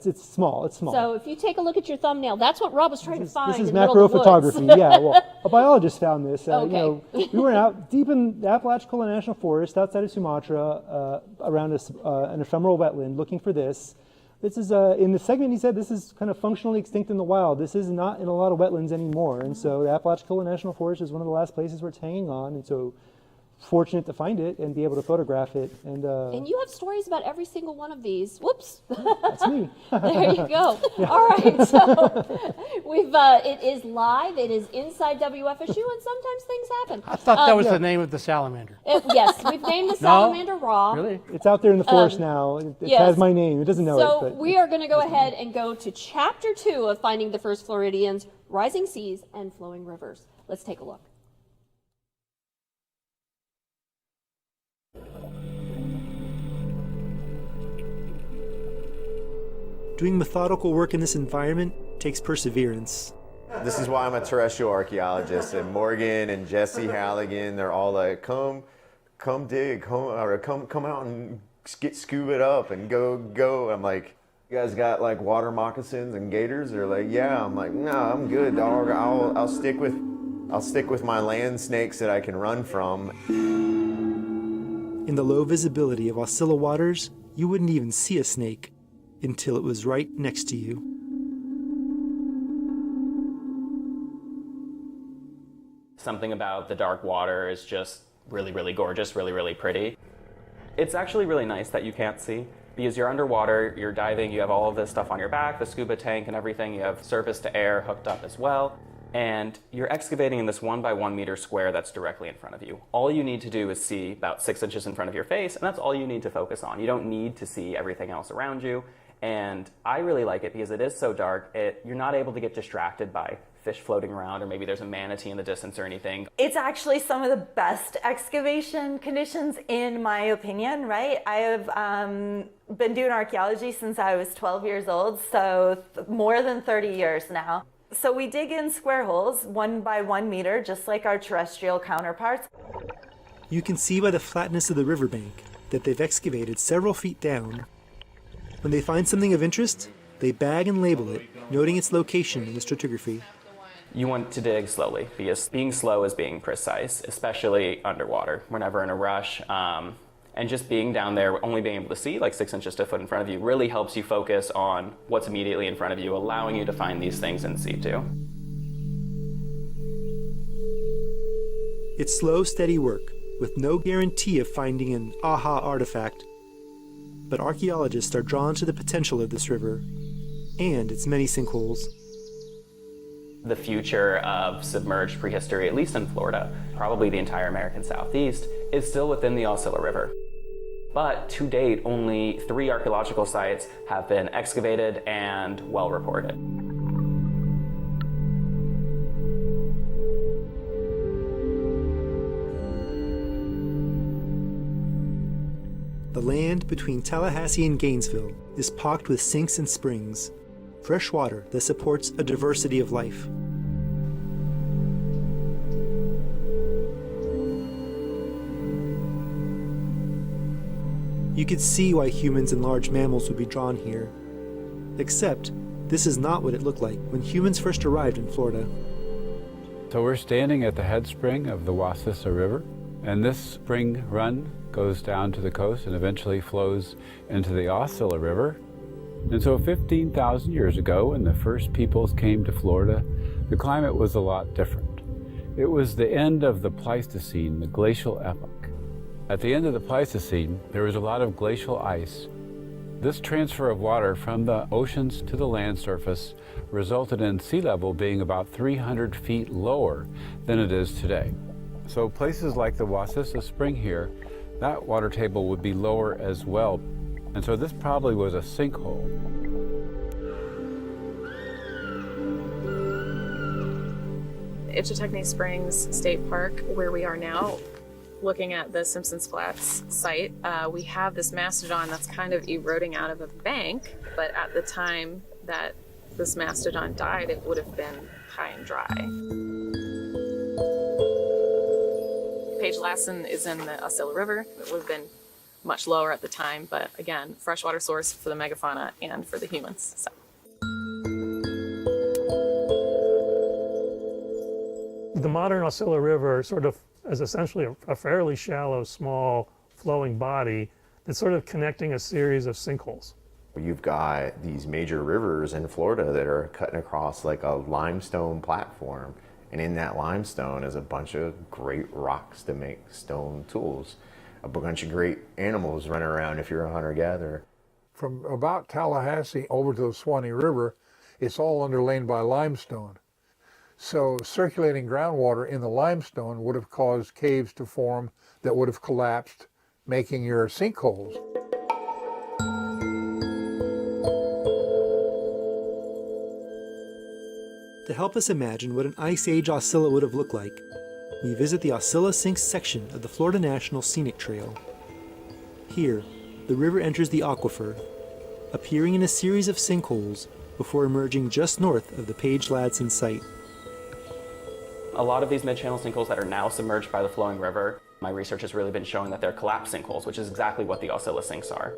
It's small. It's small. So if you take a look at your thumbnail, that's what Rob was trying to find. This is in the middle macro of the photography. woods. Yeah, well, a biologist found this. Okay. We were out deep in the Apalachicola National Forest outside of Sumatra, around an ephemeral wetland, looking for this. This is in the segment he said this is kind of functionally extinct in the wild. This is not in a lot of wetlands anymore, and so the Apalachicola National Forest is one of the last places where it's hanging on, and so fortunate to find it and be able to photograph it. And you have stories about every single one of these. Whoops. That's me. There you go. Yeah. All right. So it is live. It is Inside WFSU, and sometimes things happen. I thought that was the name of the salamander. Yes, we've named the salamander Rob. Really? It's out there in the forest now. It yes. has my name. It doesn't know it. So we are going to go ahead and go to Chapter 2 of Finding the First Floridians, Rising Seas and Flowing Rivers. Let's take a look. Doing methodical work in this environment takes perseverance. This is why I'm a terrestrial archaeologist, and Morgan and Jesse Halligan, they're all like, come dig, come out and get scuba up and go. I'm like, you guys got like water moccasins and gators? They're like, yeah. I'm like, no, I'm good, dog. I'll stick with my land snakes that I can run from. In the low visibility of Wasilla waters, you wouldn't even see a snake until it was right next to you. Something about the dark water is just really, really gorgeous, really, really pretty. It's actually really nice that you can't see, because you're underwater, you're diving, you have all of this stuff on your back, the scuba tank and everything, you have surface to air hooked up as well. And you're excavating in this 1 by 1 meter square that's directly in front of you. All you need to do is see about 6 inches in front of your face, and that's all you need to focus on. You don't need to see everything else around you. And I really like it because it is so dark, you're not able to get distracted by fish floating around, or maybe there's a manatee in the distance or anything. It's actually some of the best excavation conditions in my opinion, right? I have been doing archaeology since I was 12 years old, so more than 30 years now. So we dig in square holes, 1 by 1 meter, just like our terrestrial counterparts. You can see by the flatness of the riverbank that they've excavated several feet down. When they find something of interest, they bag and label it, noting its location in the stratigraphy. You want to dig slowly, because being slow is being precise, especially underwater. We're never in a rush. And just being down there, only being able to see like 6 inches to a foot in front of you really helps you focus on what's immediately in front of you, allowing you to find these things in situ. It's slow, steady work, with no guarantee of finding an aha artifact. But archaeologists are drawn to the potential of this river and its many sinkholes. The future of submerged prehistory, at least in Florida, probably the entire American Southeast, is still within the Osceola River. But to date, only 3 archaeological sites have been excavated and well reported. The land between Tallahassee and Gainesville is pocked with sinks and springs, fresh water that supports a diversity of life. You could see why humans and large mammals would be drawn here. Except, this is not what it looked like when humans first arrived in Florida. So we're standing at the head spring of the Wassissa River, and this spring run goes down to the coast and eventually flows into the Osceola River. And so 15,000 years ago, when the first peoples came to Florida, the climate was a lot different. It was the end of the Pleistocene, the glacial epoch. At the end of the Pleistocene, there was a lot of glacial ice. This transfer of water from the oceans to the land surface resulted in sea level being about 300 feet lower than it is today. So places like the Wassissa Spring here, that water table would be lower as well. And so this probably was a sinkhole. Itchitechny Springs State Park, where we are now, looking at the Simpsons Flats site, we have this mastodon that's kind of eroding out of a bank, but at the time that this mastodon died, it would have been high and dry. Page Lassen is in the Osceola River. It would have been much lower at the time, but again, freshwater source for the megafauna and for the humans. So. The modern Osceola River sort of is essentially a fairly shallow, small, flowing body that's sort of connecting a series of sinkholes. You've got these major rivers in Florida that are cutting across like a limestone platform, and in that limestone is a bunch of great rocks to make stone tools. A bunch of great animals running around if you're a hunter-gatherer. From about Tallahassee over to the Swanee River, it's all underlain by limestone. So circulating groundwater in the limestone would have caused caves to form that would have collapsed, making your sinkholes. To help us imagine what an Ice Age Oscilla would have looked like, we visit the Oscilla Sinks section of the Florida National Scenic Trail. Here, the river enters the aquifer, appearing in a series of sinkholes before emerging just north of the Page Ladson site. A lot of these mid-channel sinkholes that are now submerged by the flowing river, my research has really been showing that they're collapsed sinkholes, which is exactly what the Oscilla sinks are.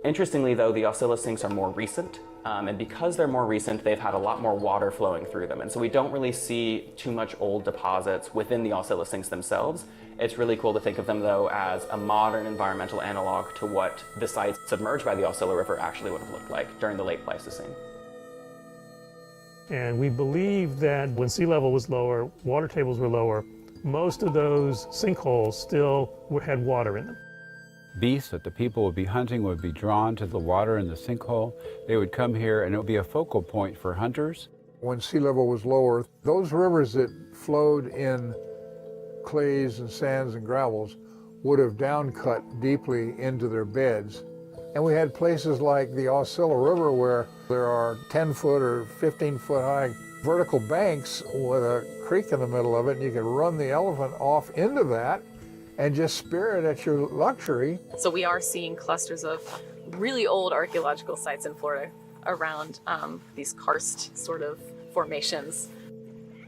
Interestingly though, the Oscilla sinks are more recent, and because they're more recent, they've had a lot more water flowing through them. And so we don't really see too much old deposits within the Oscilla sinks themselves. It's really cool to think of them though as a modern environmental analog to what the sites submerged by the Oscilla River actually would have looked like during the late Pleistocene. And we believe that when sea level was lower, water tables were lower, most of those sinkholes still had water in them. Beasts that the people would be hunting would be drawn to the water in the sinkhole. They would come here and it would be a focal point for hunters. when sea level was lower, those rivers that flowed in clays and sands and gravels would have downcut deeply into their beds. And we had places like the Osceola River where there are 10-foot or 15-foot high vertical banks with a creek in the middle of it, and you can run the elephant off into that and just spear it at your luxury. So we are seeing clusters of really old archaeological sites in Florida around these karst sort of formations.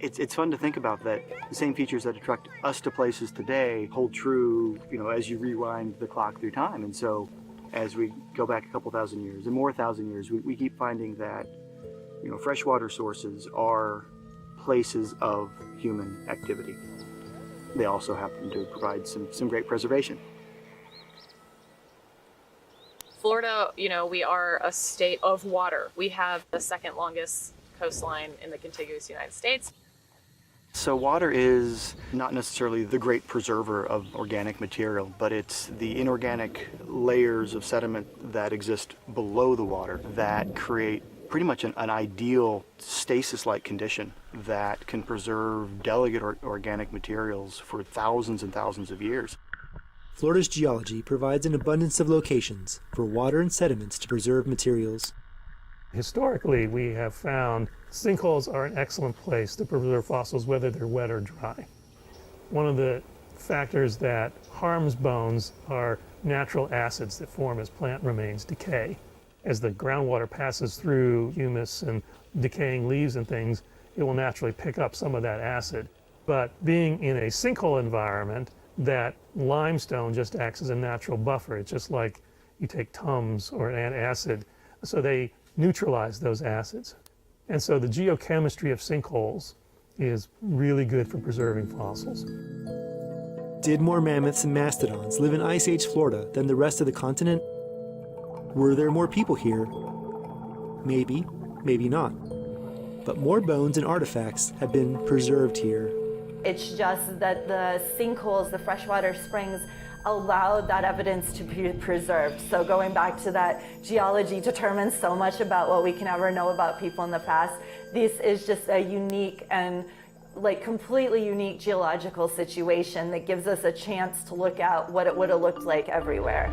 It's fun to think about that the same features that attract us to places today hold true, as you rewind the clock through time. And so as we go back a couple thousand years and more thousand years, we keep finding that, freshwater sources are places of human activity. They also happen to provide some great preservation. Florida, we are a state of water. We have the second longest coastline in the contiguous United States. So water is not necessarily the great preserver of organic material, but it's the inorganic layers of sediment that exist below the water that create pretty much an ideal stasis-like condition that can preserve delicate organic materials for thousands and thousands of years. Florida's geology provides an abundance of locations for water and sediments to preserve materials. Historically, we have found sinkholes are an excellent place to preserve fossils, whether they're wet or dry. One of the factors that harms bones are natural acids that form as plant remains decay. As the groundwater passes through humus and decaying leaves and things, it will naturally pick up some of that acid. But being in a sinkhole environment, that limestone just acts as a natural buffer. It's just like you take Tums or an antacid, so they neutralize those acids. And so the geochemistry of sinkholes is really good for preserving fossils. Did more mammoths and mastodons live in Ice Age Florida than the rest of the continent? Were there more people here? Maybe, maybe not. But more bones and artifacts have been preserved here. It's just that the sinkholes, the freshwater springs, allowed that evidence to be preserved. So going back to that, geology determines so much about what we can ever know about people in the past. This is just a unique and completely unique geological situation that gives us a chance to look at what it would have looked like everywhere.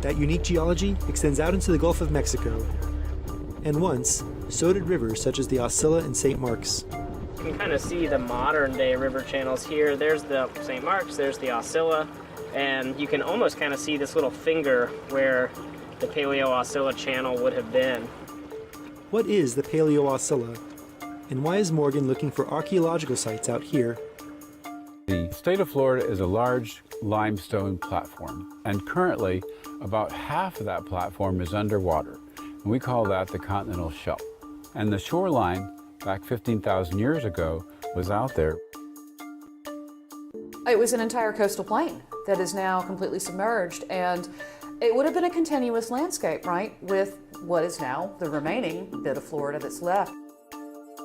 That unique geology extends out into the Gulf of Mexico. And once, so did rivers such as the Osceola and St. Marks. You can kind of see the modern day river channels here. There's the St. Marks, there's the Osceola, and you can almost kind of see this little finger where the Paleo-Osceola channel would have been. What is the Paleo-Osceola? And why is Morgan looking for archaeological sites out here? The state of Florida is a large limestone platform, and currently about half of that platform is underwater. And we call that the continental shelf. And the shoreline, back 15,000 years ago, was out there. It was an entire coastal plain that is now completely submerged, and it would have been a continuous landscape, right, with what is now the remaining bit of Florida that's left.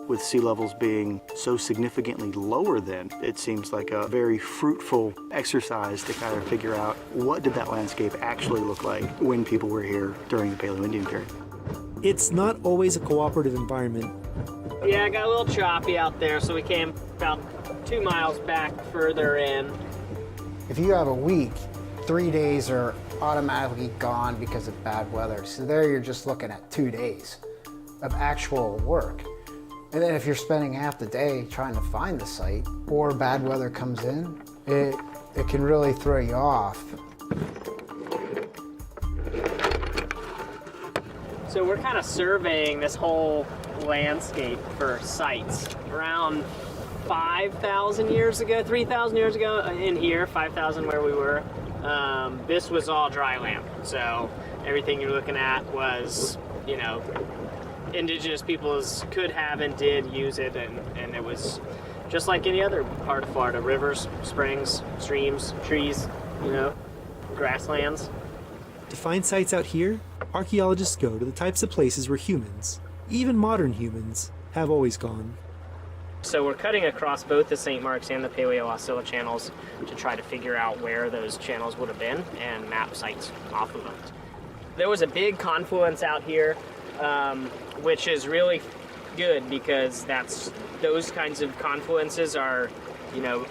With sea levels being so significantly lower then, it seems like a very fruitful exercise to kind of figure out what did that landscape actually look like when people were here during the Paleo-Indian period. It's not always a cooperative environment. Yeah, it got a little choppy out there, so we came about 2 miles back further in. If you have a week, 3 days are automatically gone because of bad weather. So there you're just looking at 2 days of actual work. And then if you're spending half the day trying to find the site or bad weather comes in, it can really throw you off. So we're kind of surveying this whole landscape for sites. Around 5,000 years ago, 3,000 years ago in here, 5,000 where we were, this was all dry land. So everything you're looking at was, indigenous peoples could have and did use it, and it was just like any other part of Florida. Rivers, springs, streams, trees, grasslands. To find sites out here, archaeologists go to the types of places where humans, even modern humans, have always gone. So we're cutting across both the St. Marks and the Paleo-Oscilla channels to try to figure out where those channels would have been and map sites off of them. There was a big confluence out here, which is really good because those kinds of confluences are,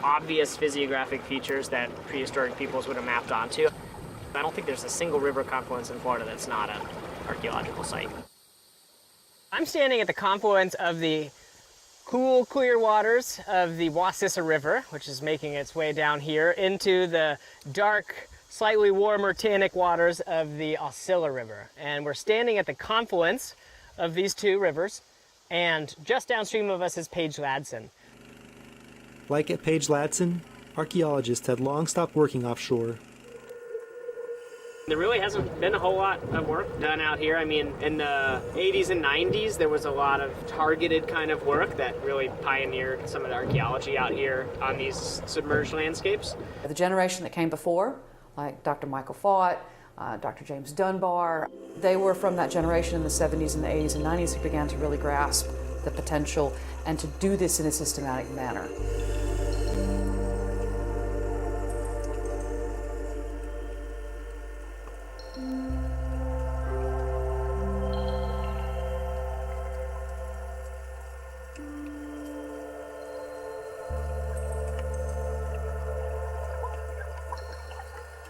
obvious physiographic features that prehistoric peoples would have mapped onto. I don't think there's a single river confluence in Florida that's not an archaeological site. I'm standing at the confluence of the cool, clear waters of the Wassissa River, which is making its way down here, into the dark, slightly warmer, tannic waters of the Oscilla River. And we're standing at the confluence of these two rivers, and just downstream of us is Page Ladson. Like at Page Ladson, archaeologists had long stopped working offshore. There really hasn't been a whole lot of work done out here. I mean, in the 80s and 90s, there was a lot of targeted kind of work that really pioneered some of the archaeology out here on these submerged landscapes. The generation that came before, like Dr. Michael Fott, Dr. James Dunbar, they were from that generation in the 70s and the 80s and 90s who began to really grasp the potential and to do this in a systematic manner.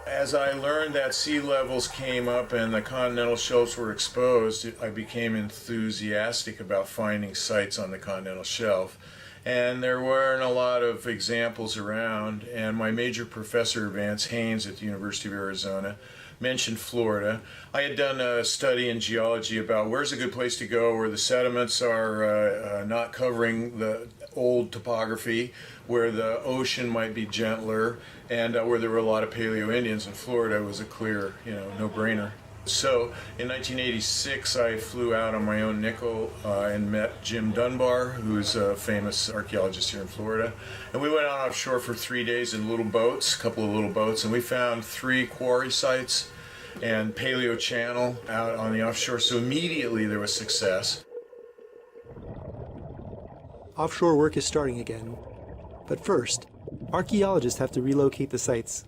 As I learned that sea levels came up and the continental shelves were exposed, I became enthusiastic about finding sites on the continental shelf. And there weren't a lot of examples around, and my major professor, Vance Haynes at the University of Arizona, mentioned Florida. I had done a study in geology about where's a good place to go where the sediments are not covering the old topography, where the ocean might be gentler, and where there were a lot of Paleo Indians. In Florida, it was a clear, no-brainer. So in 1986, I flew out on my own nickel and met Jim Dunbar, who's a famous archaeologist here in Florida. And we went out offshore for 3 days in little boats, a couple of little boats, and we found 3 quarry sites and Paleo Channel out on the offshore. So immediately there was success. Offshore work is starting again. But first, archaeologists have to relocate the sites.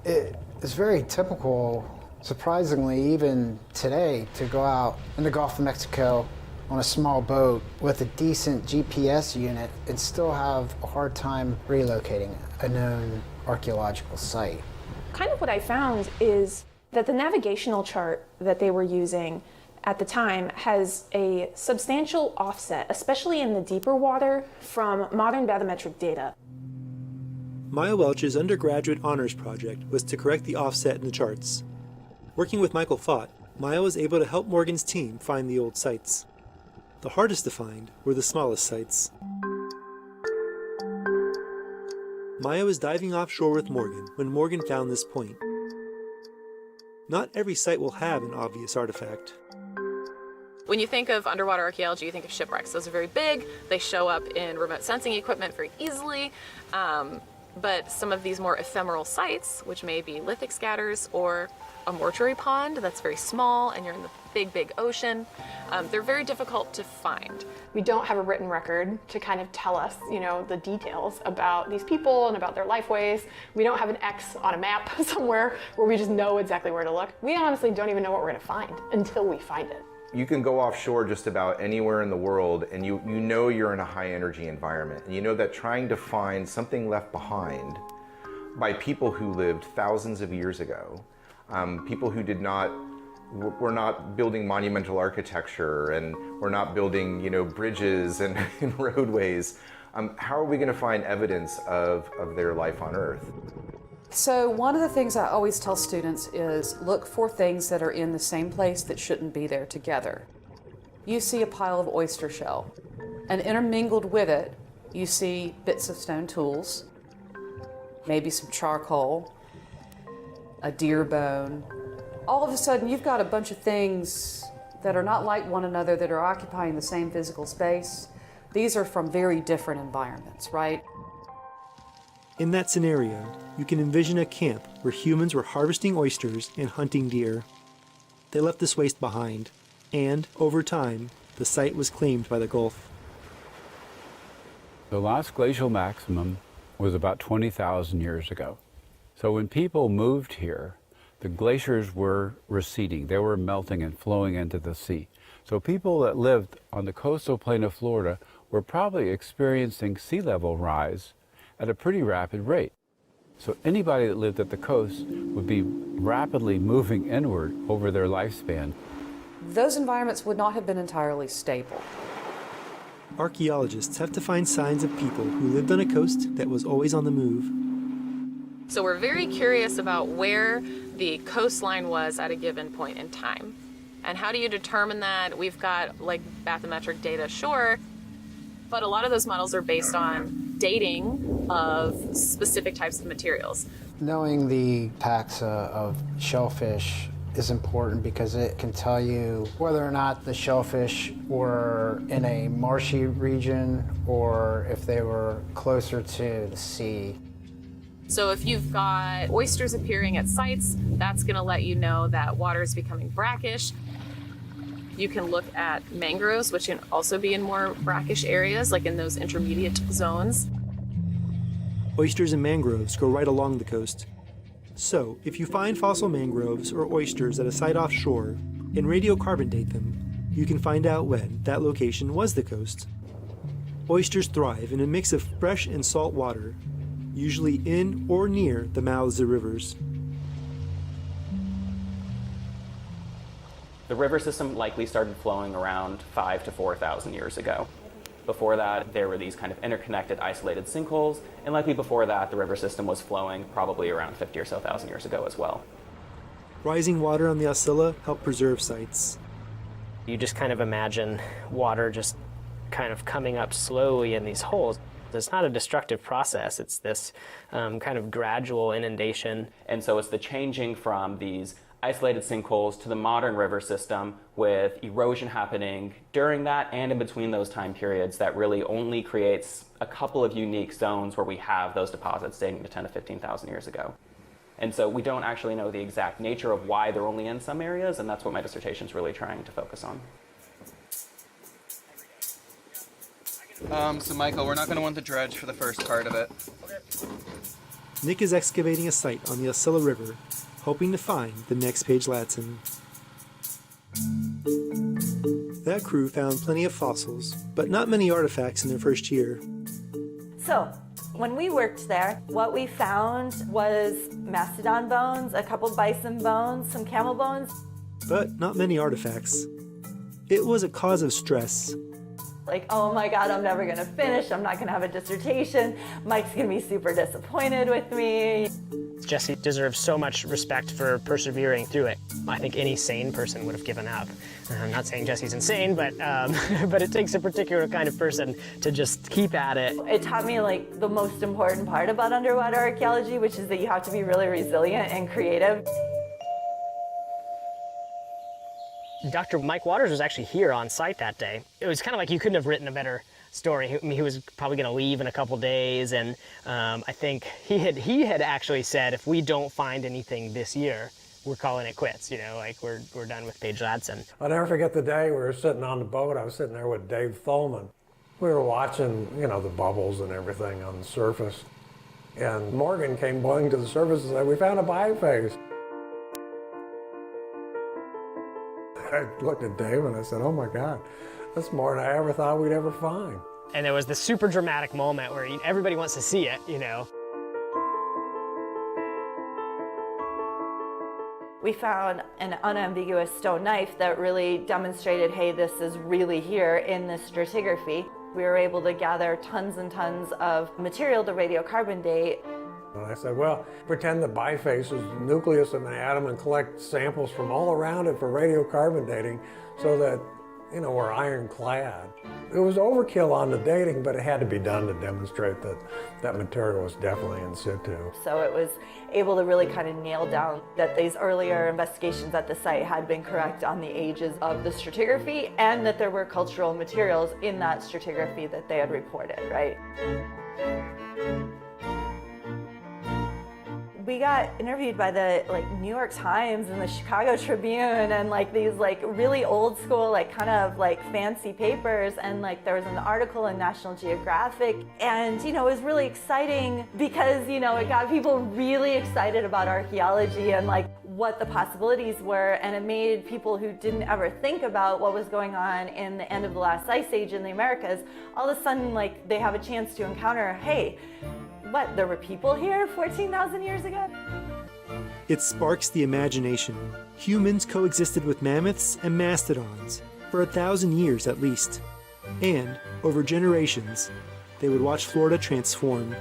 It's very typical, surprisingly, even today, to go out in the Gulf of Mexico on a small boat with a decent GPS unit and still have a hard time relocating a known archaeological site. Kind of what I found is that the navigational chart that they were using at the time has a substantial offset, especially in the deeper water, from modern bathymetric data. Maya Welch's undergraduate honors project was to correct the offset in the charts. Working with Michael Fott, Maya was able to help Morgan's team find the old sites. The hardest to find were the smallest sites. Maya was diving offshore with Morgan when Morgan found this point. Not every site will have an obvious artifact. When you think of underwater archaeology, you think of shipwrecks. Those are very big. They show up in remote sensing equipment very easily. But some of these more ephemeral sites, which may be lithic scatters or a mortuary pond that's very small and you're in the big, big ocean, they're very difficult to find. We don't have a written record to kind of tell us, the details about these people and about their lifeways. We don't have an X on a map somewhere where we just know exactly where to look. We honestly don't even know what we're going to find until we find it. You can go offshore just about anywhere in the world and you know you're in a high energy environment. And you know that trying to find something left behind by people who lived thousands of years ago, people who were not building monumental architecture and were not building, bridges and roadways. How are we going to find evidence of their life on Earth? So one of the things I always tell students is look for things that are in the same place that shouldn't be there together. You see a pile of oyster shell, and intermingled with it, you see bits of stone tools, maybe some charcoal, a deer bone. All of a sudden, you've got a bunch of things that are not like one another, that are occupying the same physical space. These are from very different environments, right? In that scenario, you can envision a camp where humans were harvesting oysters and hunting deer. They left this waste behind, and over time, the site was claimed by the Gulf. The last glacial maximum was about 20,000 years ago. So when people moved here, the glaciers were receding. They were melting and flowing into the sea. So people that lived on the coastal plain of Florida were probably experiencing sea level rise at a pretty rapid rate. So anybody that lived at the coast would be rapidly moving inward over their lifespan. Those environments would not have been entirely stable. Archaeologists have to find signs of people who lived on a coast that was always on the move. So we're very curious about where the coastline was at a given point in time. And how do you determine that? We've got like bathymetric data, sure, but a lot of those models are based on dating of specific types of materials. Knowing the taxa of shellfish is important because it can tell you whether or not the shellfish were in a marshy region or if they were closer to the sea. So if you've got oysters appearing at sites, that's going to let you know that water is becoming brackish. You can look at mangroves, which can also be in more brackish areas, like in those intermediate zones. Oysters and mangroves grow right along the coast. So, if you find fossil mangroves or oysters at a site offshore and radiocarbon date them, you can find out when that location was the coast. Oysters thrive in a mix of fresh and salt water, usually in or near the mouths of rivers. The river system likely started flowing around 5,000 to 4,000 years ago. Before that, there were these kind of interconnected, isolated sinkholes, and likely before that, the river system was flowing probably around 50 or so thousand years ago as well. Rising water on the Oscilla helped preserve sites. You just kind of imagine water just kind of coming up slowly in these holes. It's not a destructive process. It's this kind of gradual inundation. And so it's the changing from these isolated sinkholes to the modern river system with erosion happening during that and in between those time periods that really only creates a couple of unique zones where we have those deposits dating to 10 to 15,000 years ago. And so we don't actually know the exact nature of why they're only in some areas, and that's what my dissertation is really trying to focus on. So Michael, we're not going to want the dredge for the first part of it. Nick is excavating a site on the Oscilla River, hoping to find the next Page Latson. That crew found plenty of fossils, but not many artifacts in their first year. So, when we worked there, what we found was mastodon bones, a couple bison bones, some camel bones. But not many artifacts. It was a cause of stress. Like, oh my God, I'm never gonna finish. I'm not gonna have a dissertation. Mike's gonna be super disappointed with me. Jesse deserves so much respect for persevering through it. I think any sane person would have given up. I'm not saying Jesse's insane, but it takes a particular kind of person to just keep at it. It taught me like the most important part about underwater archaeology, which is that you have to be really resilient and creative. Dr. Mike Waters was actually here on site that day. It was kind of like you couldn't have written a better story. He was probably going to leave in a couple days, and I think he had actually said, if we don't find anything this year, we're calling it quits. You know, like we're done with Page Latson. I'll never forget the day we were sitting on the boat. I was sitting there with Dave Thulman. We were watching, the bubbles and everything on the surface, and Morgan came boiling to the surface and said, "We found a biface." I looked at Dave and I said, "Oh my God, that's more than I ever thought we'd ever find." And there was this super dramatic moment where everybody wants to see it, We found an unambiguous stone knife that really demonstrated, hey, this is really here in this stratigraphy. We were able to gather tons and tons of material to radiocarbon date. And I said, well, pretend the biface is the nucleus of an atom and collect samples from all around it for radiocarbon dating so that, we're ironclad. It was overkill on the dating, but it had to be done to demonstrate that that material was definitely in situ. So it was able to really kind of nail down that these earlier investigations at the site had been correct on the ages of the stratigraphy and that there were cultural materials in that stratigraphy that they had reported, right? We got interviewed by the New York Times and the Chicago Tribune and these really old school kind of fancy papers, and there was an article in National Geographic, and it was really exciting because it got people really excited about archaeology and what the possibilities were, and it made people who didn't ever think about what was going on in the end of the last ice age in the Americas, all of a sudden they have a chance to encounter, hey, what, there were people here 14,000 years ago? It sparks the imagination. Humans coexisted with mammoths and mastodons for 1,000 years at least. And, over generations, they would watch Florida transform.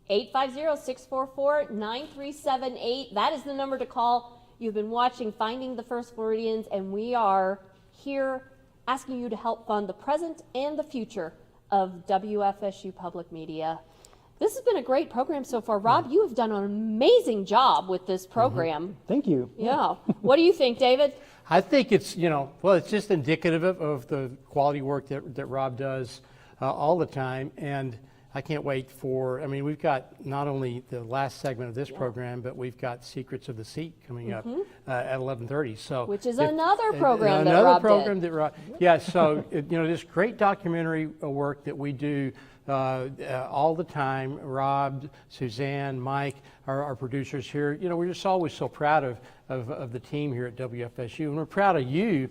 850-644-9378. That is the number to call. You've been watching Finding the First Floridians, and we are here asking you to help fund the present and the future of WFSU Public Media. This has been a great program so far. Rob, you have done an amazing job with this program. Thank you. Yeah. What do you think, David? I think it's, it's just indicative of the quality work that Rob does all the time. And I can't wait we've got not only the last segment of this program, but we've got Secrets of the Sea coming up at 11:30. So, which is another program that Rob did. Yeah, so, this great documentary work that we do all the time. Rob, Suzanne, Mike, our producers here, we're just always so proud of the team here at WFSU, and we're proud of you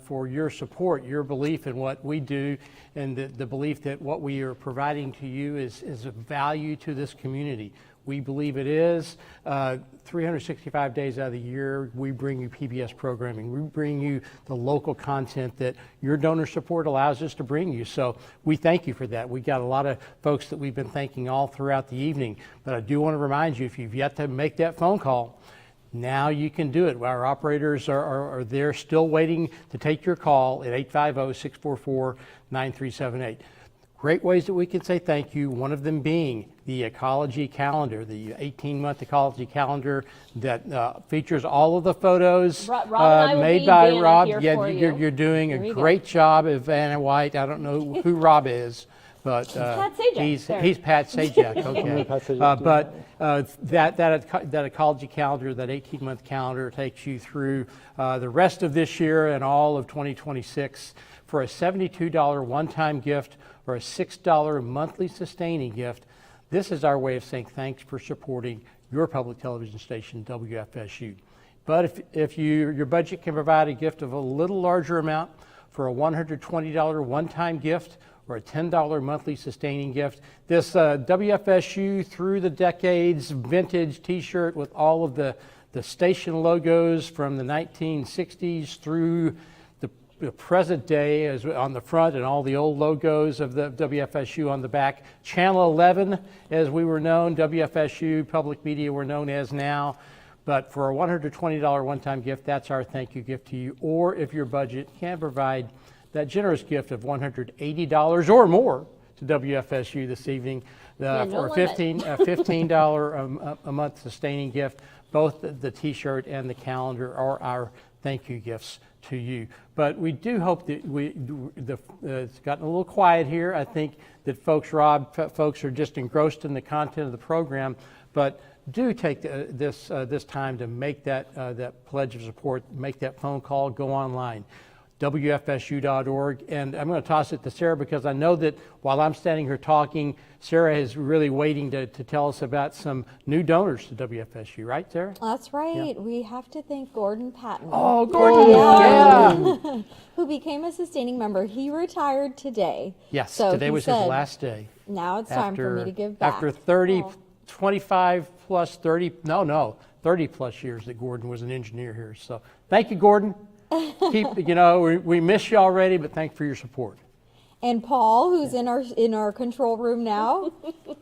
for your support, your belief in what we do, and the belief that what we are providing to you is of value to this community. We believe it is. 365 days out of the year, we bring you PBS programming. We bring you the local content that your donor support allows us to bring you. So we thank you for that. We got a lot of folks that we've been thanking all throughout the evening. But I do want to remind you, if you've yet to make that phone call, now you can do it. Our operators are there still waiting to take your call at 850-644-9378. Great ways that we can say thank you, one of them being the ecology calendar, the 18-month ecology calendar that features all of the photos made by Rob. Yeah, you're doing a great job of Vanna White. I don't know who Rob is, but he's Pat Sajak. Okay, but that ecology calendar, that 18-month calendar, takes you through the rest of this year and all of 2026 for a $72 one-time gift or a $6 monthly sustaining gift. This is our way of saying thanks for supporting your public television station, WFSU. But if your budget can provide a gift of a little larger amount for a $120 one-time gift or a $10 monthly sustaining gift, this WFSU Through the Decades vintage t-shirt with all of the station logos from the 1960s through the present day is on the front, and all the old logos of the WFSU on the back. Channel 11, as we were known, WFSU Public Media we're known as now. But for a $120 one-time gift, that's our thank you gift to you. Or if your budget can provide that generous gift of $180 or more to WFSU this evening for a $15 a month sustaining gift, both the t-shirt and the calendar are our thank you gifts to you. But we do hope that it's gotten a little quiet here. I think that folks are just engrossed in the content of the program, but do take this time to make that pledge of support, make that phone call, go online, WFSU.org. And I'm going to toss it to Sarah, because I know that while I'm standing here talking, Sarah is really waiting to tell us about some new donors to WFSU, right, Sarah? That's right. Yeah. We have to thank Gordon Patton. Oh, Gordon! Yeah. Who became a sustaining member. He retired today. Yes, so today was his last day. Now it's time for me to give back. After 25 plus 30 plus years that Gordon was an engineer here. So thank you, Gordon. We miss you already, but thanks for your support. And Paul, who's in our control room now,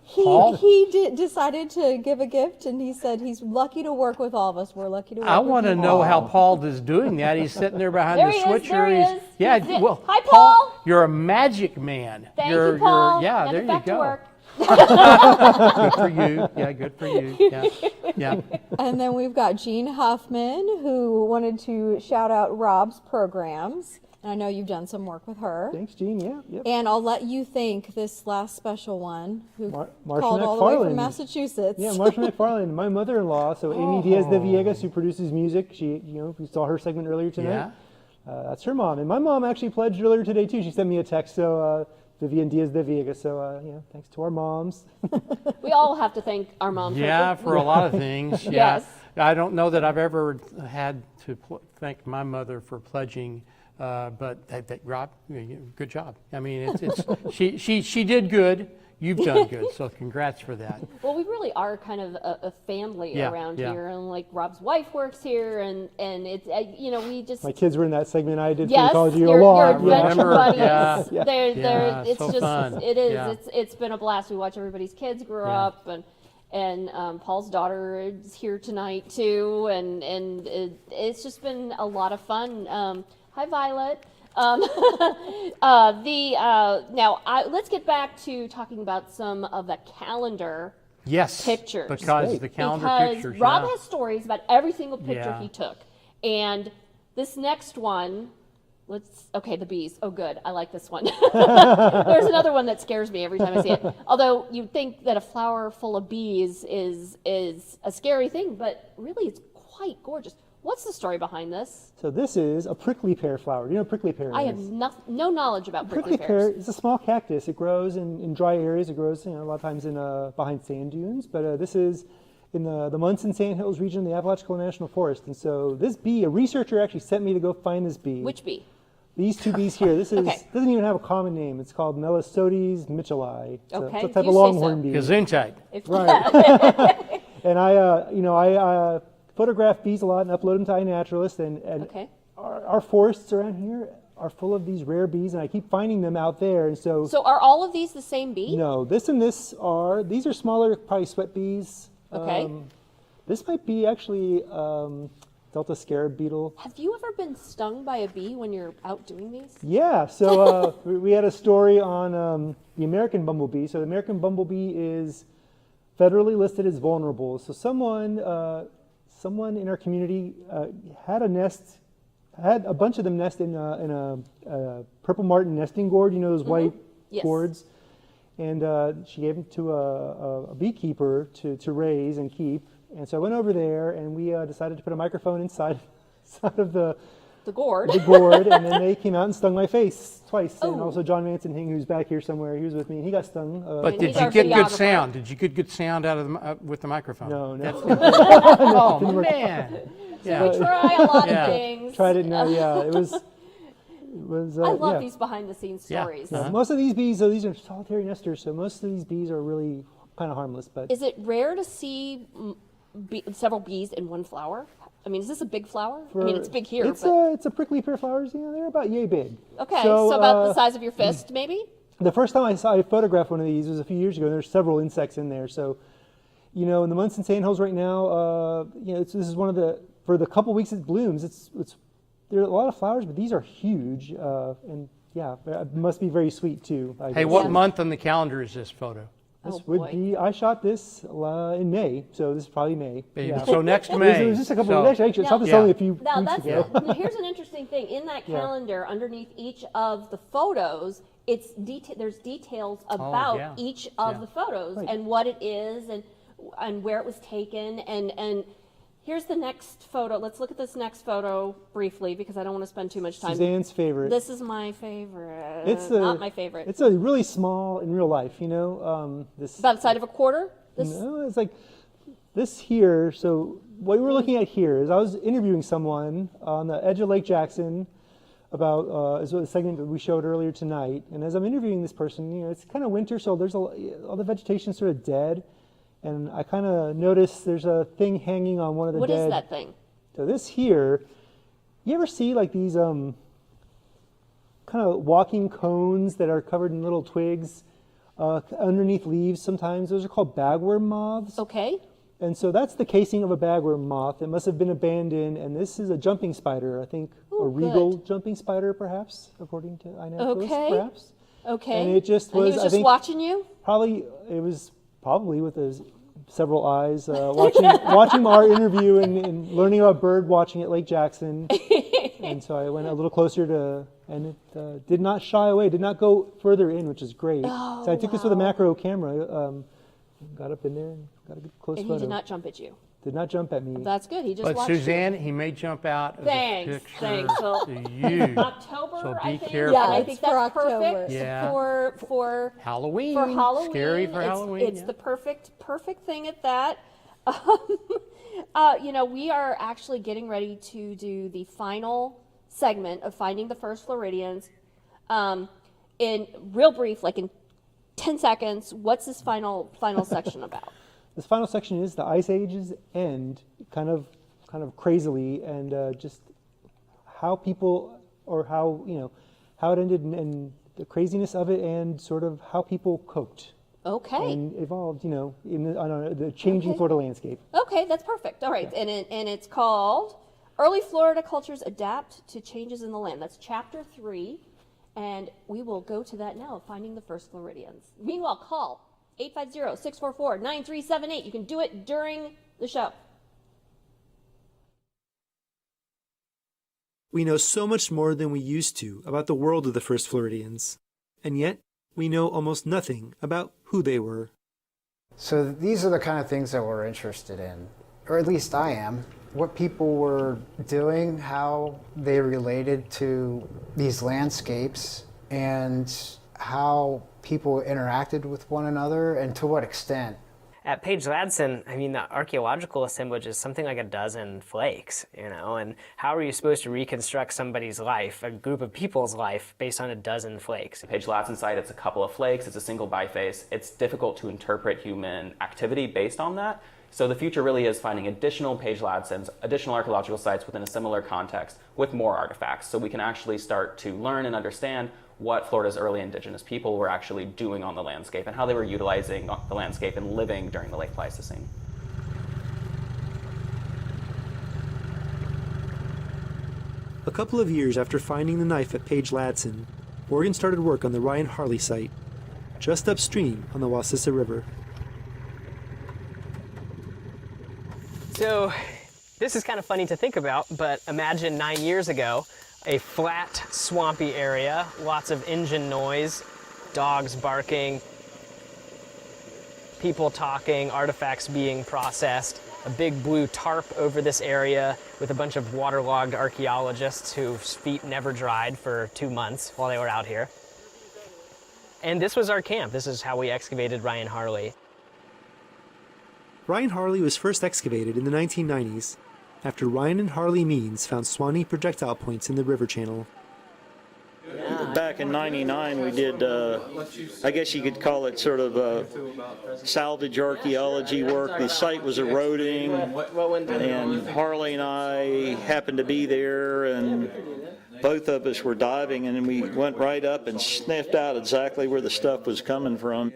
he decided to give a gift, and he said he's lucky to work with all of us. We're lucky to work with you. I want to know how Paul is doing that. He's sitting there behind the switcher. There he is. Yeah, well, hi, Paul. You're a magic man. Thank you, Paul. Yeah, there you go. Good for you. Yeah, good for you. Yeah. And then we've got Gene Huffman, who wanted to shout out Rob's programs. And I know you've done some work with her. Thanks, Jean. Yeah. Yep. And I'll let you thank this last special one who Marcia called all the way from McFarland. Massachusetts. Yeah, Marcia McFarland, my mother-in-law. So Amy Diaz de Villegas, who produces music. She, we saw her segment earlier tonight. Yeah. That's her mom, and my mom actually pledged earlier today too. She sent me a text. So Vivian Diaz de Villegas. So thanks to our moms. We all have to thank our moms. Yeah, for a lot of things. Yeah. Yes. I don't know that I've ever had to thank my mother for pledging, but Rob, good job. I mean, she did good. You've done good, so congrats for that. Well, we really are kind of a family around here, and like Rob's wife works here, and it's we just. My kids were in that segment I did for yes, College your lot. adventure buddies. Yeah. They're it's so just fun. it is Yeah. it's been a blast. We watch everybody's kids grow up, and Paul's daughter is here tonight too, and it's just been a lot of fun. Hi, Violet. Let's get back to talking about some of the calendar pictures. Because the calendar pictures. Rob has stories about every single picture Yeah. he took. And this next one, the bees. Oh, good. I like this one. There's another one that scares me every time I see it. Although you'd think that a flower full of bees is a scary thing, but really it's quite gorgeous. What's the story behind this? So this is a prickly pear flower. Do you know what prickly pear is? I have no knowledge about prickly pear pears. is a small cactus. It grows in dry areas. It grows a lot of times in behind sand dunes. But this is in the Munson Sandhills region of the Apalachicola National Forest. And so this bee, a researcher actually sent me to go find this bee. Which bee? These two bees here. This doesn't even have a common name. It's called Melissodes mitchellii. It's a type of longhorn bee. Gesundheit. Right. And I photograph bees a lot and upload them to iNaturalist, and our forests around here are full of these rare bees, and I keep finding them out there. And so are all of these the same bee? No, this and this these are smaller, probably sweat bees. Okay. This might be actually Delta scarab beetle. Have you ever been stung by a bee when you're out doing these? Yeah, so we had a story on the American bumblebee. So the American bumblebee is federally listed as vulnerable. So someone in our community had a bunch of them nest in a purple martin nesting gourd, those white gourds. And she gave them to a beekeeper to raise and keep. And so I went over there, and we decided to put a microphone inside of the gourd. And then they came out and stung my face twice. Oh. And also John Manson Hing, who's back here somewhere, he was with me, and he got stung. But did you get good sound? Did you get good sound out of with the microphone? No. Oh, man. So we try a lot of things. Tried it now, it was. I love these behind-the-scenes stories. Yeah. Most of these bees, these are solitary nesters, so most of these bees are really kind of harmless. But is it rare to see several bees in one flower? I mean, is this a big flower? I mean, it's big here. It's a prickly pear flowers. They're about yay big. Okay, so about the size of your fist, maybe? The first time I photographed one of these was a few years ago. There's several insects in there. So, in the Munson Sandhills right now, this is one of for the couple weeks it blooms. There are a lot of flowers, but these are huge, and it must be very sweet too. Hey, what month on the calendar is this photo? This would be. I shot this in May, so this is probably May. Yeah. So next May. It was just a couple. Actually, I shot this only a few weeks ago. Here's an interesting thing. In that calendar, underneath each of the photos, there's details about each of the photos and what it is and where it was taken and. Here's the next photo. Let's look at this next photo briefly because I don't want to spend too much time. Suzanne's favorite. This is my favorite. Not my favorite. It's a really small in real life, this about the size of a quarter? No, it's like this here. So what we're looking at here is I was interviewing someone on the edge of Lake Jackson about is a segment that we showed earlier tonight. And as I'm interviewing this person, it's kind of winter, so there's all the vegetation sort of dead. And I kind of noticed there's a thing hanging on one of the What dead. is that thing? So this here, you ever see like these kind of walking cones that are covered in little twigs underneath leaves sometimes? Those are called bagworm moths. Okay. And so that's the casing of a bagworm moth. It must have been abandoned, and this is a jumping spider, I think, a regal jumping spider perhaps, according to iNaturalist, perhaps. Okay. And it just was, and he was just watching you? Probably with his several eyes, watching our interview and learning about bird watching at Lake Jackson. And so I went a little closer and it did not shy away, did not go further in, which is great. Oh, so I took this with a macro camera, got up in there and got a good close And photo. he did not jump at you. Did not jump at me. That's good. He just But watched Suzanne, you. he may jump out of Thanks, the picture thanks. So, to you. October, so be I think. careful. Yeah, I think for that's October. perfect Yeah. for Halloween. For Halloween, Scary for Halloween. It's yeah. the perfect thing at that. We are actually getting ready to do the final segment of Finding the First Floridians. In real brief, like in 10 seconds, what's this final section about? This final section is the Ice Age's end, kind of crazily, and just how people, or how it ended, and the craziness of it, and sort of how people coped. Okay. And evolved, on the changing Florida landscape. Okay, that's perfect. All right, and it's called Early Florida Cultures Adapt to Changes in the Land. That's chapter 3, and we will go to that now, Finding the First Floridians. Meanwhile, call 850-644-9378. You can do it during the show. We know so much more than we used to about the world of the first Floridians, and yet we know almost nothing about who they were. So these are the kind of things that we're interested in, or at least I am. What people were doing, how they related to these landscapes, and how people interacted with one another, and to what extent. At Page Ladson, the archaeological assemblage is something like a dozen flakes, and how are you supposed to reconstruct somebody's life, a group of people's life, based on a dozen flakes? Page Ladson site, it's a couple of flakes, it's a single biface. It's difficult to interpret human activity based on that. So the future really is finding additional Page Ladsons, additional archaeological sites within a similar context with more artifacts, so we can actually start to learn and understand what Florida's early indigenous people were actually doing on the landscape and how they were utilizing the landscape and living during the late Pleistocene. A couple of years after finding the knife at Page Ladson, Morgan started work on the Ryan Harley site, just upstream on the Wassissa River. So this is kind of funny to think about, but imagine 9 years ago, a flat, swampy area, lots of engine noise, dogs barking, people talking, artifacts being processed, a big blue tarp over this area with a bunch of waterlogged archaeologists whose feet never dried for 2 months while they were out here. And this was our camp. This is how we excavated Ryan Harley. Ryan Harley was first excavated in the 1990s after Ryan and Harley Means found Swanee projectile points in the river channel. Back in '99, we did, I guess you could call it sort of salvage archaeology work. The site was eroding, and Harley and I happened to be there, and both of us were diving, and we went right up and sniffed out exactly where the stuff was coming from.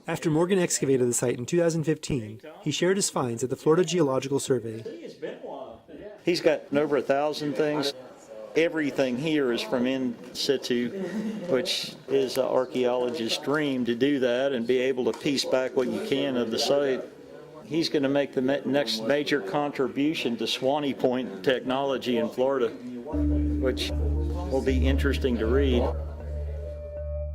After Morgan excavated the site in 2015, he shared his finds at the Florida Geological Survey. He's got over 1,000 things. Everything here is from in situ, which is an archaeologist's dream, to do that and be able to piece back what you can of the site. He's going to make the next major contribution to Swanee Point technology in Florida, which will be interesting to read.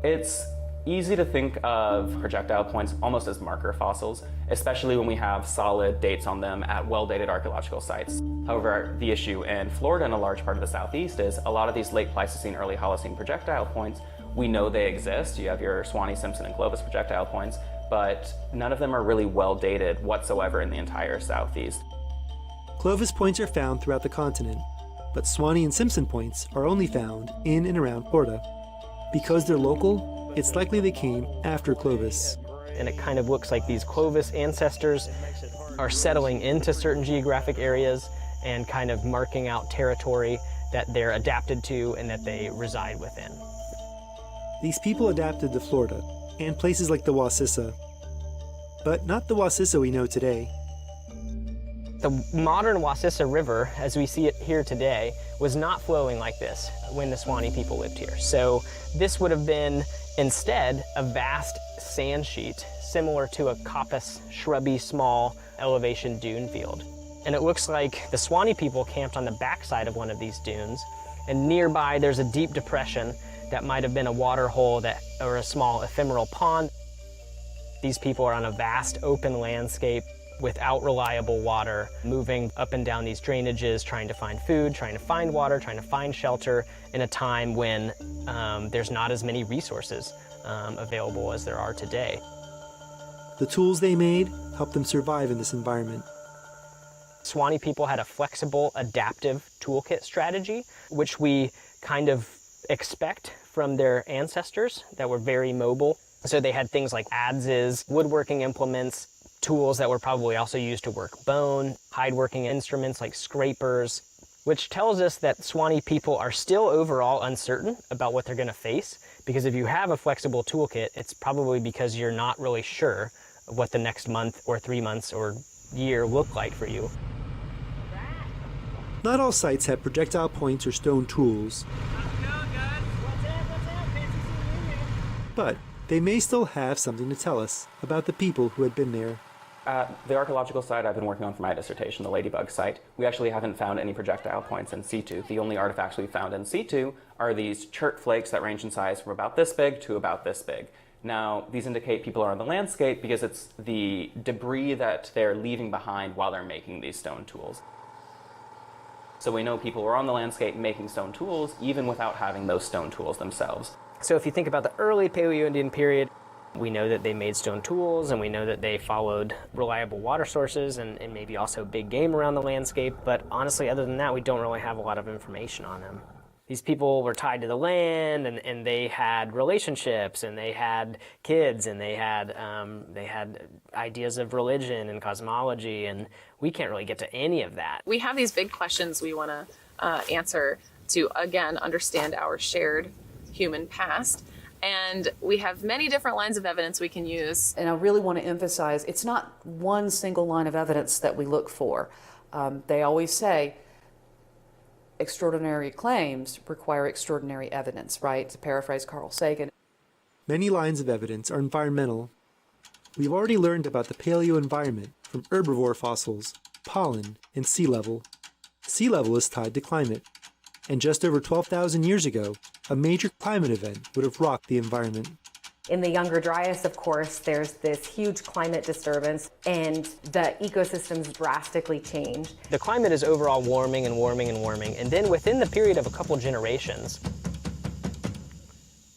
It's easy to think of projectile points almost as marker fossils, especially when we have solid dates on them at well-dated archaeological sites. However, the issue in Florida and a large part of the Southeast is a lot of these late Pleistocene, early Holocene projectile points, we know they exist. You have your Swanee, Simpson, and Clovis projectile points, but none of them are really well-dated whatsoever in the entire Southeast. Clovis points are found throughout the continent, but Swanee and Simpson points are only found in and around Florida. Because they're local, it's likely they came after Clovis. And it kind of looks like these Clovis ancestors are settling into certain geographic areas and kind of marking out territory that they're adapted to and that they reside within. These people adapted to Florida and places like the Wassissa, but not the Wassissa we know today. The modern Wassissa River, as we see it here today, was not flowing like this when the Swanee people lived here. So this would have been instead a vast sand sheet similar to a coppice, shrubby, small elevation dune field. And it looks like the Swanee people camped on the backside of one of these dunes And nearby, there's a deep depression that might have been a water hole or a small ephemeral pond. These people are on a vast open landscape without reliable water, moving up and down these drainages, trying to find food, trying to find water, trying to find shelter in a time when there's not as many resources available as there are today. The tools they made helped them survive in this environment. Swanee people had a flexible, adaptive toolkit strategy, which we kind of expect from their ancestors that were very mobile. So they had things like adzes, woodworking implements, tools that were probably also used to work bone, hide-working instruments like scrapers, which tells us that Swanee people are still overall uncertain about what they're going to face, because if you have a flexible toolkit, it's probably because you're not really sure of what the next month or 3 months or year look like for you. Not all sites have projectile points or stone tools, but they may still have something to tell us about the people who had been there. The archaeological site I've been working on for my dissertation, the Ladybug site, we actually haven't found any projectile points in situ. The only artifacts we found in situ are these chert flakes that range in size from about this big to about this big. Now, these indicate people are on the landscape because it's the debris that they're leaving behind while they're making these stone tools. So we know people were on the landscape making stone tools even without having those stone tools themselves. So if you think about the early Paleo-Indian period, we know that they made stone tools, and we know that they followed reliable water sources and maybe also big game around the landscape. But honestly, other than that, we don't really have a lot of information on them. These people were tied to the land, and they had relationships, and they had kids, and they had ideas of religion and cosmology, and we can't really get to any of that. We have these big questions we want to answer to, again, understand our shared human past. And we have many different lines of evidence we can use. And I really want to emphasize, it's not one single line of evidence that we look for. They always say, extraordinary claims require extraordinary evidence, right? To paraphrase Carl Sagan. Many lines of evidence are environmental. We've already learned about the paleo environment from herbivore fossils, pollen, and sea level. Sea level is tied to climate. And just over 12,000 years ago, a major climate event would have rocked the environment. In the Younger Dryas, of course, there's this huge climate disturbance, and the ecosystems drastically change. The climate is overall warming and warming and warming, and then within the period of a couple generations,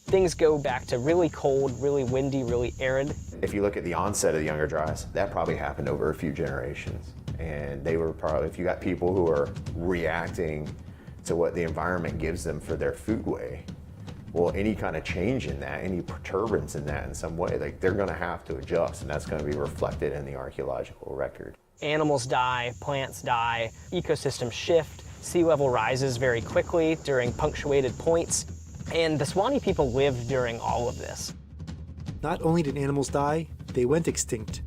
things go back to really cold, really windy, really arid. If you look at the onset of the Younger Dryas, that probably happened over a few generations. And they were probably, if you got people who are reacting to what the environment gives them for their foodway, well, any kind of change in that, any perturbance in that in some way, like they're going to have to adjust, and that's going to be reflected in the archaeological record. Animals die, plants die, ecosystems shift, sea level rises very quickly during punctuated points, and the Swanee people lived during all of this. Not only did animals die, they went extinct.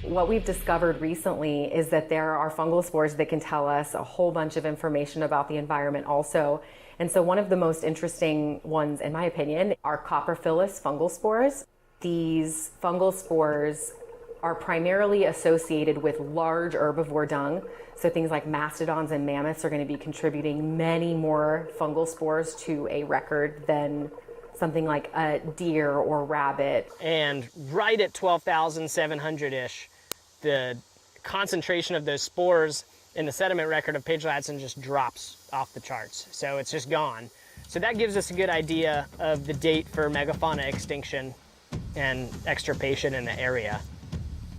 What we've discovered recently is that there are fungal spores that can tell us a whole bunch of information about the environment also. And so one of the most interesting ones, in my opinion, are Coprophilus fungal spores. These fungal spores are primarily associated with large herbivore dung. So things like mastodons and mammoths are going to be contributing many more fungal spores to a record than something like a deer or rabbit. And right at 12,700-ish, the concentration of those spores in the sediment record of Page Ladson just drops off the charts. So it's just gone. So that gives us a good idea of the date for megafauna extinction and extirpation in the area.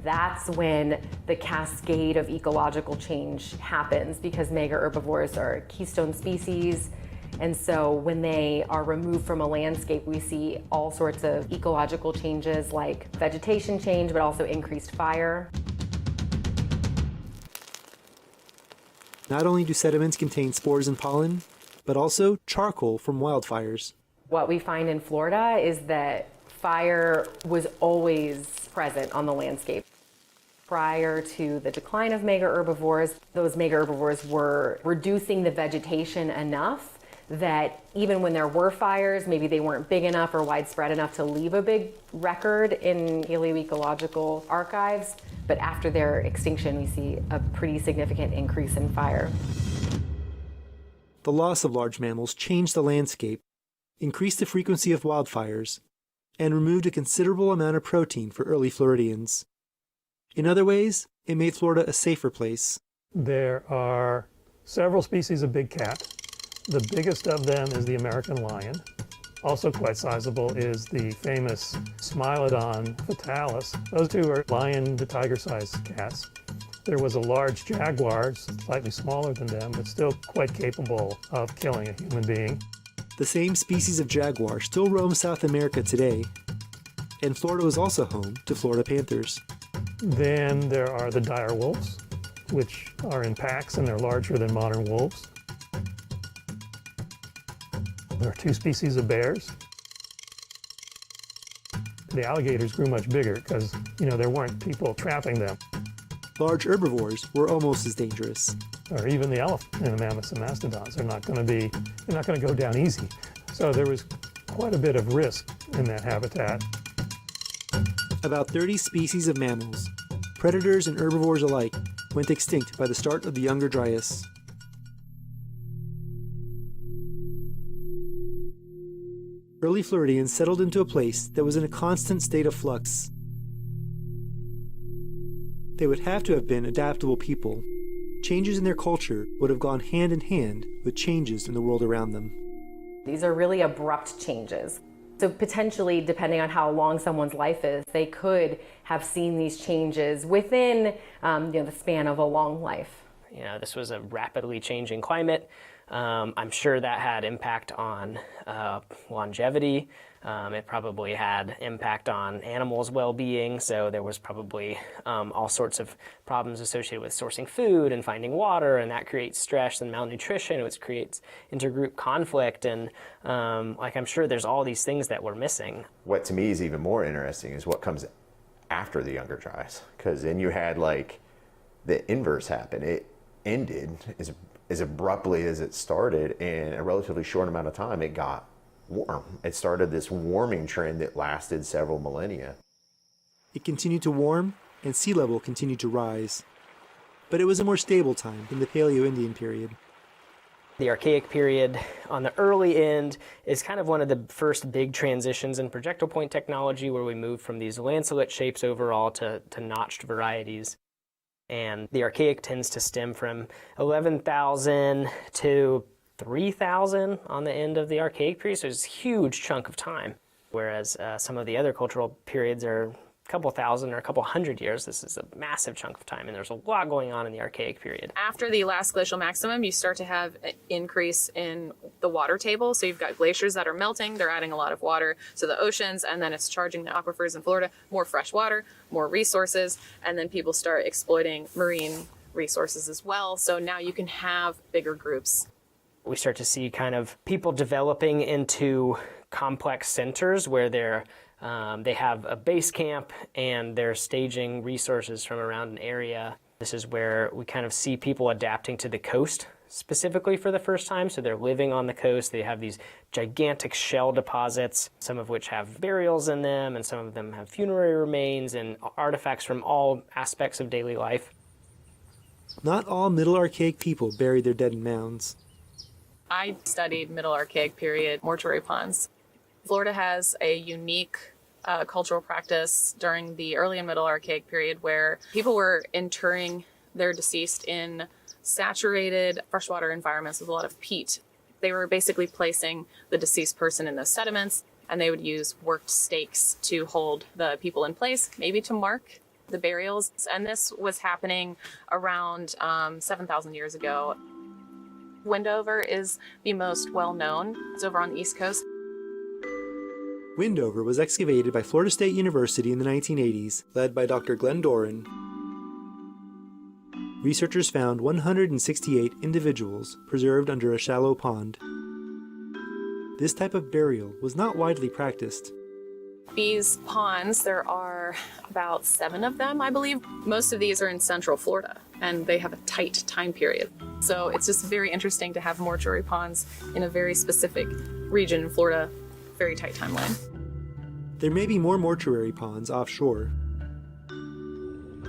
That's when the cascade of ecological change happens, because mega herbivores are keystone species. And so when they are removed from a landscape, we see all sorts of ecological changes like vegetation change, but also increased fire. Not only do sediments contain spores and pollen, but also charcoal from wildfires. What we find in Florida is that fire was always present on the landscape. Prior to the decline of mega herbivores, those mega herbivores were reducing the vegetation enough that even when there were fires, maybe they weren't big enough or widespread enough to leave a big record in paleoecological archives. But after their extinction, we see a pretty significant increase in fire. the loss of large mammals changed the landscape, increased the frequency of wildfires, and removed a considerable amount of protein for early Floridians. In other ways, it made Florida a safer place. There are several species of big cat. The biggest of them is the American lion. Also quite sizable is the famous Smilodon fatalis. Those two are lion to tiger-sized cats. There was a large jaguar, slightly smaller than them, but still quite capable of killing a human being. The same species of jaguar still roam South America today, and Florida was also home to Florida panthers. Then there are the dire wolves, which are in packs and they're larger than modern wolves. There are two species of bears. The alligators grew much bigger because, there weren't people trapping them. Large herbivores were almost as dangerous. Or even the elephant and the mammoths and mastodons are not going to go down easy. So there was quite a bit of risk in that habitat. About 30 species of mammals, predators and herbivores alike, went extinct by the start of the Younger Dryas. Early Floridians settled into a place that was in a constant state of flux. They would have to have been adaptable people. Changes in their culture would have gone hand in hand with changes in the world around them. These are really abrupt changes. So potentially, depending on how long someone's life is, they could have seen these changes within the span of a long life. This was a rapidly changing climate. I'm sure that had impact on longevity. It probably had impact on animals' well-being, so there was probably all sorts of problems associated with sourcing food and finding water, and that creates stress and malnutrition, which creates intergroup conflict, and I'm sure there's all these things that we're missing. What to me is even more interesting is what comes after the Younger Dryas, because then you had the inverse happen. It ended as abruptly as it started, and in a relatively short amount of time it got warm. It started this warming trend that lasted several millennia. It continued to warm, and sea level continued to rise. But it was a more stable time than the Paleo-Indian period. The Archaic period on the early end is kind of one of the first big transitions in projectile point technology, where we moved from these lancelet shapes overall to notched varieties. And the Archaic tends to stem from 11,000 to 3,000 on the end of the Archaic period, so it's a huge chunk of time. Whereas some of the other cultural periods are a couple thousand or a couple hundred years. This is a massive chunk of time, and there's a lot going on in the Archaic period. After the last glacial maximum, you start to have an increase in the water table. So you've got glaciers that are melting, they're adding a lot of water to the oceans, and then it's charging the aquifers in Florida, more fresh water, more resources, and then people start exploiting marine resources as well. So now you can have bigger groups. We start to see kind of people developing into complex centers where they have a base camp and they're staging resources from around an area. This is where we kind of see people adapting to the coast specifically for the first time. So they're living on the coast. They have these gigantic shell deposits, some of which have burials in them, and some of them have funerary remains and artifacts from all aspects of daily life. Not all Middle Archaic people buried their dead in mounds. I studied Middle Archaic period mortuary ponds. Florida has a unique cultural practice during the early and Middle Archaic period where people were interring their deceased in saturated freshwater environments with a lot of peat. They were basically placing the deceased person in those sediments, and they would use worked stakes to hold the people in place, maybe to mark the burials. And this was happening around 7,000 years ago. Wendover is the most well-known. It's over on the East Coast. Wendover was excavated by Florida State University in the 1980s, led by Dr. Glenn Doran. Researchers found 168 individuals preserved under a shallow pond. This type of burial was not widely practiced. These ponds, there are about 7 of them, I believe. Most of these are in Central Florida, and they have a tight time period. So it's just very interesting to have mortuary ponds in a very specific region in Florida, very tight timeline. There may be more mortuary ponds offshore.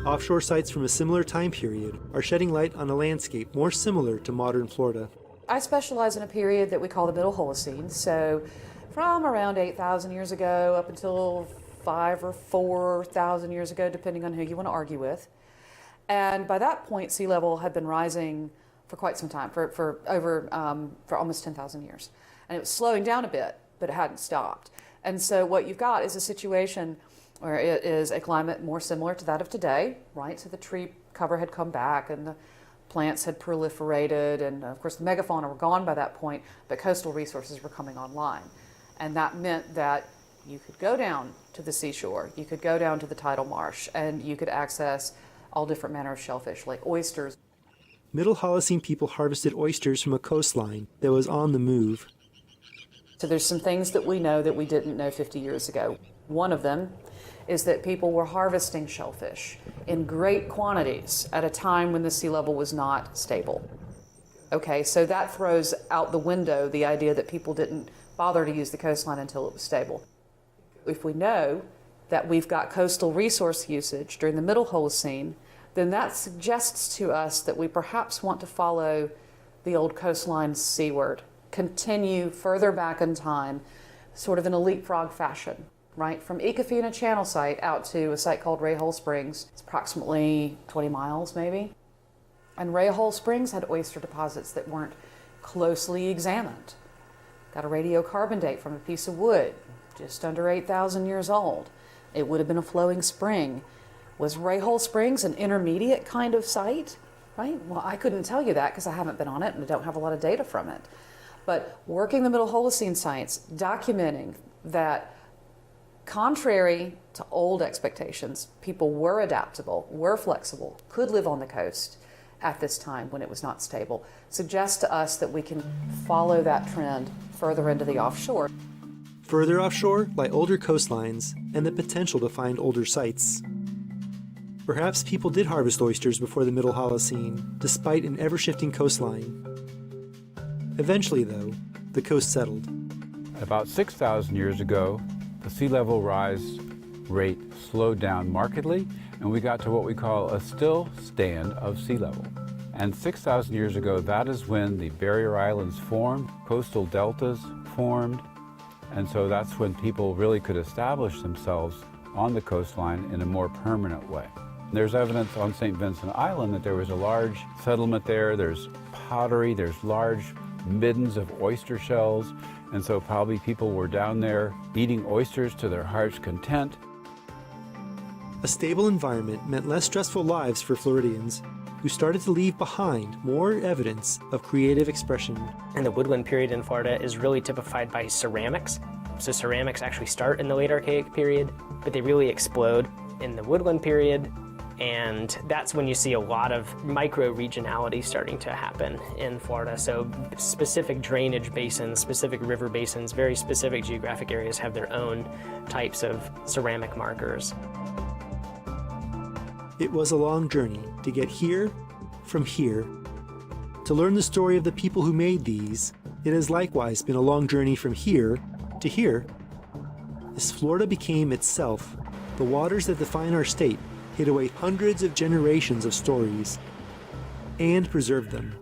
Offshore sites from a similar time period are shedding light on a landscape more similar to modern Florida. I specialize in a period that we call the Middle Holocene, so from around 8,000 years ago up until 5,000 or 4,000 years ago, depending on who you want to argue with. And by that point, sea level had been rising for quite some time, for almost 10,000 years. And it was slowing down a bit, but it hadn't stopped. And so what you've got is a situation where it is a climate more similar to that of today, right? So the tree cover had come back and the plants had proliferated, and of course the megafauna were gone by that point, but coastal resources were coming online. And that meant that you could go down to the seashore, you could go down to the tidal marsh, and you could access all different manner of shellfish, like oysters. Middle Holocene people harvested oysters from a coastline that was on the move. So there's some things that we know that we didn't know 50 years ago. One of them is that people were harvesting shellfish in great quantities at a time when the sea level was not stable. Okay, so that throws out the window the idea that people didn't bother to use the coastline until it was stable. If we know that we've got coastal resource usage during the Middle Holocene, then that suggests to us that we perhaps want to follow the old coastline seaward, continue further back in time, sort of in a leapfrog fashion, right? From Ecofina Channel site out to a site called Ray Hole Springs. It's approximately 20 miles maybe. And Ray Hole Springs had oyster deposits that weren't closely examined. Got a radiocarbon date from a piece of wood, just under 8,000 years old. It would have been a flowing spring. Was Ray Hole Springs an intermediate kind of site? Right? Well, I couldn't tell you that because I haven't been on it and I don't have a lot of data from it. But working the Middle Holocene sites, documenting that contrary to old expectations, people were adaptable, were flexible, could live on the coast at this time when it was not stable, suggests to us that we can follow that trend further into the offshore. Further offshore lie older coastlines and the potential to find older sites. Perhaps people did harvest oysters before the Middle Holocene, despite an ever-shifting coastline. Eventually, though, the coast settled. About 6,000 years ago, the sea level rise rate slowed down markedly, and we got to what we call a still stand of sea level. And 6,000 years ago, that is when the barrier islands formed, coastal deltas formed, and so that's when people really could establish themselves on the coastline in a more permanent way. There's evidence on St. Vincent Island that there was a large settlement there. There's pottery, there's large middens of oyster shells, and so probably people were down there eating oysters to their heart's content. A stable environment meant less stressful lives for Floridians, who started to leave behind more evidence of creative expression. And the woodland period in Florida is really typified by ceramics. So ceramics actually start in the late Archaic period, but they really explode in the woodland period. And that's when you see a lot of micro-regionality starting to happen in Florida. So specific drainage basins, specific river basins, very specific geographic areas have their own types of ceramic markers. It was a long journey to get here from here. To learn the story of the people who made these, it has likewise been a long journey from here to here. As Florida became itself, the waters that define our state hid away hundreds of generations of stories and preserved them.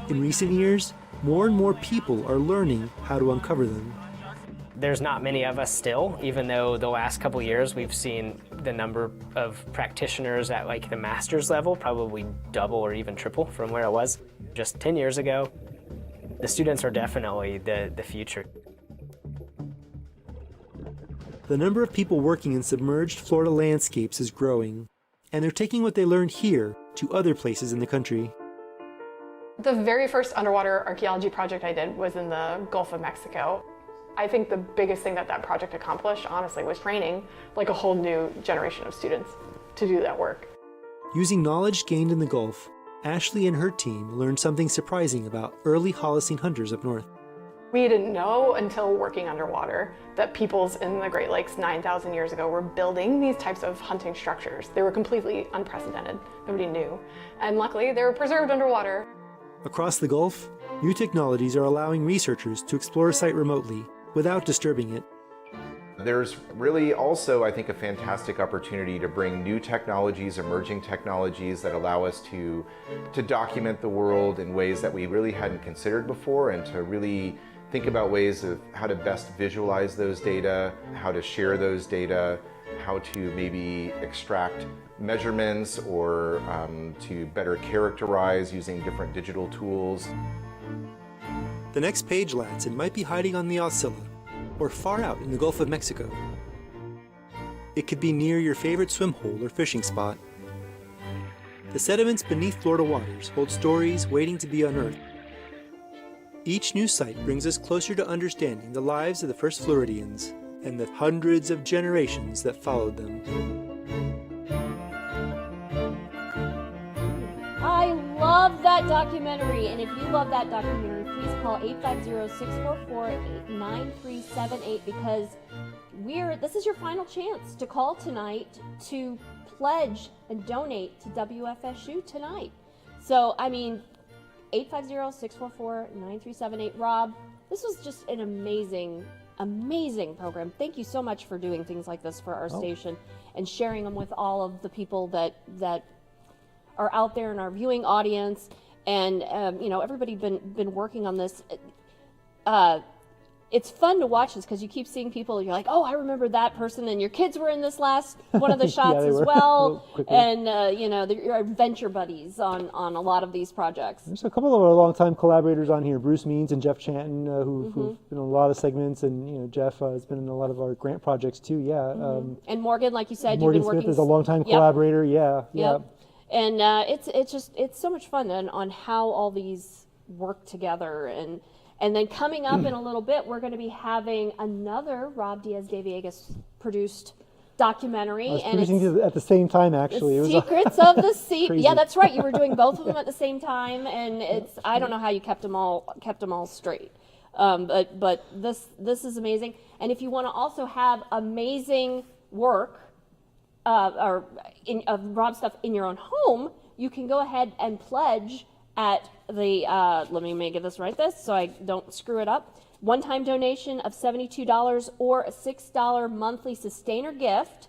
In recent years, more and more people are learning how to uncover them. There's not many of us still, even though the last couple years we've seen the number of practitioners at like the master's level probably double or even triple from where it was just 10 years ago. The students are definitely the future. The number of people working in submerged Florida landscapes is growing, and they're taking what they learned here to other places in the country. The very first underwater archaeology project I did was in the Gulf of Mexico. I think the biggest thing that that project accomplished, honestly, was training like a whole new generation of students to do that work. Using knowledge gained in the Gulf, Ashley and her team learned something surprising about early Holocene hunters up north. We didn't know until working underwater that peoples in the Great Lakes 9,000 years ago were building these types of hunting structures. They were completely unprecedented. Nobody knew. And luckily, they were preserved underwater. Across the Gulf, new technologies are allowing researchers to explore a site remotely without disturbing it. There's really also, I think, a fantastic opportunity to bring new technologies, emerging technologies that allow us to document the world in ways that we really hadn't considered before, and to really think about ways of how to best visualize those data, how to share those data, how to maybe extract measurements, or to better characterize using different digital tools. The next page, Ladson, might be hiding on the Oscilla, or far out in the Gulf of Mexico. It could be near your favorite swim hole or fishing spot. The sediments beneath Florida waters hold stories waiting to be unearthed. Each new site brings us closer to understanding the lives of the first Floridians and the hundreds of generations that followed them. I love that documentary, and if you love that documentary, please call 850-644-9378, because this is your final chance to call tonight to pledge and donate to WFSU tonight. So, 850-644-9378. Rob, this was just an amazing program. Thank you so much for doing things like this for our station and sharing them with all of the people that are out there in our viewing audience. And everybody been working on this. It's fun to watch this because you keep seeing people. You're like, oh, I remember that person, and your kids were in this last one of the shots as well. And your adventure buddies on a lot of these projects. There's a couple of our longtime collaborators on here, Bruce Means and Jeff Chanton, who've been in a lot of segments, and Jeff has been in a lot of our grant projects too. And Morgan, like you said, Morgan you've been working. Smith is a longtime collaborator. Yep. And it's so much fun on how all these work together. And then coming up in a little bit, we're going to be having another Rob Diaz de Villegas produced documentary. I was producing at the same time, actually. It was Secrets of the Sea. Yeah, that's right. You were doing both of them at the same time, and I don't know how you kept them all straight. But this is amazing. And if you want to also have amazing work of Rob stuff in your own home, you can go ahead and pledge at the, let me get this right so I don't screw it up. One-time donation of $72 or a $6 monthly sustainer gift.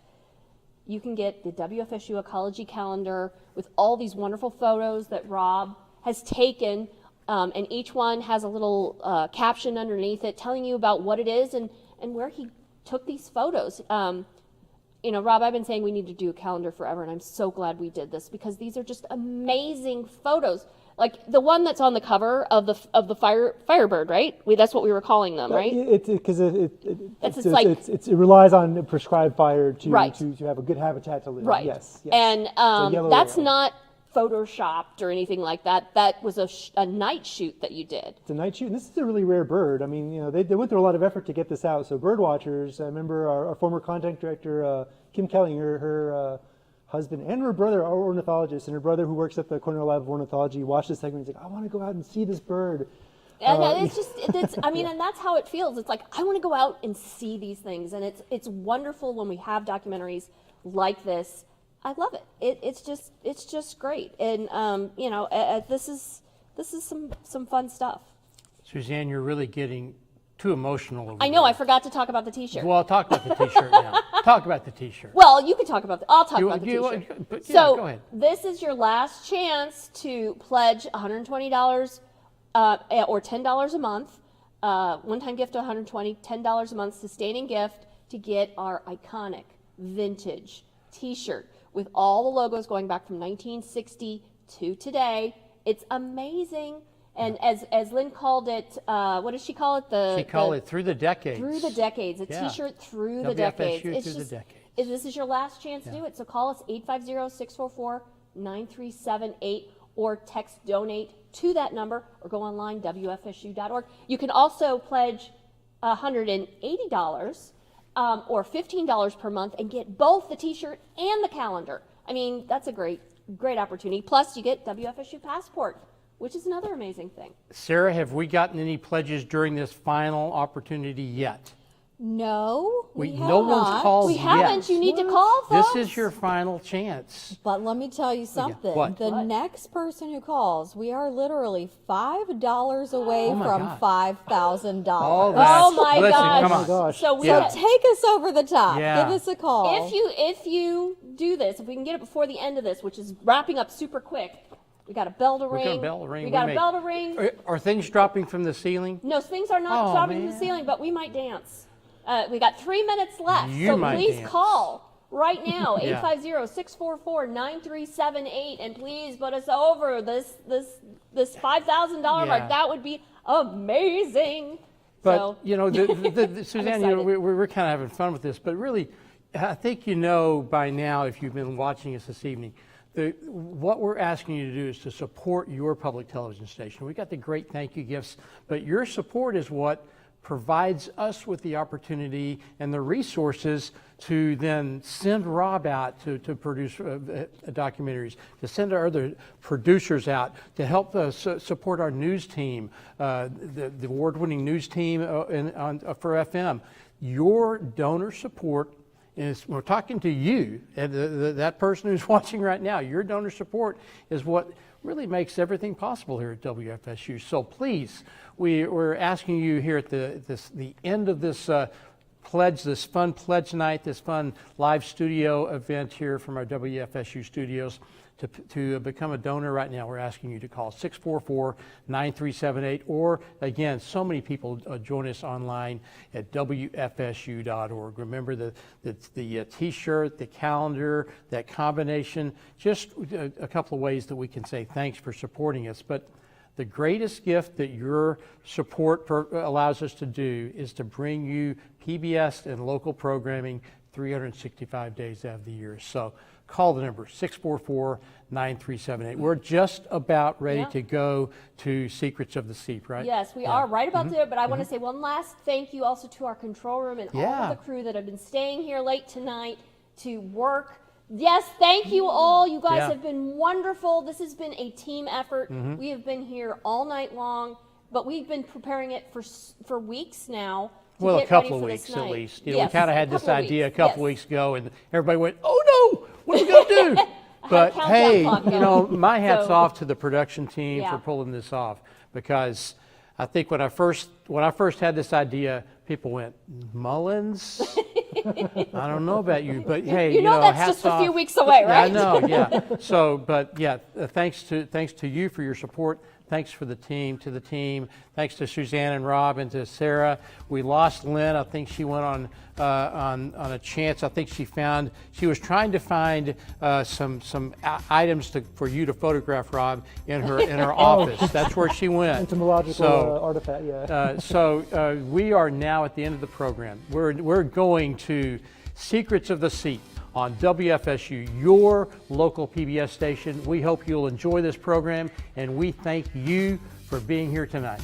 You can get the WFSU Ecology Calendar with all these wonderful photos that Rob has taken, and each one has a little caption underneath it telling you about what it is and where he took these photos. Rob, I've been saying we need to do a calendar forever, and I'm so glad we did this because these are just amazing photos. Like the one that's on the cover of the Firebird, right? That's what we were calling them, right? It relies on prescribed fire to have a good habitat to live. Right. Yes. And that's not photoshopped or anything like that. That was a night shoot that you did. It's a night shoot, and this is a really rare bird. I mean, they went through a lot of effort to get this out. So bird watchers, I remember our former content director, Kim Kelly, her husband and her brother are ornithologists, and her brother, who works at the Cornell Lab of Ornithology, watched this segment. He's like, I want to go out and see this bird. And and that's how it feels. It's like, I want to go out and see these things, and it's wonderful when we have documentaries like this. I love it. It's just great, and this is some fun stuff. Suzanne, you're really getting too emotional over I know. I forgot to talk about the T-shirt. Well, talk about the T-shirt now. Talk about the T-shirt. Well, you can talk about I'll talk about the T-shirt. So go ahead. This is your last chance to pledge $120 or $10 a month. One-time gift of $120, $10 a month, sustaining gift to get our iconic vintage T-shirt with all the logos going back from 1960 to today. It's amazing. And as Lynn called it, what did she call it? She called it Through the Decades. Through the Decades. A T-shirt through the decades. It's through the decades. This is your last chance to do it. So call us 850-644-9378 or text donate to that number or go online, WFSU.org. You can also pledge $180 or $15 per month and get both the T-shirt and the calendar. I mean, that's a great opportunity. Plus, you get WFSU Passport, which is another amazing thing. Sarah, have we gotten any pledges during this final opportunity yet? No, we have no one's not. called We yet. haven't. You need to call, folks. This is your final chance. But let me tell you something. What? The next person who calls, we are literally $5 away Oh my from God. $5,000. Oh, my listen, gosh. come on. Oh my gosh. So we So take us over the top. Yeah. Give us a call. if you do this, if we can get it before the end of this, which is wrapping up super quick, we got a bell to ring. We got a bell to ring. We got a may- bell to ring. Are things dropping from the ceiling? No, things are not Oh, dropping from man. the ceiling, but we might dance. We got 3 minutes left, You so might please dance. call right now, Yeah. 850-644-9378, and please put us over this $5,000 Yeah. mark. That would be amazing. But so, you know, Suzanne, you know, we're kind of having fun with this, but really, I think you know by now, if you've been watching us this evening, what we're asking you to do is to support your public television station. We got the great thank you gifts, but your support is what provides us with the opportunity and the resources to then send Rob out to produce documentaries, to send our other producers out, to help support our news team, the award-winning news team for FM. Your donor support is, we're talking to you, and that person who's watching right now, your donor support is what really makes everything possible here at WFSU. So please, we're asking you here at the end of this pledge, this fun pledge night, this fun live studio event here from our WFSU studios, to become a donor right now. We're asking you to call 644-9378, or again, so many people join us online at WFSU.org. Remember the t-shirt, the calendar, that combination, just a couple of ways that we can say thanks for supporting us. But the greatest gift that your support allows us to do is to bring you PBS and local programming 365 days out of the year. So call the number 644-9378. We're just about ready to go to Secrets of the Seep, right? yes, we are right about there, but I want to say one last thank you also to our control room and all of the crew that have been staying here late tonight to work. Yes, thank you all. You guys have been wonderful. This has been a team effort. We have been here all night long, but we've been preparing it for weeks now. Well, a couple of weeks at least. You know, we kind of had this idea a couple weeks ago, and everybody went, "Oh no, what are we going to do?" But hey, you know, my hat's off to the production team for pulling this off, because I think when I first had this idea, people went, "Mullins? I don't know about you, but hey, you know that's hats just off." a few weeks away, right? I know, yeah. So, but yeah, thanks to you for your support. Thanks to the team. Thanks to Suzanne and Rob and to Sarah. We lost Lynn. I think she went on a chance. I think she was trying to find some items for you to photograph, Rob, in her office. That's where she went. Entomological artifact, yeah. So we are now at the end of the program. We're going to Secrets of the Seep on WFSU, your local PBS station. We hope you'll enjoy this program, and we thank you for being here tonight.